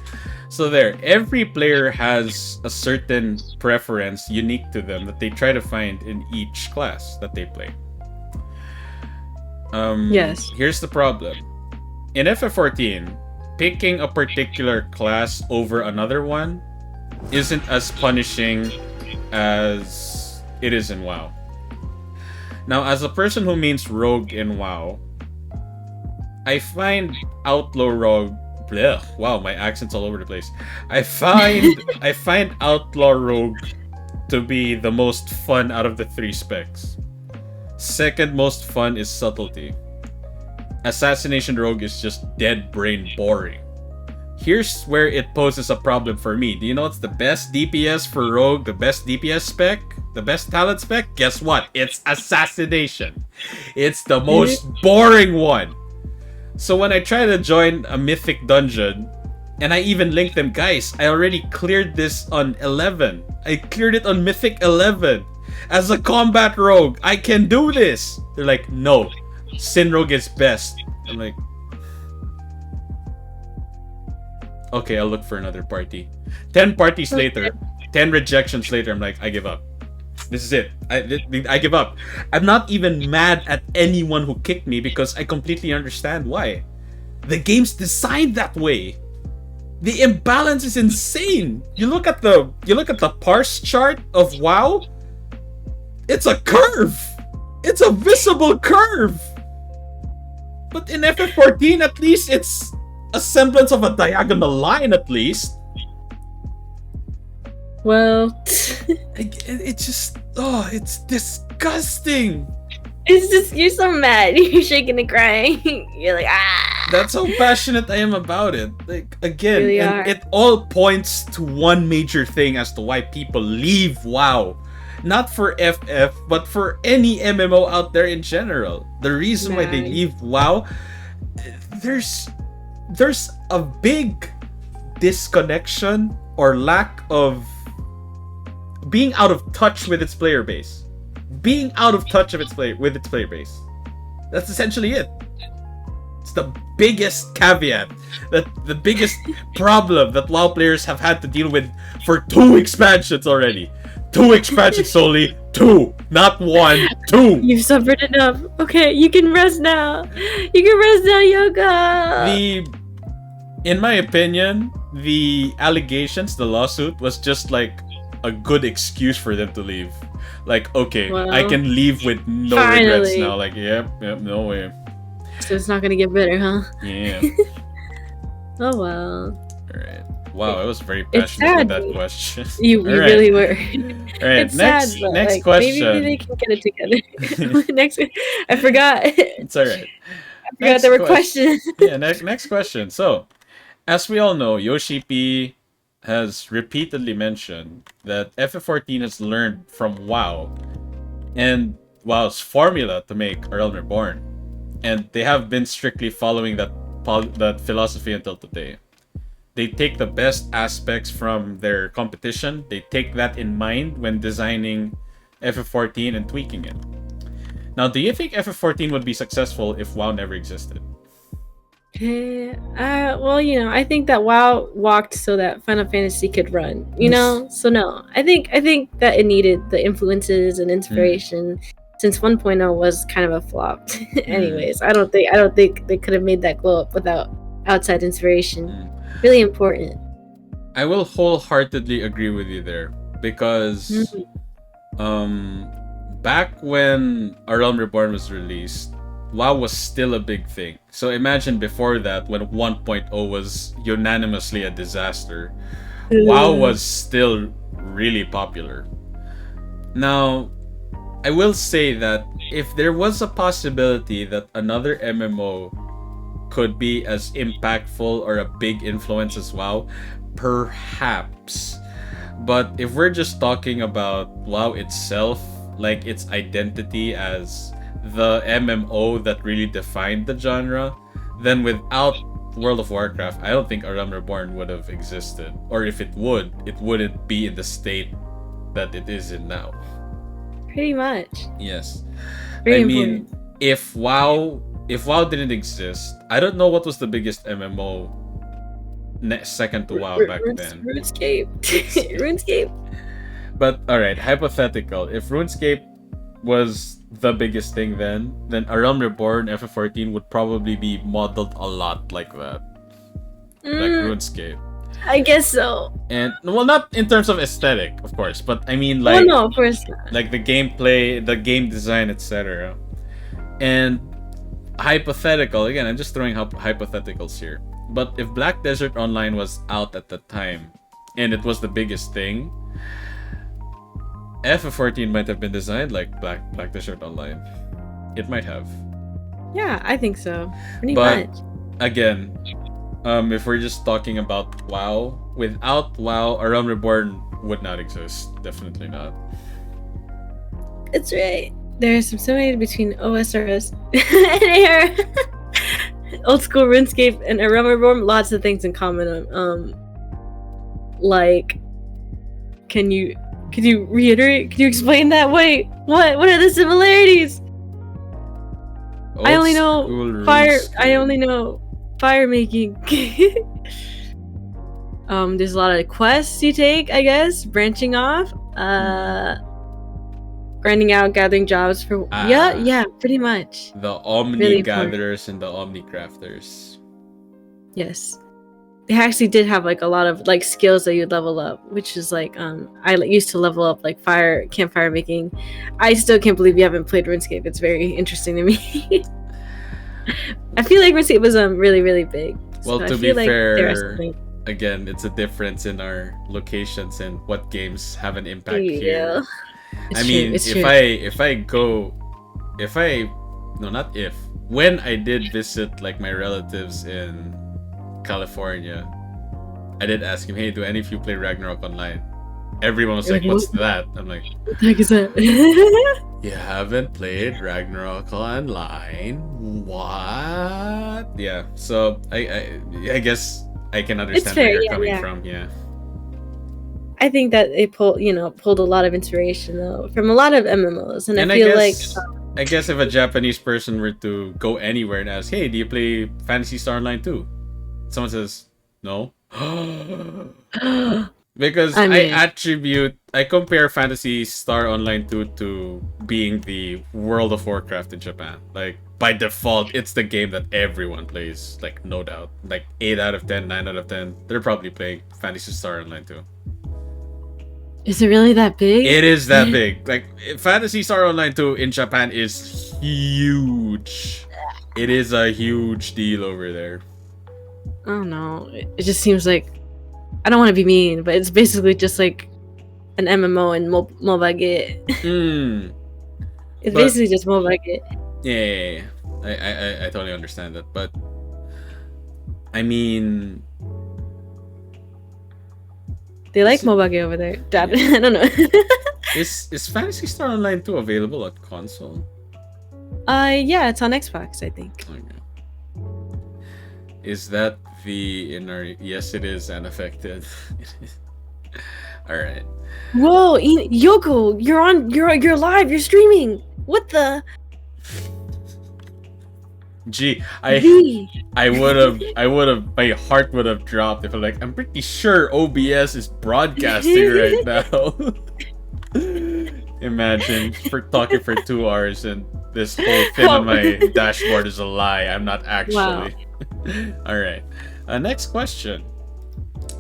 Speaker 1: So there, every player has a certain preference unique to them that they try to find in each class that they play.
Speaker 2: Yes.
Speaker 1: Here's the problem. In FF14, picking a particular class over another one isn't as punishing as it is in WoW. Now, as a person who means rogue in WoW, I find outlaw rogue. Blech, wow, my accent's all over the place. I find outlaw rogue to be the most fun out of the three specs. Second most fun is subtlety. Assassination rogue is just dead brain boring. Here's where it poses a problem for me. Do you know what's the best DPS for rogue? The best DPS spec? The best talent spec? Guess what? It's assassination. It's the most boring one. So when I try to join a mythic dungeon, and I even link them, guys, I already cleared this on 11. I cleared it on mythic 11. As a combat rogue, I can do this. They're like, no, Sin Rogue is best. I'm like, okay, I'll look for another party. 10 parties later, 10 rejections later, I'm like, I give up. This is it. I give up. I'm not even mad at anyone who kicked me because I completely understand why. The game's designed that way. The imbalance is insane. You look at the parse chart of WoW. It's a curve. It's a visible curve. But in FF14, at least it's a semblance of a diagonal line, at least.
Speaker 2: Well,
Speaker 1: It's just, it's disgusting.
Speaker 2: it's just, you're so mad. You're shaking and crying. You're like, ah.
Speaker 1: That's how passionate I am about it. Like, again,
Speaker 2: Really
Speaker 1: and
Speaker 2: are.
Speaker 1: it all points to one major thing as to why people leave WoW. Not for FF, but for any MMO out there in general. The reason why they
Speaker 2: Right.
Speaker 1: leave WoW, there's a big disconnection or lack of being out of touch with its player base. Being out of touch with its player base. That's essentially it. It's the biggest caveat, that the biggest problem that WoW players have had to deal with for 2 expansions already. 2 expansions solely. 2, not 1. 2.
Speaker 2: You've suffered enough. Okay, you can rest now. You can rest now, Yoga.
Speaker 1: In my opinion, the allegations, the lawsuit, was just like a good excuse for them to leave. Like, okay,
Speaker 2: Well,
Speaker 1: I can leave with no regrets
Speaker 2: finally.
Speaker 1: now. Like, yep, no way.
Speaker 2: So it's not gonna get better, huh?
Speaker 1: Yeah.
Speaker 2: Oh well.
Speaker 1: Alright. Wow, I was very
Speaker 2: It's
Speaker 1: passionate with
Speaker 2: sad.
Speaker 1: that question.
Speaker 2: You
Speaker 1: Alright.
Speaker 2: really were.
Speaker 1: Alright,
Speaker 2: It's sad, but
Speaker 1: next
Speaker 2: like,
Speaker 1: question.
Speaker 2: maybe they can get it together. Next, I forgot.
Speaker 1: It's alright.
Speaker 2: I forgot there were questions.
Speaker 1: Yeah, next question. So, as we all know, Yoshi P has repeatedly mentioned that FF14 has learned from WoW and WoW's formula to make A Realm Reborn, and they have been strictly following that philosophy until today. They take the best aspects from their competition. They take that in mind when designing FF14 and tweaking it. Now, do you think FF14 would be successful if WoW never existed?
Speaker 2: Well, I think that WoW walked so that Final Fantasy could run. So no, I think that it needed the influences and inspiration. Since 1.0 was kind of a flop. Anyways, I don't think they could have made that glow up without outside inspiration. Really important.
Speaker 1: I will wholeheartedly agree with you there because back when A Realm Reborn was released, WoW was still a big thing. So imagine before that, when 1.0 was unanimously a disaster, WoW was still really popular. Now, I will say that if there was a possibility that another MMO could be as impactful or a big influence as WoW, perhaps. But if we're just talking about WoW itself, like its identity as the MMO that really defined the genre, then without World of Warcraft, I don't think A Realm Reborn would have existed. Or if it would, it wouldn't be in the state that it is in now.
Speaker 2: Pretty much.
Speaker 1: Yes.
Speaker 2: Very
Speaker 1: I mean,
Speaker 2: important.
Speaker 1: if WoW didn't exist, I don't know what was the biggest MMO second to WoW back then.
Speaker 2: RuneScape. RuneScape.
Speaker 1: But alright, hypothetical. If RuneScape was the biggest thing then A Realm Reborn FF14 would probably be modeled a lot like that. Like RuneScape.
Speaker 2: I guess so.
Speaker 1: And well, not in terms of aesthetic, of course, but I mean like
Speaker 2: Well, no, of course not.
Speaker 1: like the gameplay, the game design, etc. And hypothetical, again, I'm just throwing hypotheticals here. But if Black Desert Online was out at the time and it was the biggest thing, FF14 might have been designed like Black Desert Online. It might have.
Speaker 2: Yeah, I think so. Pretty
Speaker 1: But
Speaker 2: much.
Speaker 1: again, if we're just talking about WoW, without WoW, A Realm Reborn would not exist. Definitely not.
Speaker 2: It's right. There's some similarity between OSRS and AR. Old school RuneScape and A Realm Reborn, lots of things in common. Like, can you reiterate? Can you explain that? Wait, what? What are the similarities? I only know fire. I only know fire making. There's a lot of quests you take, I guess, branching off. Grinding out, gathering jobs for yeah, pretty much.
Speaker 1: The Omni
Speaker 2: Really
Speaker 1: Gatherers and the Omni Crafters.
Speaker 2: Yes, they actually did have like a lot of like skills that you'd level up, which is like I used to level up like campfire making. I still can't believe you haven't played RuneScape. It's very interesting to me. I feel like RuneScape was really really big.
Speaker 1: Well,
Speaker 2: so
Speaker 1: to
Speaker 2: I
Speaker 1: be
Speaker 2: feel like
Speaker 1: fair, again, it's a difference in our locations and what games have an impact here.
Speaker 2: It's
Speaker 1: I
Speaker 2: true,
Speaker 1: mean,
Speaker 2: it's
Speaker 1: when I did visit like my relatives in California, I did ask him, "Hey, do any of you play Ragnarok Online?" Everyone was like, "What's that?" I'm like,
Speaker 2: What the heck is that?
Speaker 1: "You haven't played Ragnarok Online? What?" Yeah. So I guess I can understand
Speaker 2: fair,
Speaker 1: where you're
Speaker 2: yeah,
Speaker 1: coming
Speaker 2: yeah.
Speaker 1: from. Yeah.
Speaker 2: I think that it pulled a lot of inspiration though from a lot of MMOs, and I feel
Speaker 1: I guess if a Japanese person were to go anywhere and ask, "Hey, do you play Phantasy Star Online too?" Someone says, "No." Because I compare Phantasy Star Online 2 to being the World of Warcraft in Japan. Like, by default, it's the game that everyone plays, like, no doubt. Like, 8 out of 10, 9 out of 10, they're probably playing Phantasy Star Online 2.
Speaker 2: Is it really that big?
Speaker 1: It is that big. Like, Phantasy Star Online 2 in Japan is huge. It is a huge deal over there.
Speaker 2: I don't know. It just seems like, I don't want to be mean, but it's basically just like an MMO in Mobile. It's basically just Mobile.
Speaker 1: Yeah. I totally understand that, but I mean,
Speaker 2: they like Mobile over there. Dad, I don't know.
Speaker 1: Is Phantasy Star Online 2 available at console?
Speaker 2: Yeah, it's on Xbox, I think.
Speaker 1: Okay. Is that the inner? Yes, it is unaffected. All right.
Speaker 2: Whoa, Yoko, you're live. You're streaming. What the?
Speaker 1: Gee, I would have, my heart would have dropped if I'm pretty sure OBS is broadcasting right now. Imagine talking for 2 hours and this whole thing on my dashboard is a lie. I'm not actually.
Speaker 2: Wow.
Speaker 1: All right. Next question.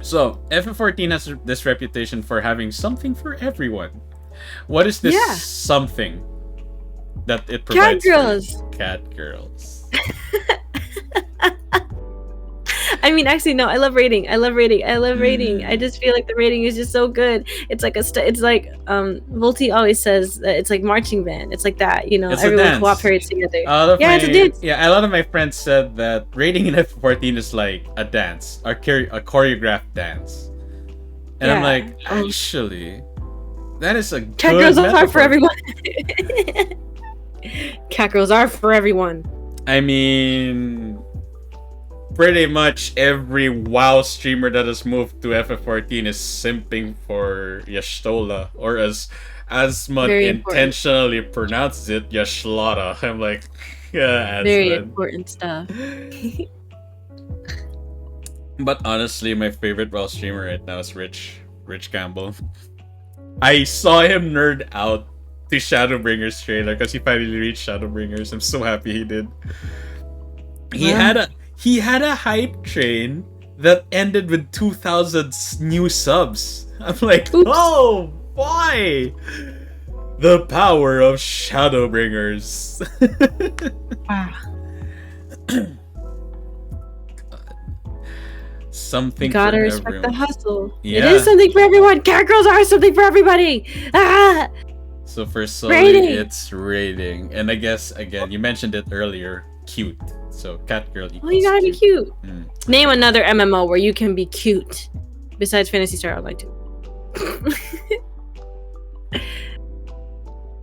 Speaker 1: So, FF14 has this reputation for having something for everyone. What is this
Speaker 2: Yeah.
Speaker 1: something that it
Speaker 2: Cat
Speaker 1: provides for you?
Speaker 2: girls.
Speaker 1: Cat girls.
Speaker 2: I mean, actually, no. I love rating. I love rating. I love rating. I just feel like the rating is just so good. It's like it's like Volti always says that it's like marching band. It's like that, you know.
Speaker 1: It's a
Speaker 2: Everyone
Speaker 1: dance.
Speaker 2: cooperates together.
Speaker 1: Yeah,
Speaker 2: it's a dance.
Speaker 1: Yeah, a lot of my friends said that rating in F14 is like a dance, a choreographed dance. And I'm
Speaker 2: Yeah.
Speaker 1: like, actually, that is a
Speaker 2: Cat
Speaker 1: good
Speaker 2: girls are
Speaker 1: metaphor.
Speaker 2: for everyone. Cat girls are for everyone.
Speaker 1: I mean, pretty much every WoW streamer that has moved to FF14 is simping for Yashtola, or as Asmod
Speaker 2: Very important.
Speaker 1: intentionally pronounces it, Yashlada. I'm like, yeah,
Speaker 2: Very
Speaker 1: Asmod.
Speaker 2: important stuff.
Speaker 1: But honestly, my favorite WoW streamer right now is Rich Campbell. I saw him nerd out to Shadowbringers trailer because he finally reached Shadowbringers. I'm so happy he did. He had a hype train that ended with 2,000 new subs. I'm like,
Speaker 2: oops.
Speaker 1: Oh, why? The power of Shadowbringers. Something
Speaker 2: you gotta
Speaker 1: for
Speaker 2: respect
Speaker 1: everyone.
Speaker 2: the hustle.
Speaker 1: Yeah.
Speaker 2: It is something for everyone. Cat girls are something for everybody. Ah!
Speaker 1: So for Sully,
Speaker 2: Rating.
Speaker 1: it's rating. And I guess, again, you mentioned it earlier, cute. So cat girl equals
Speaker 2: Well, you gotta be cute.
Speaker 1: Mm.
Speaker 2: Name another MMO where you can be cute. Besides Phantasy Star Online 2.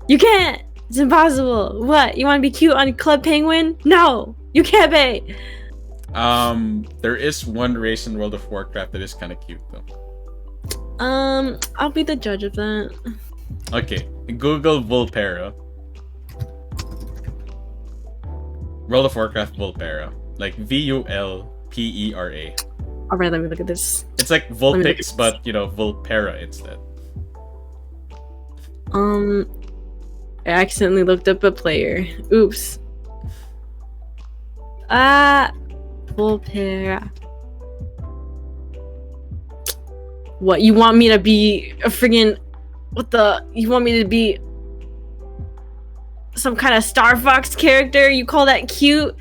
Speaker 2: You can't! It's impossible. What? You wanna be cute on Club Penguin? No! You can't be!
Speaker 1: There is one race in World of Warcraft that is kind of cute though.
Speaker 2: I'll be the judge of that.
Speaker 1: Okay, Google Volpera. World of Warcraft Volpera, like Vulpera.
Speaker 2: Alright, let me look at this.
Speaker 1: It's like Vulpix, but you know, Volpera instead.
Speaker 2: I accidentally looked up a player. Oops. Volpera. What, you want me to be a friggin' you want me to be some kind of Star Fox character? You call that cute?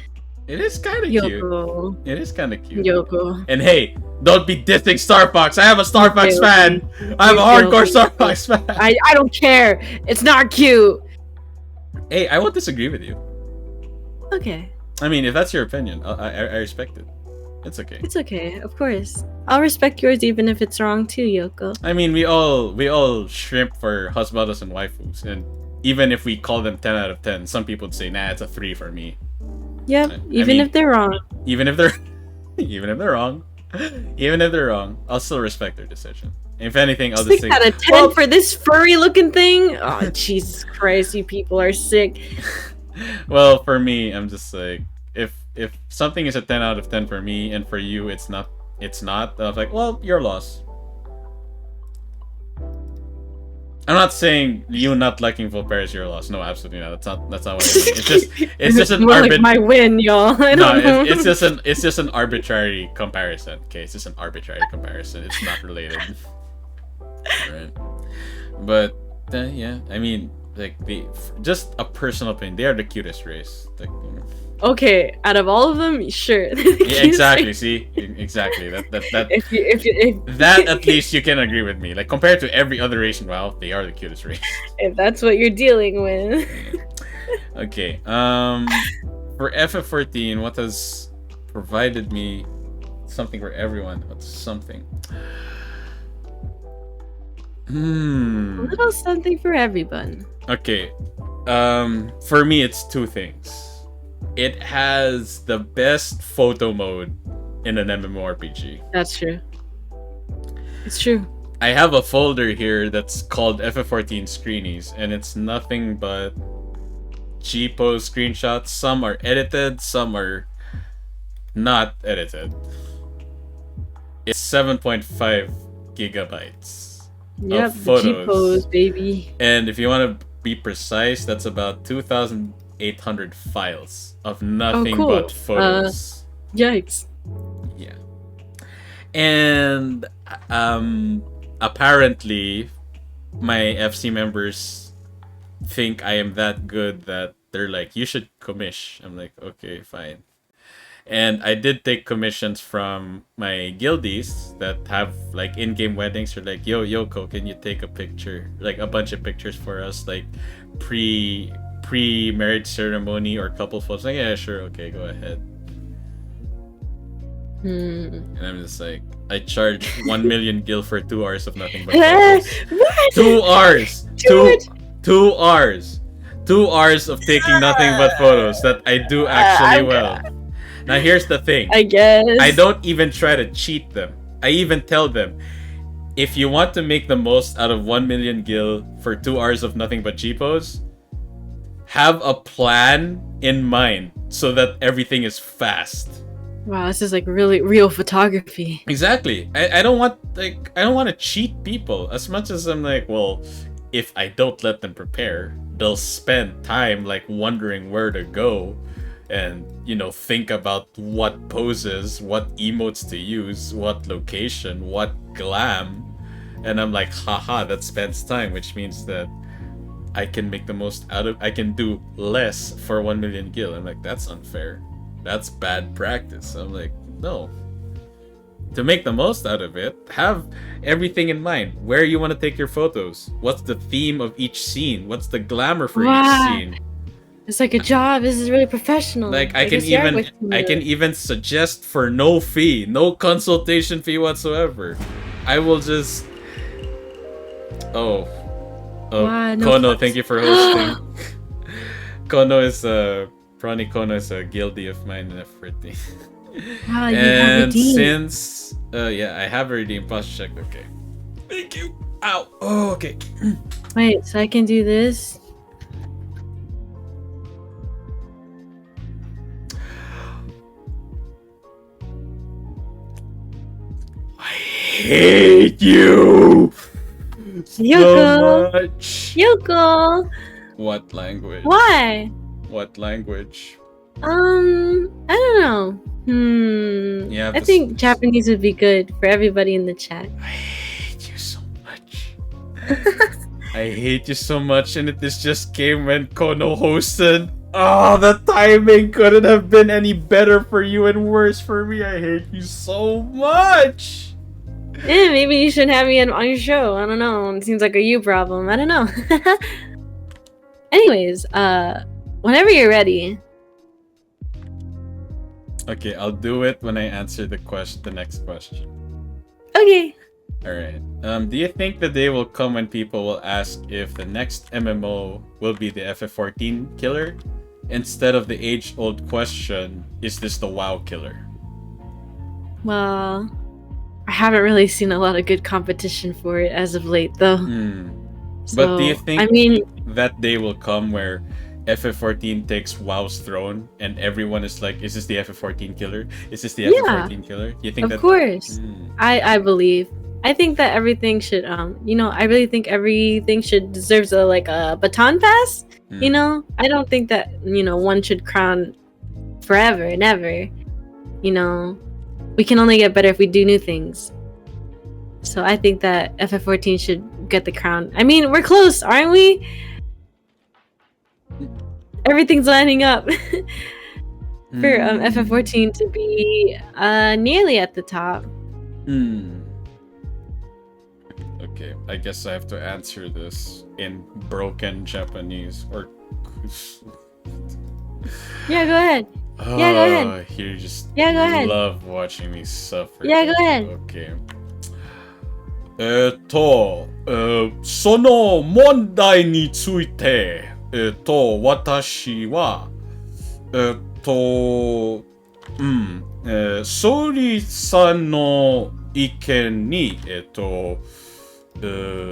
Speaker 1: It is kind of cute. It is kind of cute.
Speaker 2: Yoko.
Speaker 1: And hey, don't be dissing Star Fox. I am a Star Fox fan. I'm a hardcore Star Fox fan.
Speaker 2: I don't care. It's not cute.
Speaker 1: Hey, I won't disagree with you.
Speaker 2: Okay.
Speaker 1: I mean, if that's your opinion, I respect it. It's okay.
Speaker 2: It's okay, of course. I'll respect yours even if it's wrong too, Yoko.
Speaker 1: I mean, we all shrimp for husbandos and waifus, and even if we call them 10 out of 10, some people would say, nah, it's a 3 for me.
Speaker 2: Yep, even if they're wrong.
Speaker 1: Even if they're wrong, I'll still respect their decision. If anything, I'll just
Speaker 2: 6 out of 10 for this furry looking thing? Oh, Jesus Christ, you people are sick.
Speaker 1: Well, for me, I'm just like, if something is a 10 out of 10 for me, and for you it's not, I'm like, well, your loss. I'm not saying you not liking Volpera is your loss. No, absolutely not. That's not what I mean. It's just an
Speaker 2: more like my win, y'all. I don't know.
Speaker 1: it's just an arbitrary comparison. Okay, it's just an arbitrary comparison. It's not related. Right. But yeah, I mean, like, just a personal opinion. They are the cutest race. Like, you know.
Speaker 2: Okay, out of all of them, sure.
Speaker 1: Yeah, exactly. See, exactly. That that at least you can agree with me. Like, compared to every other race in WoW, they are the cutest race.
Speaker 2: If that's what you're dealing with.
Speaker 1: Okay. For FF14, what has provided me something for everyone? What's something?
Speaker 2: A little something for everyone.
Speaker 1: Okay. For me, it's two things. It has the best photo mode in an MMORPG.
Speaker 2: That's true. It's true.
Speaker 1: I have a folder here that's called FF14 Screenies, and it's nothing but cheapo screenshots. Some are edited, some are not edited. It's 7.5 gigabytes of photos.
Speaker 2: Cheapos, baby.
Speaker 1: And if you want to be precise, that's about 2,800 files of nothing but photos.
Speaker 2: Yikes.
Speaker 1: Yeah. And apparently my FC members think I am that good that they're like, you should commish. I'm like, okay, fine. And I did take commissions from my guildies that have like in-game weddings. Or like, yo, Yoko, can you take a picture, like a bunch of pictures for us, like pre-marriage ceremony or couple photos? Like, yeah, sure, okay, go ahead. And I'm just like, I charge 1 million gil for 2 hours of nothing but photos.
Speaker 2: What?
Speaker 1: 2 hours.
Speaker 2: Dude.
Speaker 1: 2 hours. 2 hours of taking nothing but photos that I do actually well. Now here's the thing.
Speaker 2: I guess.
Speaker 1: I don't even try to cheat them. I even tell them, if you want to make the most out of 1 million gil for 2 hours of nothing but cheapos, have a plan in mind so that everything is fast.
Speaker 2: Wow, this is like really real photography.
Speaker 1: Exactly. I don't want to cheat people as much as I'm like, well, if I don't let them prepare, they'll spend time like wondering where to go and, you know, think about what poses, what emotes to use, what location, what glam. And I'm like, haha, that spends time, which means that I can make the most out of, I can do less for 1 million gil. I'm like, that's unfair. That's bad practice. I'm like, no. To make the most out of it, have everything in mind. Where you want to take your photos. What's the theme of each scene? What's the glamour for each scene?
Speaker 2: It's like a job. This is really professional.
Speaker 1: Like I can even suggest for no fee, no consultation fee whatsoever. I will just
Speaker 2: Wow, no
Speaker 1: Kono,
Speaker 2: fuss.
Speaker 1: thank you for hosting. Kono is Prani Kono is a guildie of mine in F14.
Speaker 2: Wow, you have
Speaker 1: And
Speaker 2: redeemed.
Speaker 1: since yeah, I have already posture checked. Okay. Thank you. Ow. Oh, okay.
Speaker 2: Wait, so I can do this?
Speaker 1: I hate you so
Speaker 2: Yoko.
Speaker 1: much.
Speaker 2: Yoko.
Speaker 1: What language?
Speaker 2: Why?
Speaker 1: What language?
Speaker 2: I don't know.
Speaker 1: Yeah,
Speaker 2: I think Japanese would be good for everybody in the chat.
Speaker 1: I hate you so much. I hate you so much, and this just came when Kono hosted. Oh, the timing couldn't have been any better for you and worse for me. I hate you so much.
Speaker 2: Maybe you should have me on your show. I don't know. It seems like a you problem. I don't know. Anyways, whenever you're ready.
Speaker 1: Okay, I'll do it when I answer the next question.
Speaker 2: Okay.
Speaker 1: Alright. Do you think the day will come when people will ask if the next MMO will be the FF14 killer? Instead of the age-old question, is this the WoW killer?
Speaker 2: Well, I haven't really seen a lot of good competition for it as of late, though.
Speaker 1: But do you
Speaker 2: So,
Speaker 1: think
Speaker 2: I mean,
Speaker 1: that day will come where FF14 takes WoW's throne and everyone is like, is this the FF14 killer? Is this the FF14 killer? You think
Speaker 2: of
Speaker 1: that?
Speaker 2: course. I believe. I think that everything should I really think everything should deserves a baton pass. You know? I don't think that, one should crown forever and ever. We can only get better if we do new things. So I think that FF14 should get the crown. I mean, we're close, aren't we? Everything's lining up for FF14 to be nearly at the top.
Speaker 1: Okay, I guess I have to answer this in broken Japanese or.
Speaker 2: Yeah, go ahead.
Speaker 1: Oh,
Speaker 2: Yeah, go ahead.
Speaker 1: You just
Speaker 2: go ahead.
Speaker 1: love watching me suffer.
Speaker 2: Yeah, go ahead.
Speaker 1: Okay. その問題について、私は、ソリさんの意見に、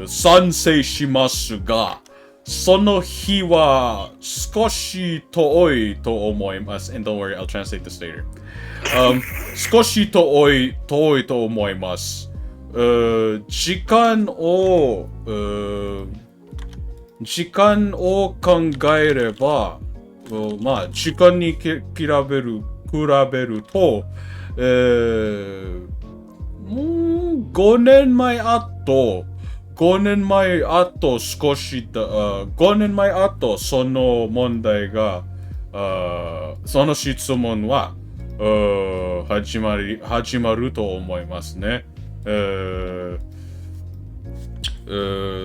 Speaker 1: 賛成しますが、その日は少し遠いと思います。And don't worry, I'll translate this later. 少し遠いと思います。時間を考えれば、まあ時間に比べると、もう5年前あと5年前後少しだ、5年前後その問題が、その質問は、始まると思いますね。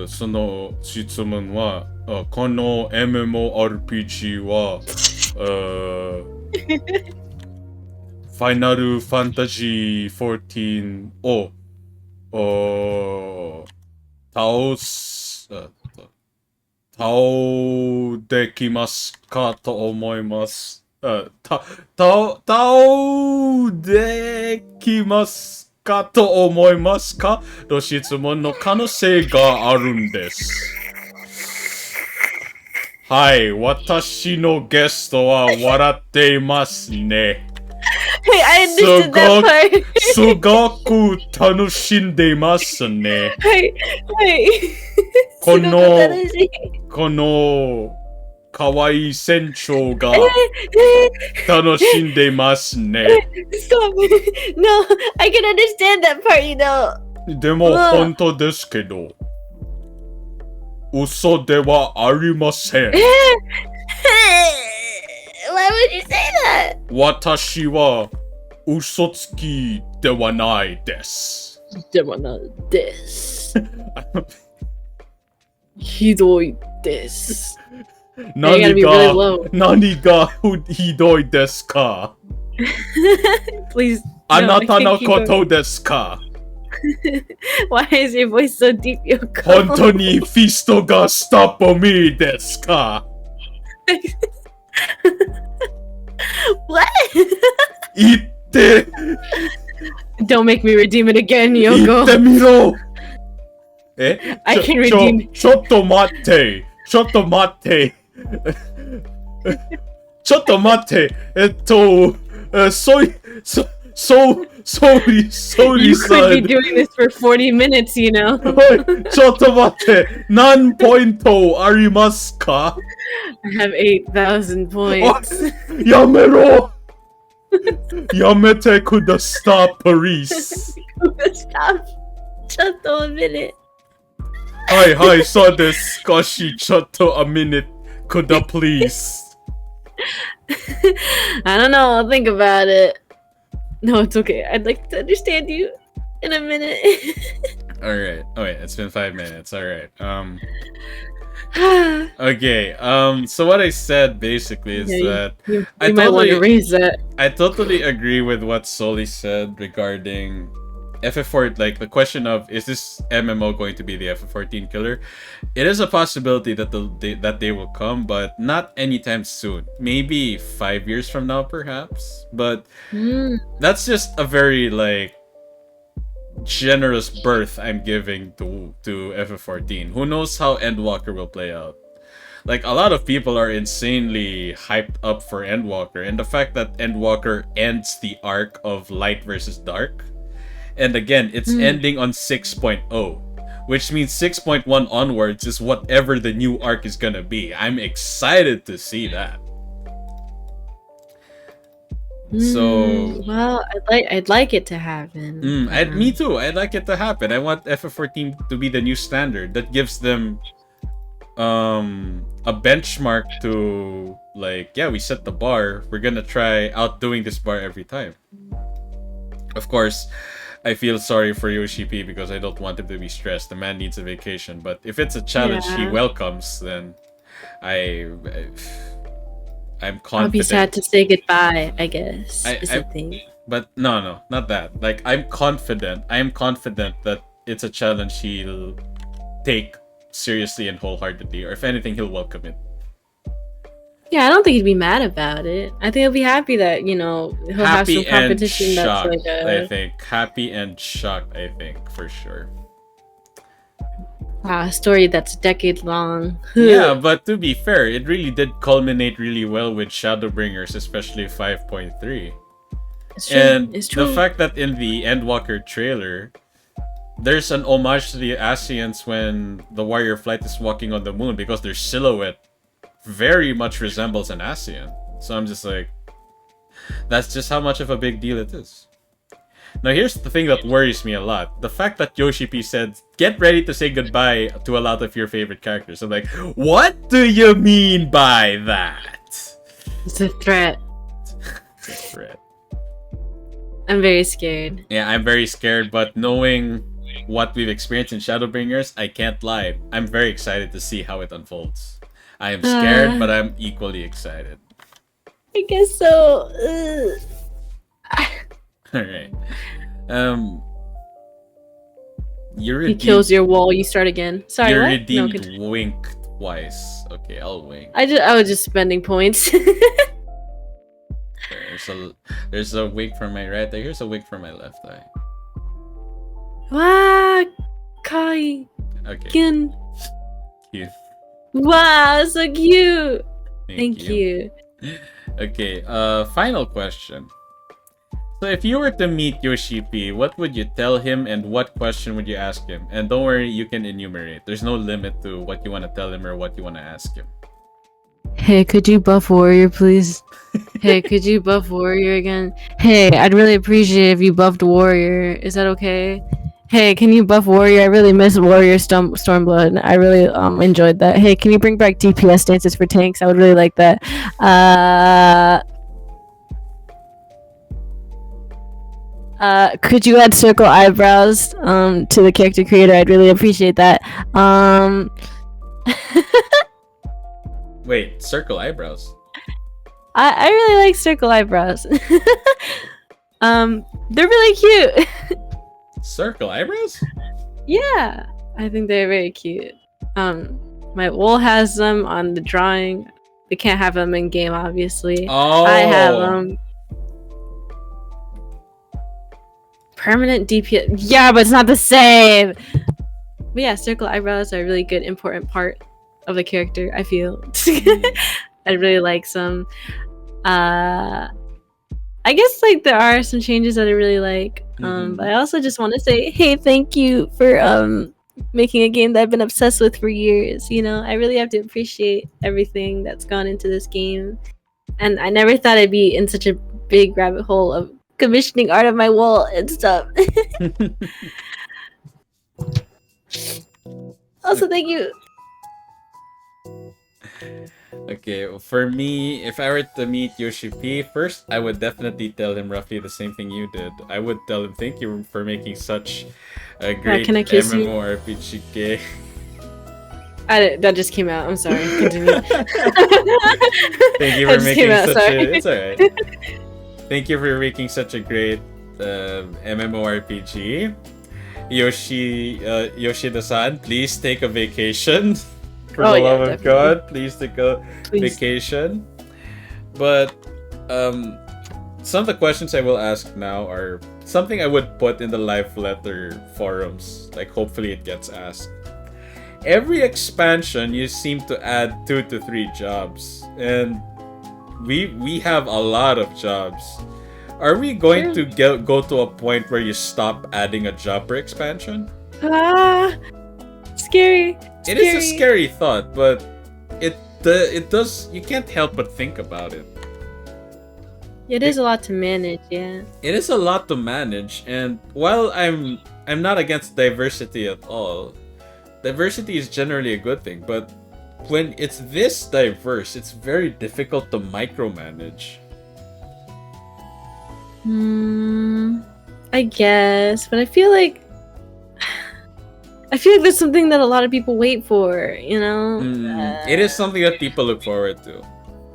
Speaker 1: その質問は、この MMORPG は、ファイナルファンタジー14を倒できますかと思います。倒できますかと思いますかの質問の可能性があるんです。はい、私のゲストは笑っていますね。
Speaker 2: Hey, I understood that part.
Speaker 1: すごく楽しんでいますね。
Speaker 2: はい。
Speaker 1: この
Speaker 2: すごく楽しい。
Speaker 1: この可愛い船長が楽しんでいますね。
Speaker 2: Stop. No, I can understand that part, you know.
Speaker 1: でも本当ですけど、嘘ではありません。
Speaker 2: Why would you say that?
Speaker 1: 私は嘘つきではないです。
Speaker 2: ではないです。ひどいです。
Speaker 1: 何
Speaker 2: gotta be really low.
Speaker 1: 何がひどいですか？
Speaker 2: Please.
Speaker 1: あなた
Speaker 2: No,
Speaker 1: の
Speaker 2: I can't
Speaker 1: こ
Speaker 2: keep
Speaker 1: とですか？
Speaker 2: going. Why is your voice so deep, Yoko?
Speaker 1: 本当にフィストがストップミーですか？
Speaker 2: What?
Speaker 1: 言って
Speaker 2: Don't make me redeem it again,
Speaker 1: 言って
Speaker 2: Yoko.
Speaker 1: みろ。
Speaker 2: I can redeem.
Speaker 1: ちょっと待って。ちょっと待って。sorry,
Speaker 2: You could be doing this for 40 minutes, you know.
Speaker 1: ちょっと待って。何ポイントありますか？
Speaker 2: I have 8,000 points.
Speaker 1: やめろ。やめてください、プリース。
Speaker 2: Stop. Just a minute.
Speaker 1: はい、そうです。少しちょっとa minute くだ please.
Speaker 2: I don't know. I'll think about it. No, it's okay. I'd like to understand you in a minute.
Speaker 1: Alright. Oh wait, it's been 5 minutes. Alright. Okay. So what I said basically is that
Speaker 2: you
Speaker 1: I
Speaker 2: might want to
Speaker 1: totally
Speaker 2: raise that.
Speaker 1: I totally agree with what Soli said regarding FF4, like the question of is this MMO going to be the FF14 killer? It is a possibility that they will come, but not anytime soon. Maybe 5 years from now, perhaps. But that's just a very like generous berth I'm giving to FF14. Who knows how Endwalker will play out? Like, a lot of people are insanely hyped up for Endwalker, and the fact that Endwalker ends the arc of Light versus Dark, and again, it's ending on 6.0, which means 6.1 onwards is whatever the new arc is gonna be. I'm excited to see that. So
Speaker 2: well, I'd like it to happen.
Speaker 1: Me too. I'd like it to happen. I want FF14 to be the new standard that gives them a benchmark to, like, yeah, we set the bar. We're gonna try outdoing this bar every time. Of course, I feel sorry for Yoshi P because I don't want him to be stressed. The man needs a vacation. But if it's a challenge he welcomes, then I'm confident.
Speaker 2: I'll be sad to say goodbye, I guess. Is the thing.
Speaker 1: But no, not that. Like, I'm confident that it's a challenge he'll take seriously and wholeheartedly, or if anything, he'll welcome it.
Speaker 2: Yeah, I don't think he'd be mad about it. I think he'll be happy that, you know, he'll have some competition that's like
Speaker 1: I think. Happy and shocked, I think, for sure.
Speaker 2: Wow, a story that's a decade long.
Speaker 1: Yeah, but to be fair, it really did culminate really well with Shadowbringers, especially 5.3.
Speaker 2: It's true.
Speaker 1: And
Speaker 2: it's true.
Speaker 1: The fact that in the Endwalker trailer, there's an homage to the Asians when the warrior flight is walking on the moon, because their silhouette very much resembles an Asian. So I'm just like, that's just how much of a big deal it is. Now here's the thing that worries me a lot. The fact that Yoshi P said, get ready to say goodbye to a lot of your favorite characters. I'm like, what do you mean by that?
Speaker 2: It's a threat.
Speaker 1: It's a threat.
Speaker 2: I'm very scared.
Speaker 1: Yeah, I'm very scared, but knowing what we've experienced in Shadowbringers, I can't lie. I'm very excited to see how it unfolds. I am scared, but I'm equally excited.
Speaker 2: I guess so.
Speaker 1: Alright.
Speaker 2: He kills your wall, you start again. Sorry,
Speaker 1: you
Speaker 2: what?
Speaker 1: redeemed wink twice. Okay, I'll wink.
Speaker 2: I was just spending points.
Speaker 1: There's a wink from my right eye. Here's a wink from my left eye.
Speaker 2: Wow, Kai.
Speaker 1: Okay.
Speaker 2: Cute. Wow, so cute. Thank you.
Speaker 1: Okay, final question. So if you were to meet Yoshi P, what would you tell him and what question would you ask him? And don't worry, you can enumerate. There's no limit to what you want to tell him or what you want to ask him.
Speaker 2: Hey, could you buff Warrior, please? Hey, could you buff Warrior again? Hey, I'd really appreciate if you buffed Warrior. Is that okay? Hey, can you buff Warrior? I really miss Warrior Stormblood. I really enjoyed that. Hey, can you bring back DPS stances for tanks? I would really like that. Could you add circle eyebrows to the character creator? I'd really appreciate that.
Speaker 1: Wait, circle eyebrows?
Speaker 2: I really like circle eyebrows. They're really cute.
Speaker 1: Circle eyebrows?
Speaker 2: Yeah, I think they're very cute. My wall has them on the drawing. They can't have them in game, obviously.
Speaker 1: Oh,
Speaker 2: I have them. Permanent DPS. Yeah, but it's not the same. But yeah, circle eyebrows are a really good, important part of the character, I feel. I really like some. I guess like there are some changes that I really like. But I also just want to say, hey, thank you for making a game that I've been obsessed with for years. You know, I really have to appreciate everything that's gone into this game. And I never thought I'd be in such a big rabbit hole of commissioning art of my wall and stuff. Also, thank you.
Speaker 1: Okay, for me, if I were to meet Yoshi P, first I would definitely tell him roughly the same thing you did. I would tell him thank you for making such a great MMORPG game.
Speaker 2: That just came out. I'm sorry. Continue.
Speaker 1: Thank you for making it's alright. Thank you for making such a great MMORPG. Yoshida-san, please take a vacation. For the love of God, please take a vacation. But some of the questions I will ask now are something I would put in the live letter forums. Like, hopefully it gets asked. Every expansion, you seem to add 2 to 3 jobs. And we have a lot of jobs. Are we going to go to a point where you stop adding a job per expansion?
Speaker 2: Scary.
Speaker 1: It is a scary thought, but it does. You can't help but think about it.
Speaker 2: It is a lot to manage, yeah.
Speaker 1: It is a lot to manage, and while I'm not against diversity at all, diversity is generally a good thing. But when it's this diverse, it's very difficult to micromanage.
Speaker 2: I guess, but I feel like that's something that a lot of people wait for, you know?
Speaker 1: It is something that people look forward to.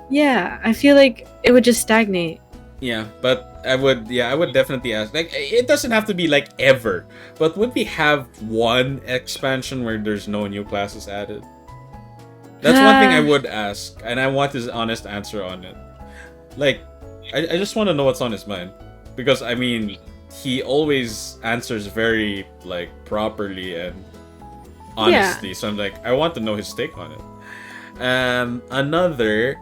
Speaker 2: Yeah, I feel like it would just stagnate.
Speaker 1: Yeah, but I would definitely ask. Like, it doesn't have to be like ever, but would we have one expansion where there's no new classes added? That's one thing I would ask, and I want his honest answer on it. Like, I just want to know what's on his mind, because I mean, he always answers very like properly and honestly. Yeah. So I'm like, I want to know his take on it. Another,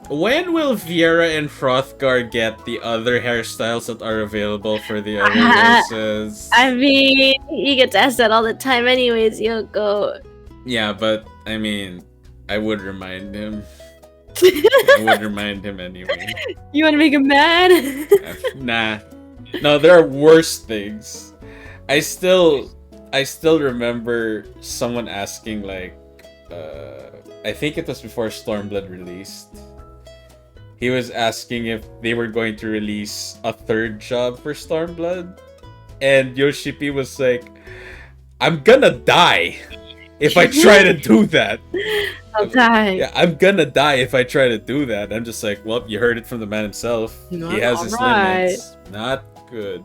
Speaker 1: when will Viera and Hrothgar get the other hairstyles that are available for the other races?
Speaker 2: I mean, he gets asked that all the time, anyways. Yoko.
Speaker 1: Yeah, but I mean, I would remind him. I would remind him anyway.
Speaker 2: You want to make him mad?
Speaker 1: Nah. No, there are worse things. I still remember someone asking like, I think it was before Stormblood released. He was asking if they were going to release a third job for Stormblood, and Yoshipi was like, "I'm gonna die if I try to do that.
Speaker 2: I'll die.
Speaker 1: Yeah, I'm gonna die if I try to do that." I'm just like, well, you heard it from the man himself.
Speaker 2: No,
Speaker 1: he has his limits. Not good.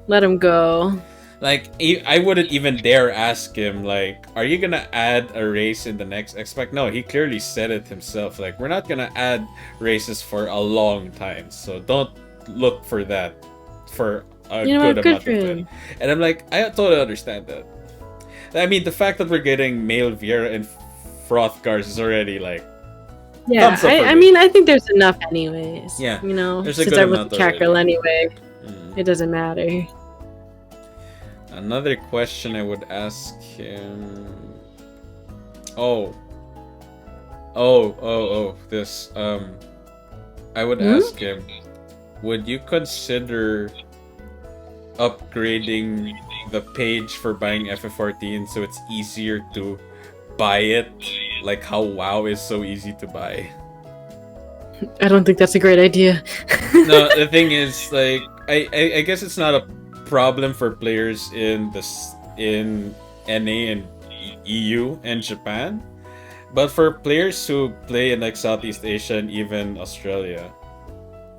Speaker 2: Let him go.
Speaker 1: Like, I wouldn't even dare ask him, like, are you gonna add a race in the next X-Pack? No, he clearly said it himself. Like, we're not gonna add races for a long time, so don't look for that for a good amount of time. And I'm like, I totally understand that. I mean, the fact that we're getting male Viera and Frothgars is already, like,
Speaker 2: yeah, I mean, I think there's enough anyways.
Speaker 1: Yeah.
Speaker 2: You know,
Speaker 1: there's a
Speaker 2: since
Speaker 1: good
Speaker 2: I was
Speaker 1: amount
Speaker 2: a cat girl anyway,
Speaker 1: Mm.
Speaker 2: it doesn't matter.
Speaker 1: Another question I would ask him. This. I would ask him, would you consider upgrading the page for buying FF14 so it's easier to buy it? Like how WoW is so easy to buy.
Speaker 2: I don't think that's a great idea.
Speaker 1: No, the thing is, like, I guess it's not a problem for players in NA and EU and Japan, but for players who play in like Southeast Asia and even Australia,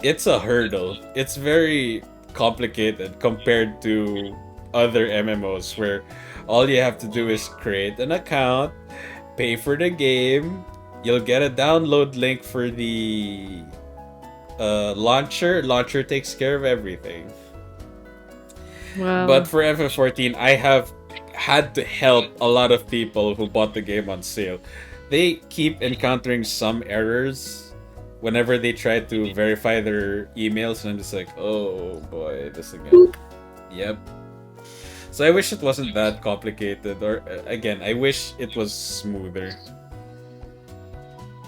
Speaker 1: it's a hurdle. It's very complicated compared to other MMOs where all you have to do is create an account, pay for the game, you'll get a download link for the launcher. Launcher takes care of everything.
Speaker 2: Wow.
Speaker 1: But for FF14, I have had to help a lot of people who bought the game on sale. They keep encountering some errors whenever they try to verify their emails, and I'm just like, oh boy, this again.
Speaker 2: Boop.
Speaker 1: Yep. So I wish it wasn't that complicated, or again, I wish it was smoother.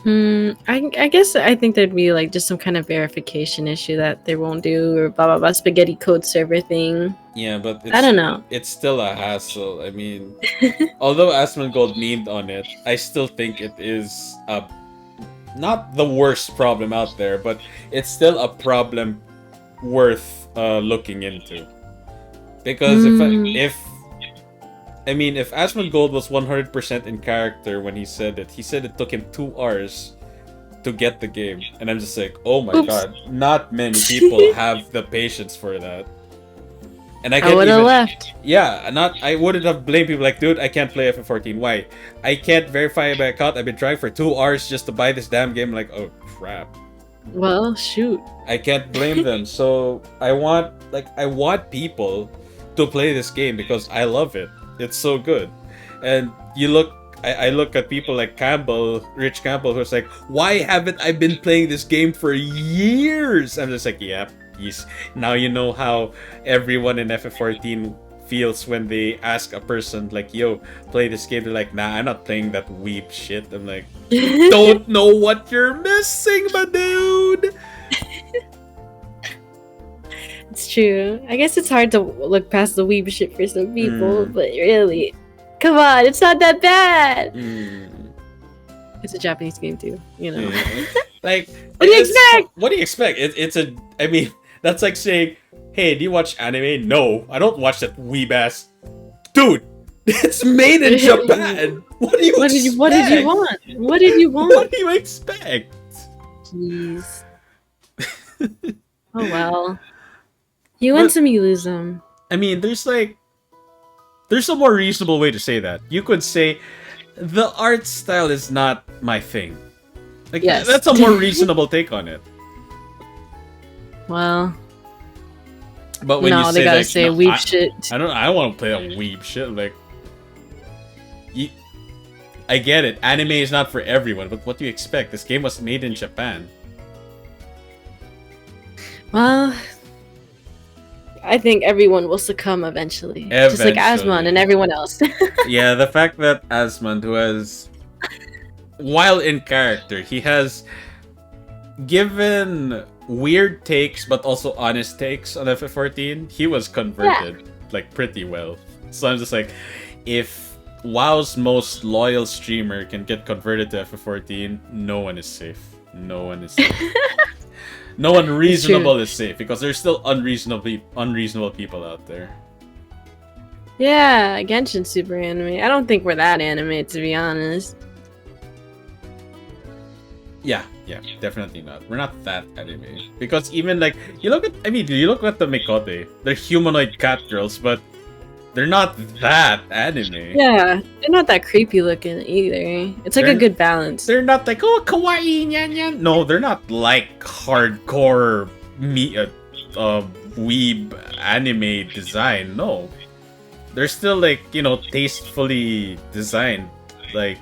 Speaker 2: I guess I think there'd be like just some kind of verification issue that they won't do, or blah blah blah spaghetti code server thing.
Speaker 1: Yeah, but
Speaker 2: I don't know.
Speaker 1: It's still a hassle. I mean, although Asmongold memed on it, I still think it is not the worst problem out there, but it's still a problem worth looking into. Because if Asmongold was 100% in character when he said it took him 2 hours to get the game, and I'm just like, oh my god, not many people have the patience for that. And I would have left. Yeah, I wouldn't have blamed people like, dude, I can't play FF14. Why? I can't verify my account. I've been trying for 2 hours just to buy this damn game. Like, oh crap.
Speaker 2: Well, shoot. I
Speaker 1: can't blame them. So I want people to play this game because I love it. It's so good. And I look at people like Rich Campbell, who's like, why haven't I been playing this game for years? I'm just like, yeah, now you know how everyone in FF14 feels when they ask a person like, yo, play this game. They're like, nah, I'm not playing that weeb shit. I'm like, don't know what you're missing, my dude.
Speaker 2: It's true. I guess it's hard to look past the weeb shit for some people, but really, come on, it's not that bad. It's a Japanese game too, you know.
Speaker 1: Yeah. Like,
Speaker 2: what do you expect?
Speaker 1: What do you expect? I mean, that's like saying, hey, do you watch anime? No, I don't watch that weeb ass. Dude, it's made in Japan. What do you expect?
Speaker 2: What did you want? What did you want?
Speaker 1: What do you expect?
Speaker 2: Jeez. Oh well. You win some, you lose some.
Speaker 1: I mean, there's a more reasonable way to say that. You could say, the art style is not my thing. Like, yes. That's a more reasonable take on it.
Speaker 2: Well,
Speaker 1: but when you say,
Speaker 2: they gotta say weeb shit.
Speaker 1: I don't want to play that weeb shit. Like, I get it. Anime is not for everyone, but what do you expect? This game was made in Japan.
Speaker 2: Well, I think everyone will succumb eventually. Just like Asmon and everyone else.
Speaker 1: Yeah, the fact that Asmon, who has, while in character, he has given weird takes but also honest takes on FF14, he was converted like pretty well. So I'm just like, if WoW's most loyal streamer can get converted to FF14, no one is safe. No one is safe. No one reasonable is safe because there's still unreasonable people out there.
Speaker 2: Yeah, Genshin's super anime. I don't think we're that anime, to be honest.
Speaker 1: Yeah, definitely not. We're not that anime. Because even like, you look at the Mikote. They're humanoid cat girls, but they're not that anime.
Speaker 2: Yeah, they're not that creepy looking either. It's like a good balance.
Speaker 1: They're not like, oh, kawaii, nyan nyan. No, they're not like hardcore weeb anime design. No. They're still like, tastefully designed. Like,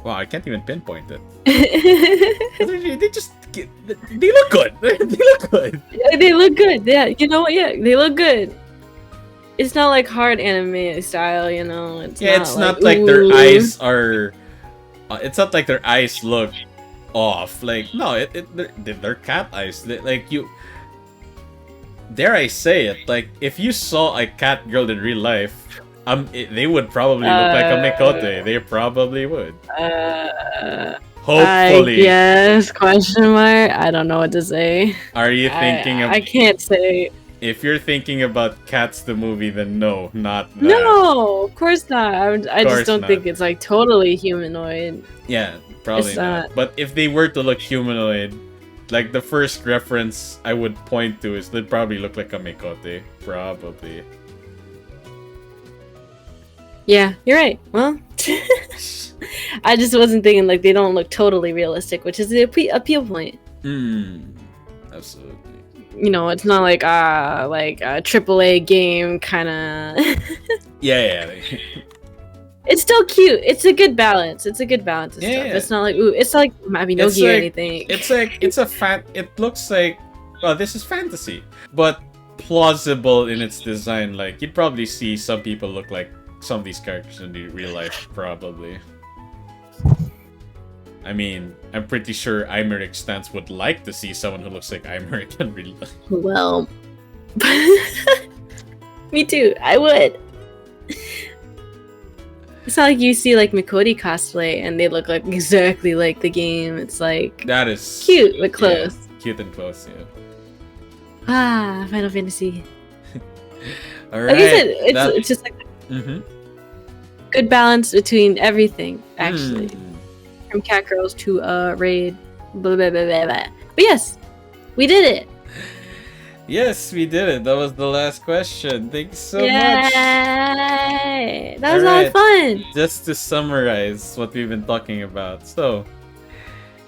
Speaker 1: wow, I can't even pinpoint it. They look good. They look good.
Speaker 2: Yeah, they look good. Yeah, you know what? Yeah, they look good. It's not like hard anime style,
Speaker 1: It's not like their eyes are. It's not like their eyes look off. Like no, they're cat eyes. Dare I say it? Like if you saw a cat girl in real life. They would probably look like a Mikote. They probably would. Hopefully.
Speaker 2: Yes, question mark. I don't know what to say.
Speaker 1: Are you thinking of...
Speaker 2: I can't say.
Speaker 1: If you're thinking about Cats the movie, then no, not that.
Speaker 2: No, of course not. I just don't think it's like totally humanoid.
Speaker 1: Yeah, probably not. But if they were to look humanoid, like the first reference I would point to is they'd probably look like a Mikote. Probably.
Speaker 2: Yeah, you're right. Well, I just wasn't thinking like they don't look totally realistic, which is the appeal point.
Speaker 1: Absolutely.
Speaker 2: It's not like a AAA game kind of.
Speaker 1: Yeah.
Speaker 2: It's still cute. It's a good balance. It's a good balance of stuff.
Speaker 1: Yeah.
Speaker 2: It's not like it's not like Mabinogi or anything.
Speaker 1: It looks like, well, this is fantasy, but plausible in its design. Like you'd probably see some people look like some of these characters in the real life, probably. I mean, I'm pretty sure Imeric Stance would like to see someone who looks like Imeric in real life.
Speaker 2: Well, me too. I would. It's not like you see like Mikoti cosplay and they look like exactly like the game. It's like
Speaker 1: that is
Speaker 2: cute but close.
Speaker 1: Yeah, cute and close, yeah.
Speaker 2: Final Fantasy.
Speaker 1: All right.
Speaker 2: Like I said, it's just like good balance between everything, actually. From cat girls to raid, blah, blah, blah, blah, blah. But yes, we did it.
Speaker 1: Yes, we did it. That was the last question. Thanks so much.
Speaker 2: That was a lot of fun.
Speaker 1: Just to summarize what we've been talking about. So,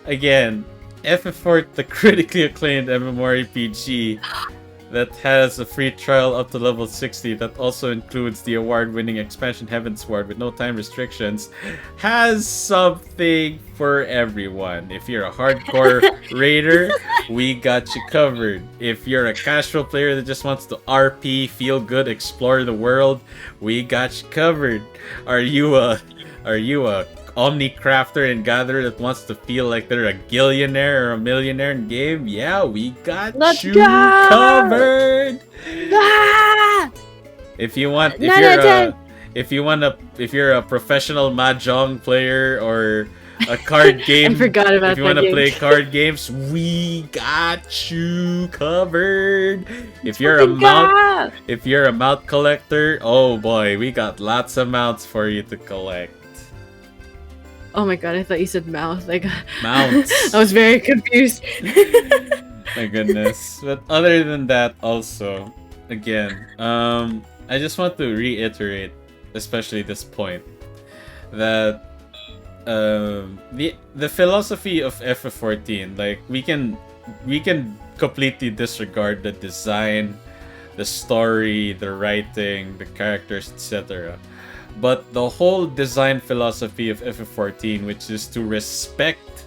Speaker 1: again, FF4, the critically acclaimed MMORPG that has a free trial up to level 60 that also includes the award-winning expansion Heavensward with no time restrictions, has something for everyone. If you're a hardcore raider, we got you covered. If you're a casual player that just wants to RP, feel good, explore the world, we got you covered. Are you a Omni-crafter and gatherer that wants to feel like they're a gillionaire or a millionaire in game? Yeah, we got you covered. If you're a professional mahjong player or a card game,
Speaker 2: I forgot about
Speaker 1: if you want to play card games, we got you covered. If you're a mount collector, oh boy, we got lots of mounts for you to collect.
Speaker 2: Oh my god, I thought you said mouth.
Speaker 1: Mounts.
Speaker 2: I was very confused.
Speaker 1: My goodness. But other than that, also, again, I just want to reiterate, especially this point, that the philosophy of FF14, like we can completely disregard the design, the story, the writing, the characters, etc. But the whole design philosophy of FF14, which is to respect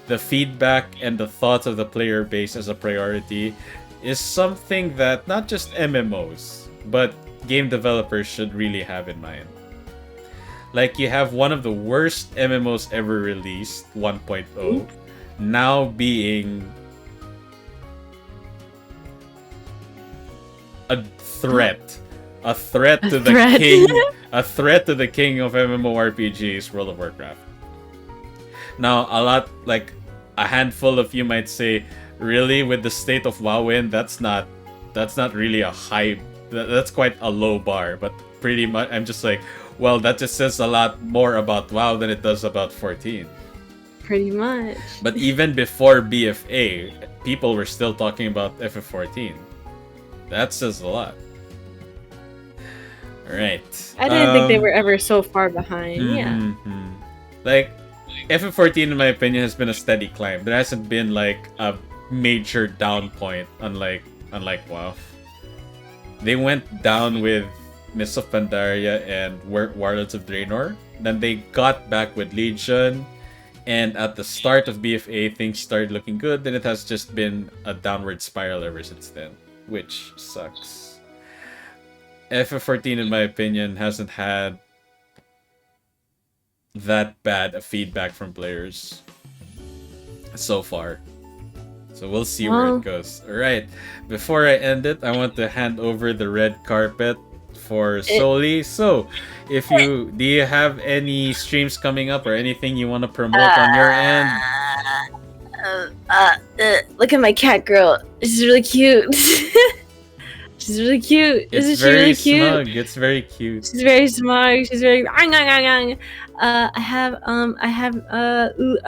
Speaker 1: the feedback and the thoughts of the player base as a priority, is something that not just MMOs, but game developers should really have in mind. Like, you have one of the worst MMOs ever released, 1.0, now being a threat. A threat to the king. A threat to the king of MMORPGs, World of Warcraft. Now, a handful of you might say, really, with the state of WoW in, that's not really a high. That's quite a low bar. But pretty much, I'm just like, well, that just says a lot more about WoW than it does about 14.
Speaker 2: Pretty much.
Speaker 1: But even before BFA, people were still talking about FF14. That says a lot. Alright.
Speaker 2: I didn't think they were ever so far behind. Yeah.
Speaker 1: Like, FF14, in my opinion, has been a steady climb. There hasn't been like a major down point, unlike WoW. They went down with Mists of Pandaria and Warlords of Draenor. Then they got back with Legion. And at the start of BFA, things started looking good. Then it has just been a downward spiral ever since then, which sucks. FF14, in my opinion, hasn't had that bad a feedback from players so far. So we'll see where it goes. Alright, before I end it, I want to hand over the red carpet for Soli. So, do you have any streams coming up or anything you want to promote on your end?
Speaker 2: Look at my cat girl. She's really cute. She's really cute. Isn't she really cute?
Speaker 1: Smug. It's very cute.
Speaker 2: She's very smug. She's very. I'm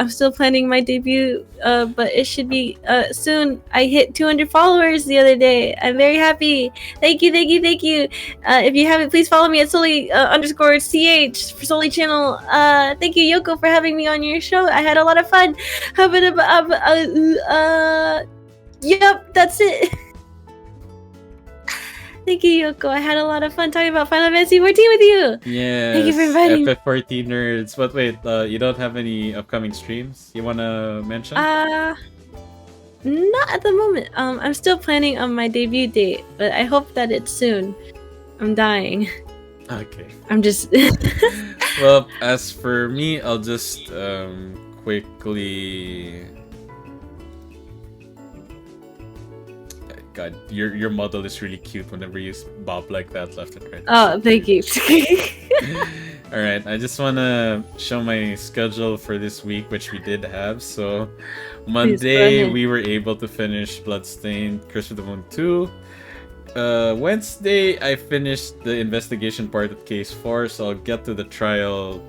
Speaker 2: still planning my debut, but it should be soon. I hit 200 followers the other day. I'm very happy. Thank you. If you haven't, please follow me at Soli_CH for Soli channel. Thank you, Yoko, for having me on your show. I had a lot of fun. Yep, that's it. Thank you, Yoko. I had a lot of fun talking about Final Fantasy 14 with you.
Speaker 1: Yeah.
Speaker 2: Thank you for inviting me.
Speaker 1: FF14 nerds. But wait, you don't have any upcoming streams you wanna mention?
Speaker 2: Not at the moment. I'm still planning on my debut date, but I hope that it's soon. I'm dying.
Speaker 1: Okay.
Speaker 2: I'm just.
Speaker 1: Well, as for me, I'll just quickly. God, your model is really cute whenever you bob like that left and right.
Speaker 2: Oh, thank you.
Speaker 1: Alright, I just want to show my schedule for this week, which we did have. So, Monday, we were able to finish Bloodstained Curse of the Moon 2. Wednesday, I finished the investigation part of Case 4, so I'll get to the trial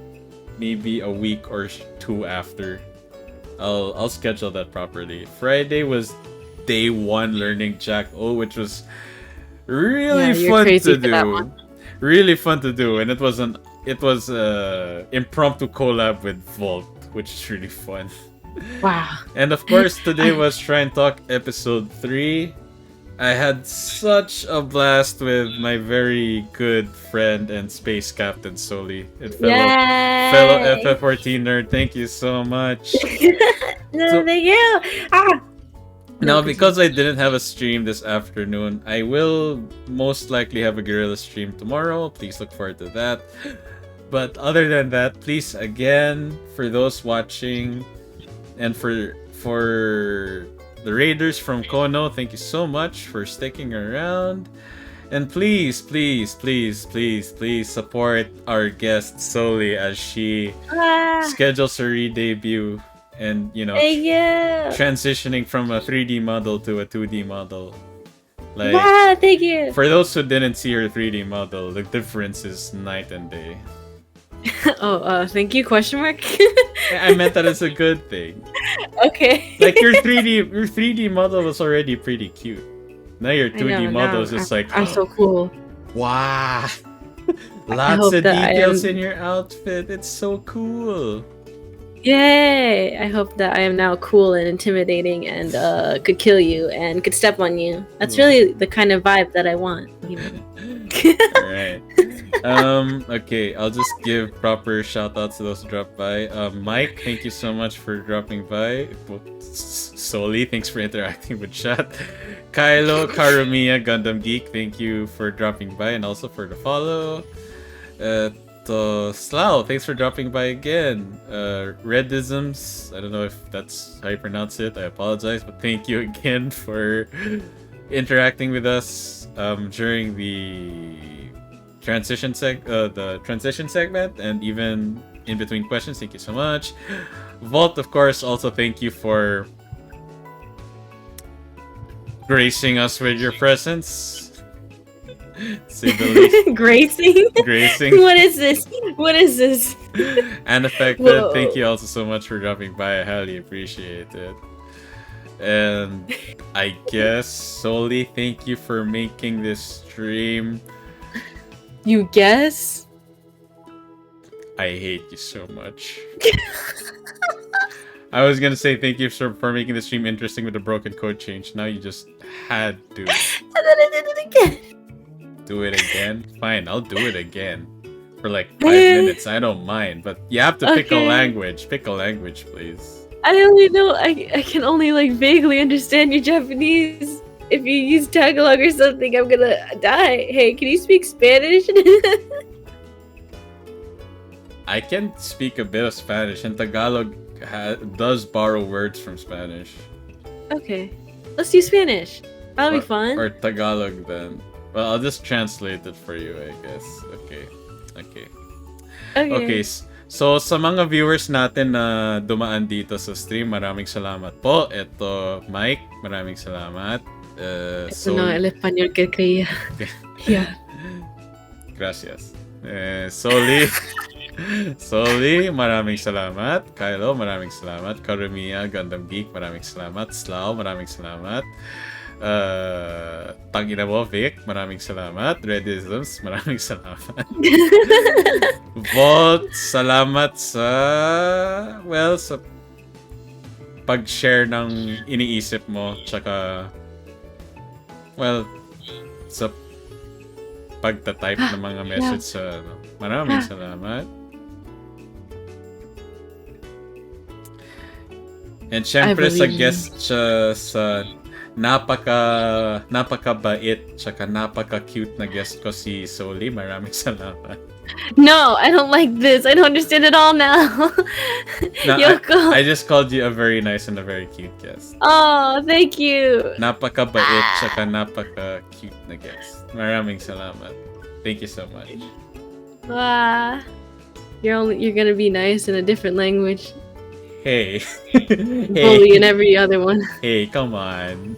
Speaker 1: maybe a week or two after. I'll schedule that properly. Friday was day 1 learning Jack O, which was really fun to do. Really fun to do, and it was impromptu collab with Volt, which is really fun.
Speaker 2: Wow.
Speaker 1: And of course, today was Try and Talk episode 3. I had such a blast with my very good friend and space captain Soli, and fellow FF14 nerd. Thank you so much.
Speaker 2: Thank you.
Speaker 1: Now, because I didn't have a stream this afternoon, I will most likely have a guerrilla stream tomorrow. Please look forward to that. But other than that, please, again, for those watching, and for the raiders from Kono, thank you so much for sticking around. And please support our guest Soli as she schedules her re-debut. And, transitioning from a 3D model to a 2D model. Like,
Speaker 2: thank you.
Speaker 1: For those who didn't see her 3D model, the difference is night and day.
Speaker 2: Thank you, question mark?
Speaker 1: I meant that as a good thing.
Speaker 2: Okay.
Speaker 1: Like, your 3D model was already pretty cute. Now your 2D model is just like...
Speaker 2: I'm so cool.
Speaker 1: Wow. Lots of details in your outfit. It's so cool.
Speaker 2: Yay! I hope that I am now cool and intimidating and could kill you and could step on you. That's really the kind of vibe that I want.
Speaker 1: Alright. Okay, I'll just give proper shout outs to those who dropped by. Mike, thank you so much for dropping by. Soli, thanks for interacting with chat. Kylo, Karumiya, Gundam Geek, thank you for dropping by and also for the follow. Slough, thanks for dropping by again. Redisms, I don't know if that's how you pronounce it. I apologize, but thank you again for interacting with us during the transition segment, and even in between questions. Thank you so much. Vault, of course, also thank you for gracing us with your presence. Say the least.
Speaker 2: Gracing. What is this?
Speaker 1: And Affected,
Speaker 2: Whoa.
Speaker 1: thank you also so much for dropping by. I highly appreciate it. And I guess Soli, thank you for making this stream.
Speaker 2: You guess?
Speaker 1: I hate you so much. I was gonna say thank you for making the stream interesting with the broken code change. Now you just had to.
Speaker 2: And then I did it again.
Speaker 1: Do it again? Fine, I'll do it again. For like 5 minutes, I don't mind. But you have to pick a language. Pick a language, please.
Speaker 2: I only know, I can only like vaguely understand your Japanese. If you use Tagalog or something, I'm gonna die. Hey, can you speak Spanish?
Speaker 1: I can speak a bit of Spanish, and Tagalog does borrow words from Spanish.
Speaker 2: Okay, let's do Spanish. That'll be fun.
Speaker 1: Or Tagalog then. Well, I'll just translate it for you, I guess. Okay. So, sa mga viewers natin na dumaan dito sa stream, maraming salamat po. Ito, Mike, maraming salamat.
Speaker 2: Ito na, el español que creía. Yeah.
Speaker 1: Gracias. Soli, maraming salamat. Kylo, maraming salamat. Karumiya, Gundam Geek, maraming salamat. Slough, maraming salamat. Tangina mo, Vic, maraming salamat. Redisms, maraming salamat. Vault, salamat sa pag-share ng iniisip mo, tsaka sa pagta-type ng mga message sa maraming salamat. And syempre sa guest sa napaka-bait tsaka napaka-cute na guest ko si Soli. Maraming salamat.
Speaker 2: No, I don't like this. I don't understand it all now.
Speaker 1: No,
Speaker 2: Yoko.
Speaker 1: I just called you a very nice and a very cute guest.
Speaker 2: Oh, thank you.
Speaker 1: Napaka-bait tsaka napaka-cute na guest. Maraming salamat. Thank you so much.
Speaker 2: You're gonna be nice in a different language.
Speaker 1: Hey.
Speaker 2: Bully in every other one.
Speaker 1: Hey, come on.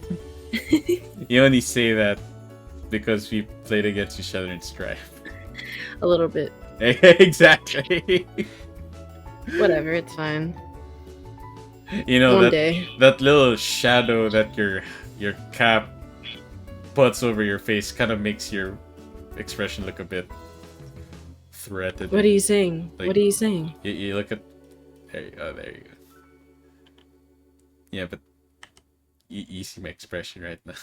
Speaker 1: You only say that because we played against each other in Strife.
Speaker 2: A little bit.
Speaker 1: Exactly.
Speaker 2: Whatever, it's fine.
Speaker 1: You know,
Speaker 2: One day.
Speaker 1: that little shadow that your cap puts over your face kind of makes your expression look a bit threatened.
Speaker 2: What are you saying?
Speaker 1: Like,
Speaker 2: what are you saying?
Speaker 1: You look at... There you go. Yeah, but you see my expression right now.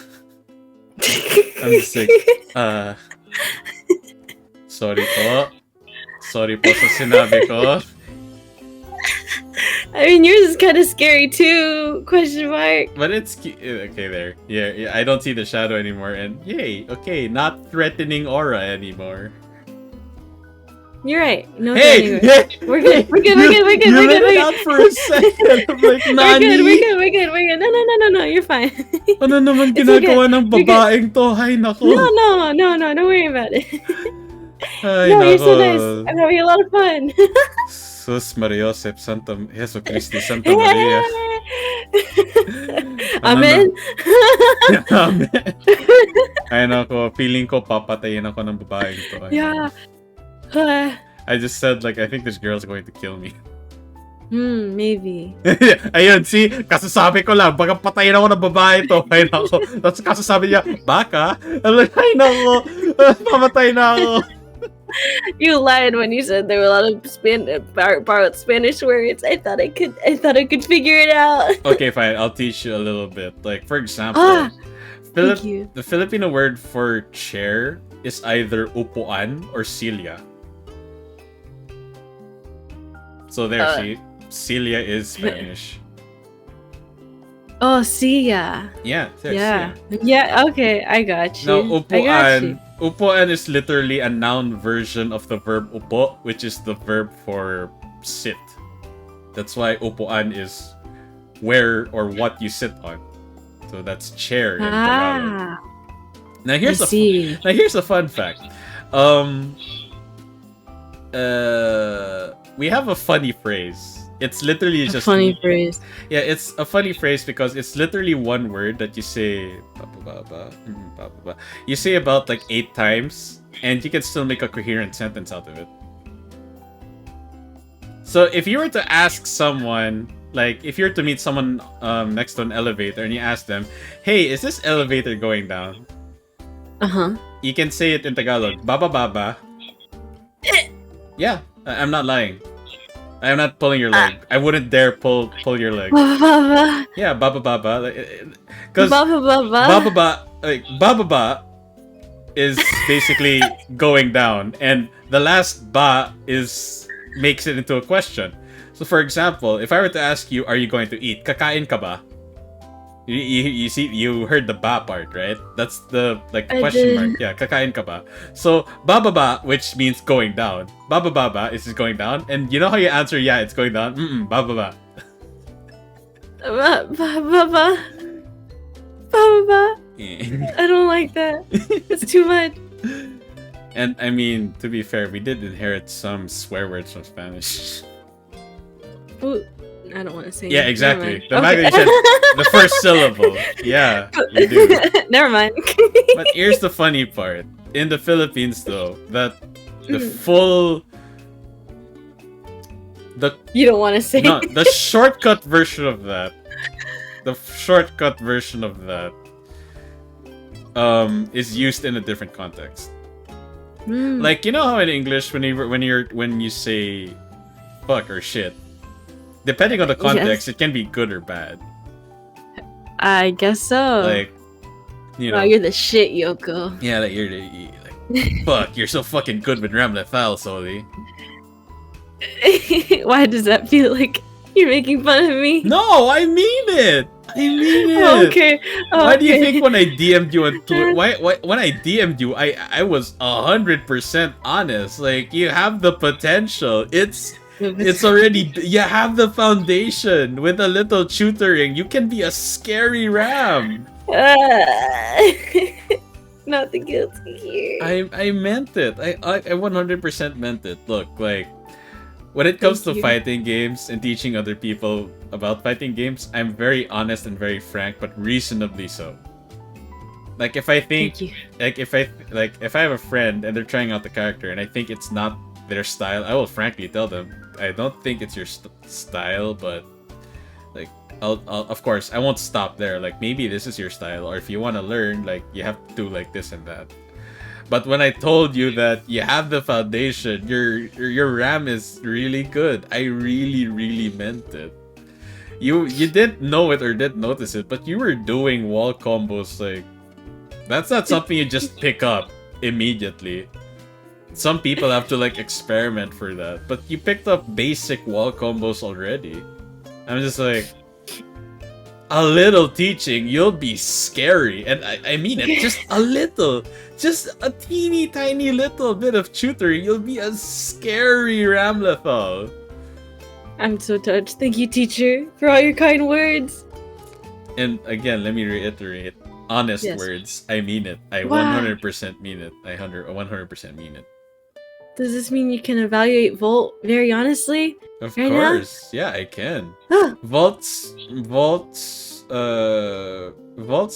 Speaker 1: I'm just like, sorry po sa sinabi ko.
Speaker 2: I mean, yours is kind of scary too, question mark.
Speaker 1: But it's okay there. Yeah, I don't see the shadow anymore, and yay, okay, not threatening aura anymore.
Speaker 2: You're right. No,
Speaker 1: hey,
Speaker 2: we're good. We're good.
Speaker 1: You let it out for a second. I'm like, Nani?
Speaker 2: We're good. No, you're fine.
Speaker 1: Ano naman ginagawa ng babaeng to? Hay nako.
Speaker 2: No, don't worry about it.
Speaker 1: Ay,
Speaker 2: no,
Speaker 1: nako.
Speaker 2: you're so nice. I'm having a lot of fun.
Speaker 1: Sus Maria Josep Santa Jesu Christi Santa Maria.
Speaker 2: Amen.
Speaker 1: Amen. Ay nako, feeling ko papatayin ako ng babaeng to. Ay,
Speaker 2: yeah.
Speaker 1: I just said like I think this girl's going to kill me.
Speaker 2: Maybe.
Speaker 1: Ayun, see? Kasasabi ko lang, baka patayin ako ng babae to. Ay nako. Tapos kasasabi niya, baka? I'm like, ay nako. Pamatay na ako.
Speaker 2: You lied when you said there were a lot of borrowed Spanish words. I thought I could figure it out.
Speaker 1: Okay, fine. I'll teach you a little bit. Like, for example, the Filipino word for chair is either upuan or silya. So there, see? Silya is Spanish.
Speaker 2: Oh, siya.
Speaker 1: Yeah,
Speaker 2: Yeah.
Speaker 1: siya.
Speaker 2: Yeah, okay, I got
Speaker 1: Now,
Speaker 2: you. I got you.
Speaker 1: upuan is literally a noun version of the verb upo, which is the verb for sit. That's why upuan is where or what you sit on. So that's chair in Tagalog.
Speaker 2: Ah,
Speaker 1: Now
Speaker 2: I
Speaker 1: here's
Speaker 2: see.
Speaker 1: here's a fun fact. We have a funny phrase. It's literally
Speaker 2: A
Speaker 1: just
Speaker 2: funny phrase.
Speaker 1: Yeah, it's a funny phrase because it's literally one word that you say you say about like 8 times and you can still make a coherent sentence out of it. So if you were to ask someone, like if you were to meet someone next to an elevator and you ask them, "Hey, is this elevator going down?"
Speaker 2: Uh-huh.
Speaker 1: You can say it in Tagalog, "Baba baba." Yeah, I'm not lying. I'm not pulling your leg. I wouldn't dare pull your leg.
Speaker 2: Baba.
Speaker 1: Yeah, baba baba. Because
Speaker 2: Baba baba.
Speaker 1: baba ba, like baba ba is basically going down, and the last ba makes it into a question. So, for example, if I were to ask you, "Are you going to eat? Kakain ka ba?" You see, you heard the ba part, right? That's the question mark. Yeah, kakain ka ba? So bababa, which means going down. Bababa is going down, and you know how you answer? Yeah, it's going down. Bababa.
Speaker 2: Baba. Baba. I don't like that. It's too much.
Speaker 1: And I mean, to be fair, we did inherit some swear words from Spanish.
Speaker 2: Ooh, I don't want to say.
Speaker 1: Yeah, exactly. The
Speaker 2: fact
Speaker 1: that you said the first syllable. Yeah, you do.
Speaker 2: Never mind.
Speaker 1: But here's the funny part. In the Philippines, though, that the full...
Speaker 2: You don't want to say.
Speaker 1: No, the shortcut version of that. The shortcut version of that is used in a different context. Like, you know how in English when you say fuck or shit, depending on the context, it can be good or bad.
Speaker 2: I guess so.
Speaker 1: Like, you know,
Speaker 2: wow, you're the shit, Yoko.
Speaker 1: Yeah, like fuck, you're so fucking good with Ram Lethal, Soli.
Speaker 2: Why does that feel like you're making fun of me?
Speaker 1: No, I mean it. I mean it.
Speaker 2: Okay.
Speaker 1: Why do you think when I DM'd you on Twitter? Why when I DM'd you, I was 100% honest. Like, you have the potential. It's already, you have the foundation. With a little tutoring, you can be a scary Ram.
Speaker 2: Not the guilty here.
Speaker 1: I meant it. I 100% meant it. Look, like, when it comes to fighting games and teaching other people about fighting games, I'm very honest and very frank, but reasonably so. Like, if I think, if I have a friend and they're trying out the character and I think it's not their style, I will frankly tell them, I don't think it's your style, but like, I'll of course I won't stop there. Like, maybe this is your style, or if you want to learn, like, you have to do like this and that. But when I told you that you have the foundation, your RAM is really good, I really meant it. You didn't know it or didn't notice it, but you were doing wall combos. Like, that's not something you just pick up immediately. Some people have to like experiment for that, but you picked up basic wall combos already. I'm just like, a little teaching, you'll be scary. And I mean it, just a little. Just a teeny tiny little bit of tutoring, you'll be a scary Ramlethal.
Speaker 2: I'm so touched. Thank you, teacher, for all your kind words.
Speaker 1: And again, let me reiterate, honest words. I mean it. I 100% mean it. I 100% mean it.
Speaker 2: Does this mean you can evaluate Volt very honestly?
Speaker 1: Of course. Yeah, I can. Volt's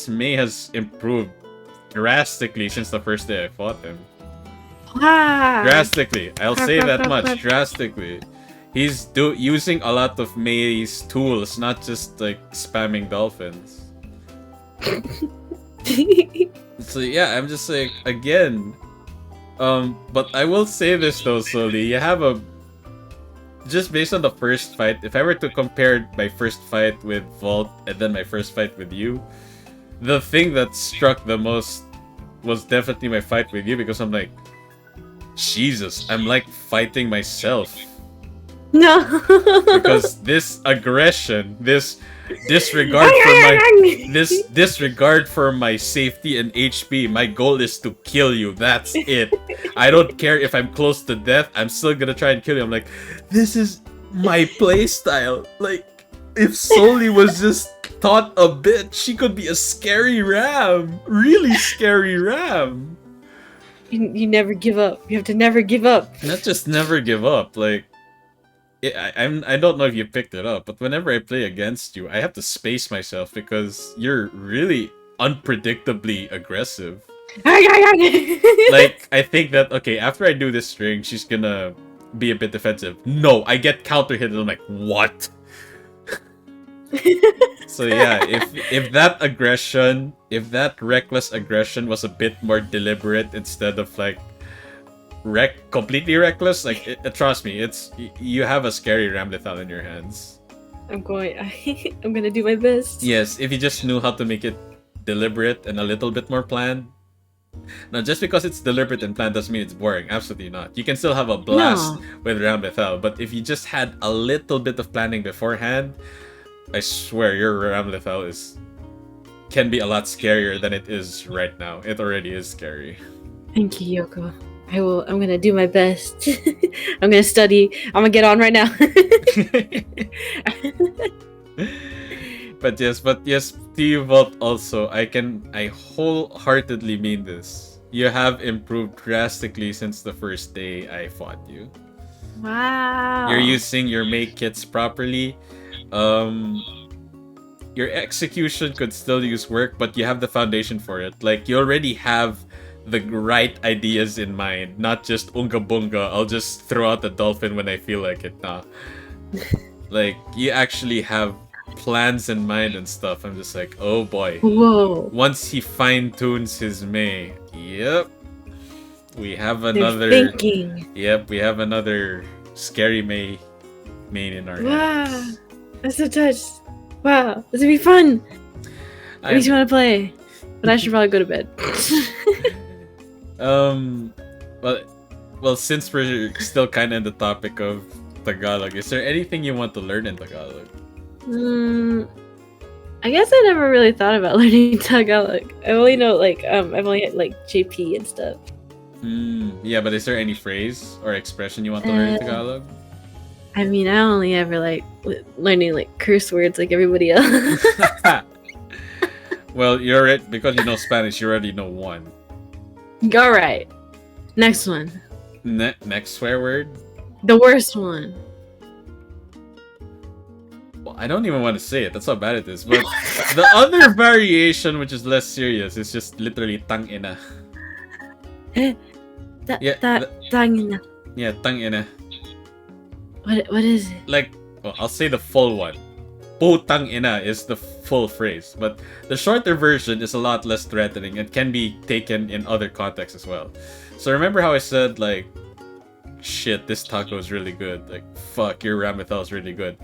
Speaker 1: May has improved drastically since the first day I fought him.
Speaker 2: Wow.
Speaker 1: Drastically. I'll say that much. Drastically. He's using a lot of May's tools, not just like spamming dolphins. So yeah, I'm just like, again. But I will say this though, Soli. You have just based on the first fight, if I were to compare my first fight with Volt and then my first fight with you, the thing that struck the most was definitely my fight with you, because I'm like, Jesus, I'm like fighting myself.
Speaker 2: No.
Speaker 1: Because this aggression, this Disregard for my disregard for my safety and HP. My goal is to kill you. That's it. I don't care if I'm close to death. I'm still gonna try and kill you. I'm like, this is my playstyle. Like, if Soli was just taught a bit, she could be a scary ram. Really scary ram.
Speaker 2: You never give up. You have to never give up.
Speaker 1: Not just never give up. Like, I don't know if you picked it up, but whenever I play against you, I have to space myself because you're really unpredictably aggressive. Like, I think that, okay, after I do this string, she's gonna be a bit defensive. No, I get counter hit and I'm like, what? So yeah, if that aggression, if that reckless aggression was a bit more deliberate instead of like completely reckless, like trust me, you have a scary Ramlethal in your hands.
Speaker 2: I'm gonna do my best.
Speaker 1: Yes, if you just knew how to make it deliberate and a little bit more planned. Now, just because it's deliberate and planned doesn't mean it's boring. Absolutely not. You can still have a blast with Ramlethal, but if you just had a little bit of planning beforehand, I swear your Ramlethal can be a lot scarier than it is right now. It already is scary.
Speaker 2: Thank you, Yoko. I'm gonna do my best. I'm gonna study. I'm gonna get on right now.
Speaker 1: But yes, to you, Vault, also, I wholeheartedly mean this. You have improved drastically since the first day I fought you.
Speaker 2: Wow.
Speaker 1: You're using your make kits properly. Your execution could still use work, but you have the foundation for it. Like, you already have the right ideas in mind, not just unga bunga, I'll just throw out the dolphin when I feel like it. Nah. Like, you actually have plans in mind and stuff. I'm just like, oh boy.
Speaker 2: Whoa.
Speaker 1: Once he fine-tunes his Mei, yep. We have another...
Speaker 2: They're thinking.
Speaker 1: Yep, we have another scary main in our
Speaker 2: Wow.
Speaker 1: hands.
Speaker 2: I'm so touched. Wow. This would be fun. It makes me want to play. But I should probably go to bed.
Speaker 1: Well, since we're still kind of in the topic of Tagalog, is there anything you want to learn in Tagalog?
Speaker 2: I guess I never really thought about learning Tagalog. I only know I've only had like JP and stuff.
Speaker 1: Yeah, but is there any phrase or expression you want to learn in Tagalog?
Speaker 2: I mean, I only ever learning like curse words like everybody else.
Speaker 1: Well, you're it because you know Spanish. You already know one.
Speaker 2: All right, next one.
Speaker 1: Next swear word.
Speaker 2: The worst one.
Speaker 1: Well, I don't even want to say it. That's how bad it is. But the other variation, which is less serious, is just literally tang ina.
Speaker 2: Tang ina.
Speaker 1: Yeah, tang ina.
Speaker 2: What is it?
Speaker 1: Like, well, I'll say the full one. Putang ina is the full phrase, but the shorter version is a lot less threatening and can be taken in other contexts as well. So remember how I said, like, shit, this taco is really good. Like, fuck, your Ramlethal is really good.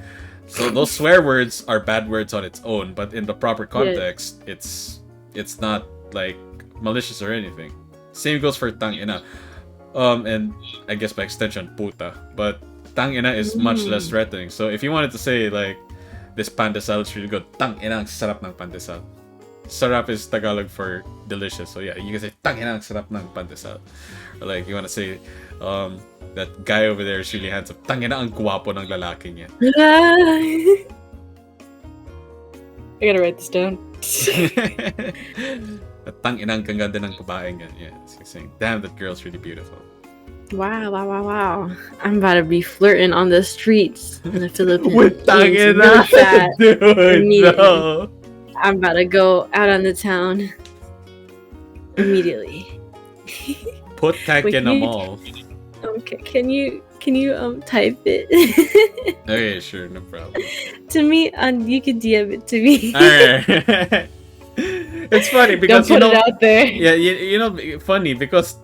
Speaker 1: So those swear words are bad words on its own, but in the proper context, it's not like malicious or anything. Same goes for tang ina. And I guess by extension, puta. But tang ina is much less threatening. So if you wanted to say like, this pandesal is really good, tang ina ang sarap ng pandesal. Sarap is Tagalog for delicious. So yeah, you can say tang ina ang sarap ng pandesal. Or like you want to say that guy over there is really handsome. Tang ina ang guwapo ng lalaki niya.
Speaker 2: I gotta write this down.
Speaker 1: Tang ina ang ganda ng babae niya. Yeah, so saying, damn, that girl's really beautiful.
Speaker 2: Wow. I'm about to be flirting on the streets in the Philippines.
Speaker 1: With tang ina, dude, no.
Speaker 2: I'm about to go out on the town immediately.
Speaker 1: Put tag in a mall.
Speaker 2: Okay, can you type it?
Speaker 1: Okay, sure, no problem.
Speaker 2: To me, you can DM it to me.
Speaker 1: Alright. It's funny because
Speaker 2: don't put it out there.
Speaker 1: Yeah, you know, funny because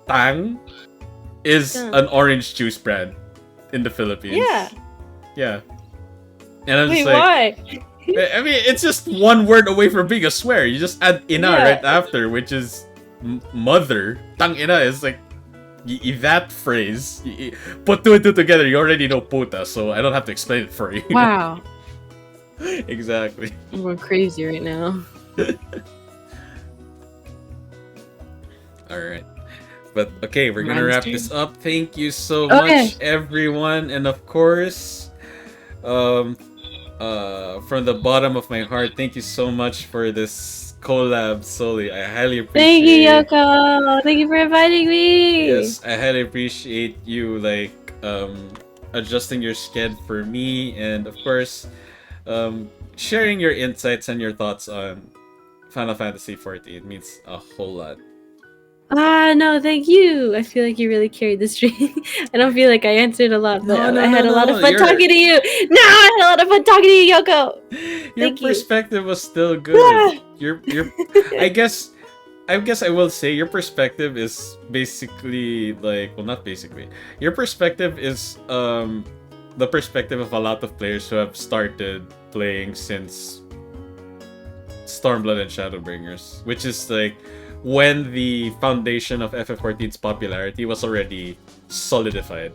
Speaker 1: Tang is an orange juice brand in the Philippines. Yeah. And I'm just like,
Speaker 2: why?
Speaker 1: I mean, it's just one word away from being a swear. You just add ina right after, which is mother. Tang ina is like that phrase. Put two and two together, you already know puta, so I don't have to explain it for you.
Speaker 2: Wow.
Speaker 1: Exactly.
Speaker 2: I'm going crazy right now.
Speaker 1: All right. But okay, we're gonna
Speaker 2: Mine's
Speaker 1: wrap
Speaker 2: turn.
Speaker 1: this up. Thank you so
Speaker 2: Okay.
Speaker 1: much, everyone, and of course, um, from the bottom of my heart, thank you so much for this collab, Soli. I highly
Speaker 2: Thank you,
Speaker 1: appreciate.
Speaker 2: Yoko. Thank you for inviting me.
Speaker 1: Yes, I highly appreciate you adjusting your sked for me, and of course, sharing your insights and your thoughts on Final Fantasy XIV. It means a whole lot.
Speaker 2: No, thank you. I feel like you really carried the stream. I don't feel like I answered a lot, but I had a lot of fun talking to you. No, I had a lot of fun talking to you, Yoko.
Speaker 1: Your
Speaker 2: Thank you.
Speaker 1: perspective was still good. your I guess I will say your perspective is basically like, well, not basically. Your perspective is the perspective of a lot of players who have started playing since Stormblood and Shadowbringers, which is like when the foundation of FF14's popularity was already solidified.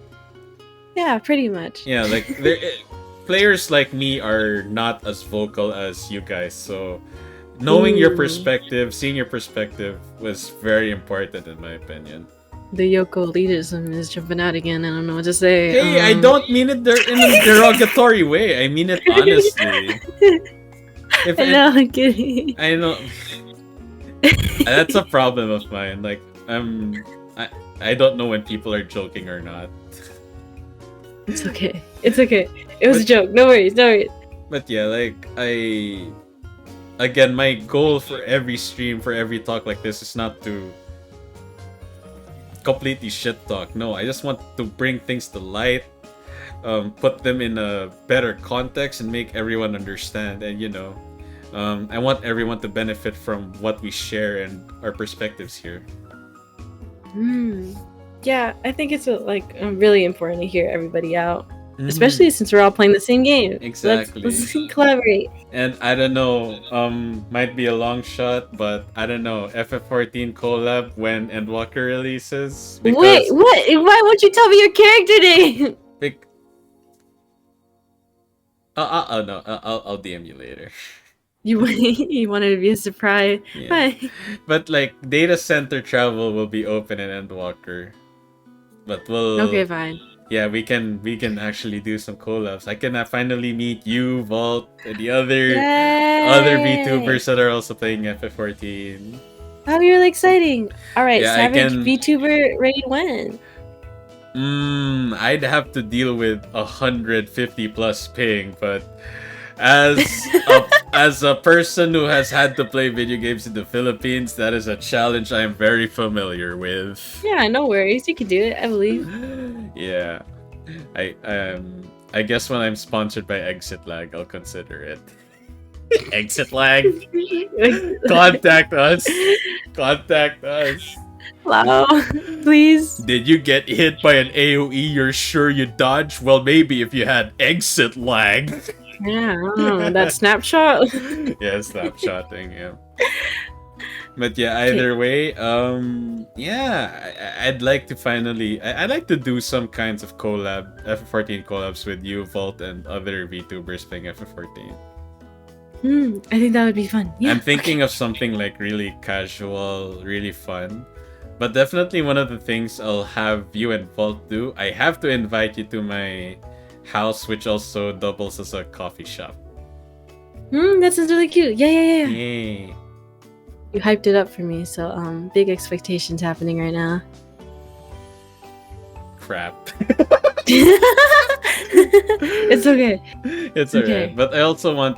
Speaker 2: Yeah, pretty much.
Speaker 1: Yeah, like players like me are not as vocal as you guys, so knowing your perspective, seeing your perspective was very important in my opinion.
Speaker 2: The Yoko elitism is jumping out again. I don't know what to say.
Speaker 1: Hey, I don't mean it in a derogatory way. I mean it honestly.
Speaker 2: I'm kidding.
Speaker 1: I know. That's a problem of mine. Like, I don't know when people are joking or not.
Speaker 2: It's okay. It's okay. It was a joke. No worries. No worries.
Speaker 1: But yeah, like again, my goal for every stream, for every talk like this, is not to completely shit talk. No, I just want to bring things to light, put them in a better context, and make everyone understand. And I want everyone to benefit from what we share and our perspectives here.
Speaker 2: Yeah, I think it's really important to hear everybody out, especially since we're all playing the same game.
Speaker 1: Exactly.
Speaker 2: Let's collaborate.
Speaker 1: And I don't know, might be a long shot, but I don't know, FF14 collab when Endwalker releases.
Speaker 2: Wait, what? Why won't you tell me your character name?
Speaker 1: No, I'll DM you later.
Speaker 2: You wanted to be a surprise.
Speaker 1: Yeah. But like data center travel will be open in Endwalker. But
Speaker 2: okay, fine.
Speaker 1: Yeah, we can actually do some collabs. I can finally meet you, Vault, and the other VTubers that are also playing FF14.
Speaker 2: That'd be really exciting. Alright,
Speaker 1: Yeah,
Speaker 2: Savage VTuber raid when?
Speaker 1: I'd have to deal with 150 plus ping, but as a person who has had to play video games in the Philippines, that is a challenge I am very familiar with.
Speaker 2: Yeah, no worries. You can do it, I believe.
Speaker 1: Yeah. I guess when I'm sponsored by Exit Lag, I'll consider it. Exit Lag? Contact us. Contact us.
Speaker 2: Wow. Please.
Speaker 1: Did you get hit by an AoE you're sure you dodged? Well, maybe if you had Exit Lag.
Speaker 2: Yeah, that snapshot.
Speaker 1: Yeah, snapshotting, yeah. But yeah, either way, yeah, I'd like to finally, I'd like to do some kinds of collab, FF14 collabs with you, Vault, and other VTubers playing FF14.
Speaker 2: I think that would be fun. Yeah.
Speaker 1: I'm thinking of something like really casual, really fun. But definitely one of the things I'll have you and Vault do, I have to invite you to my house, which also doubles as a coffee shop.
Speaker 2: That sounds really cute. Yeah.
Speaker 1: Yay.
Speaker 2: You hyped it up for me, so big expectations happening right now.
Speaker 1: Crap.
Speaker 2: It's okay.
Speaker 1: It's okay. Alright. But I also want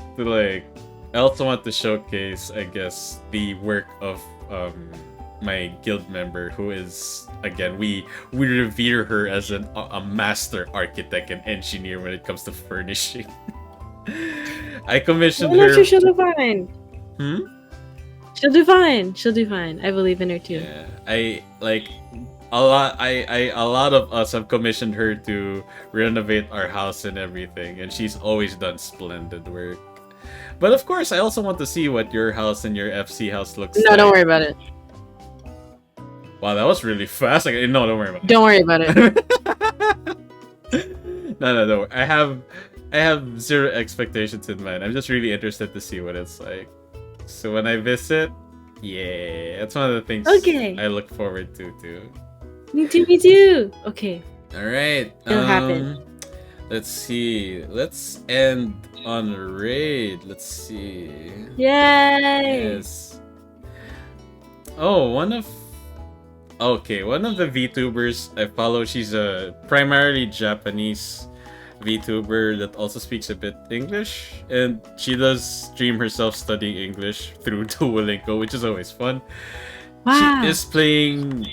Speaker 1: to showcase, I guess, the work of my guild member, who is, again, we revere her as a master architect and engineer when it comes to furnishing. I commissioned her.
Speaker 2: She'll do fine. She'll do fine. She'll do fine. I believe in her too.
Speaker 1: Yeah, a lot of us have commissioned her to renovate our house and everything, and she's always done splendid work. But of course, I also want to see what your house and your FC house looks like.
Speaker 2: No, don't worry about it.
Speaker 1: Wow, that was really fast. No, don't worry about it.
Speaker 2: Don't worry about it.
Speaker 1: No, don't worry. I have zero expectations in mind. I'm just really interested to see what it's like. So when I visit, yeah, that's one of the things
Speaker 2: Okay.
Speaker 1: I look forward to too.
Speaker 2: Me too, me too. Okay.
Speaker 1: All right.
Speaker 2: It'll happen.
Speaker 1: Let's see. Let's end on a raid. Let's see.
Speaker 2: Yay!
Speaker 1: Yes. Oh, one of the VTubers I follow. She's a primarily Japanese VTuber that also speaks a bit English, and she does stream herself studying English through Duolingo, which is always fun.
Speaker 2: Wow.
Speaker 1: She is playing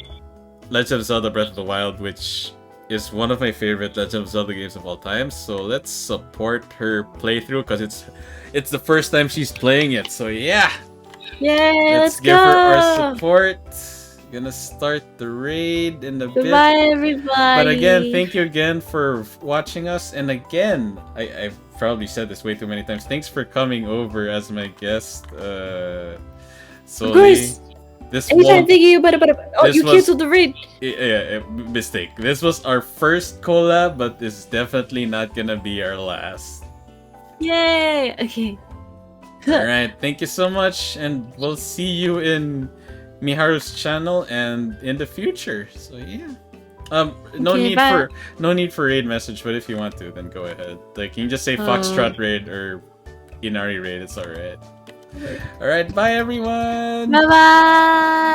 Speaker 1: Legend of Zelda Breath of the Wild, which is one of my favorite Legend of Zelda games of all time. So let's support her playthrough because it's the first time she's playing it. So yeah,
Speaker 2: Yay! Let's
Speaker 1: give her our
Speaker 2: go!
Speaker 1: support. Gonna start the raid in a bit.
Speaker 2: Goodbye, everybody.
Speaker 1: But again, thank you again for watching us. And again, I've probably said this way too many times. Thanks for coming over as my guest.
Speaker 2: Of course.
Speaker 1: This
Speaker 2: Anytime, thank you. But oh,
Speaker 1: this
Speaker 2: you
Speaker 1: was-
Speaker 2: canceled the raid.
Speaker 1: Yeah, mistake. This was our first collab, but this is definitely not gonna be our last.
Speaker 2: Yay! Okay.
Speaker 1: Alright, thank you so much, and we'll see you in Miharu's channel and in the future. So yeah. No
Speaker 2: Okay, bye.
Speaker 1: no need for raid message, but if you want to, then go ahead. Like you can just say Foxtrot raid or Inari raid, it's alright. Alright, bye everyone!
Speaker 2: Bye bye!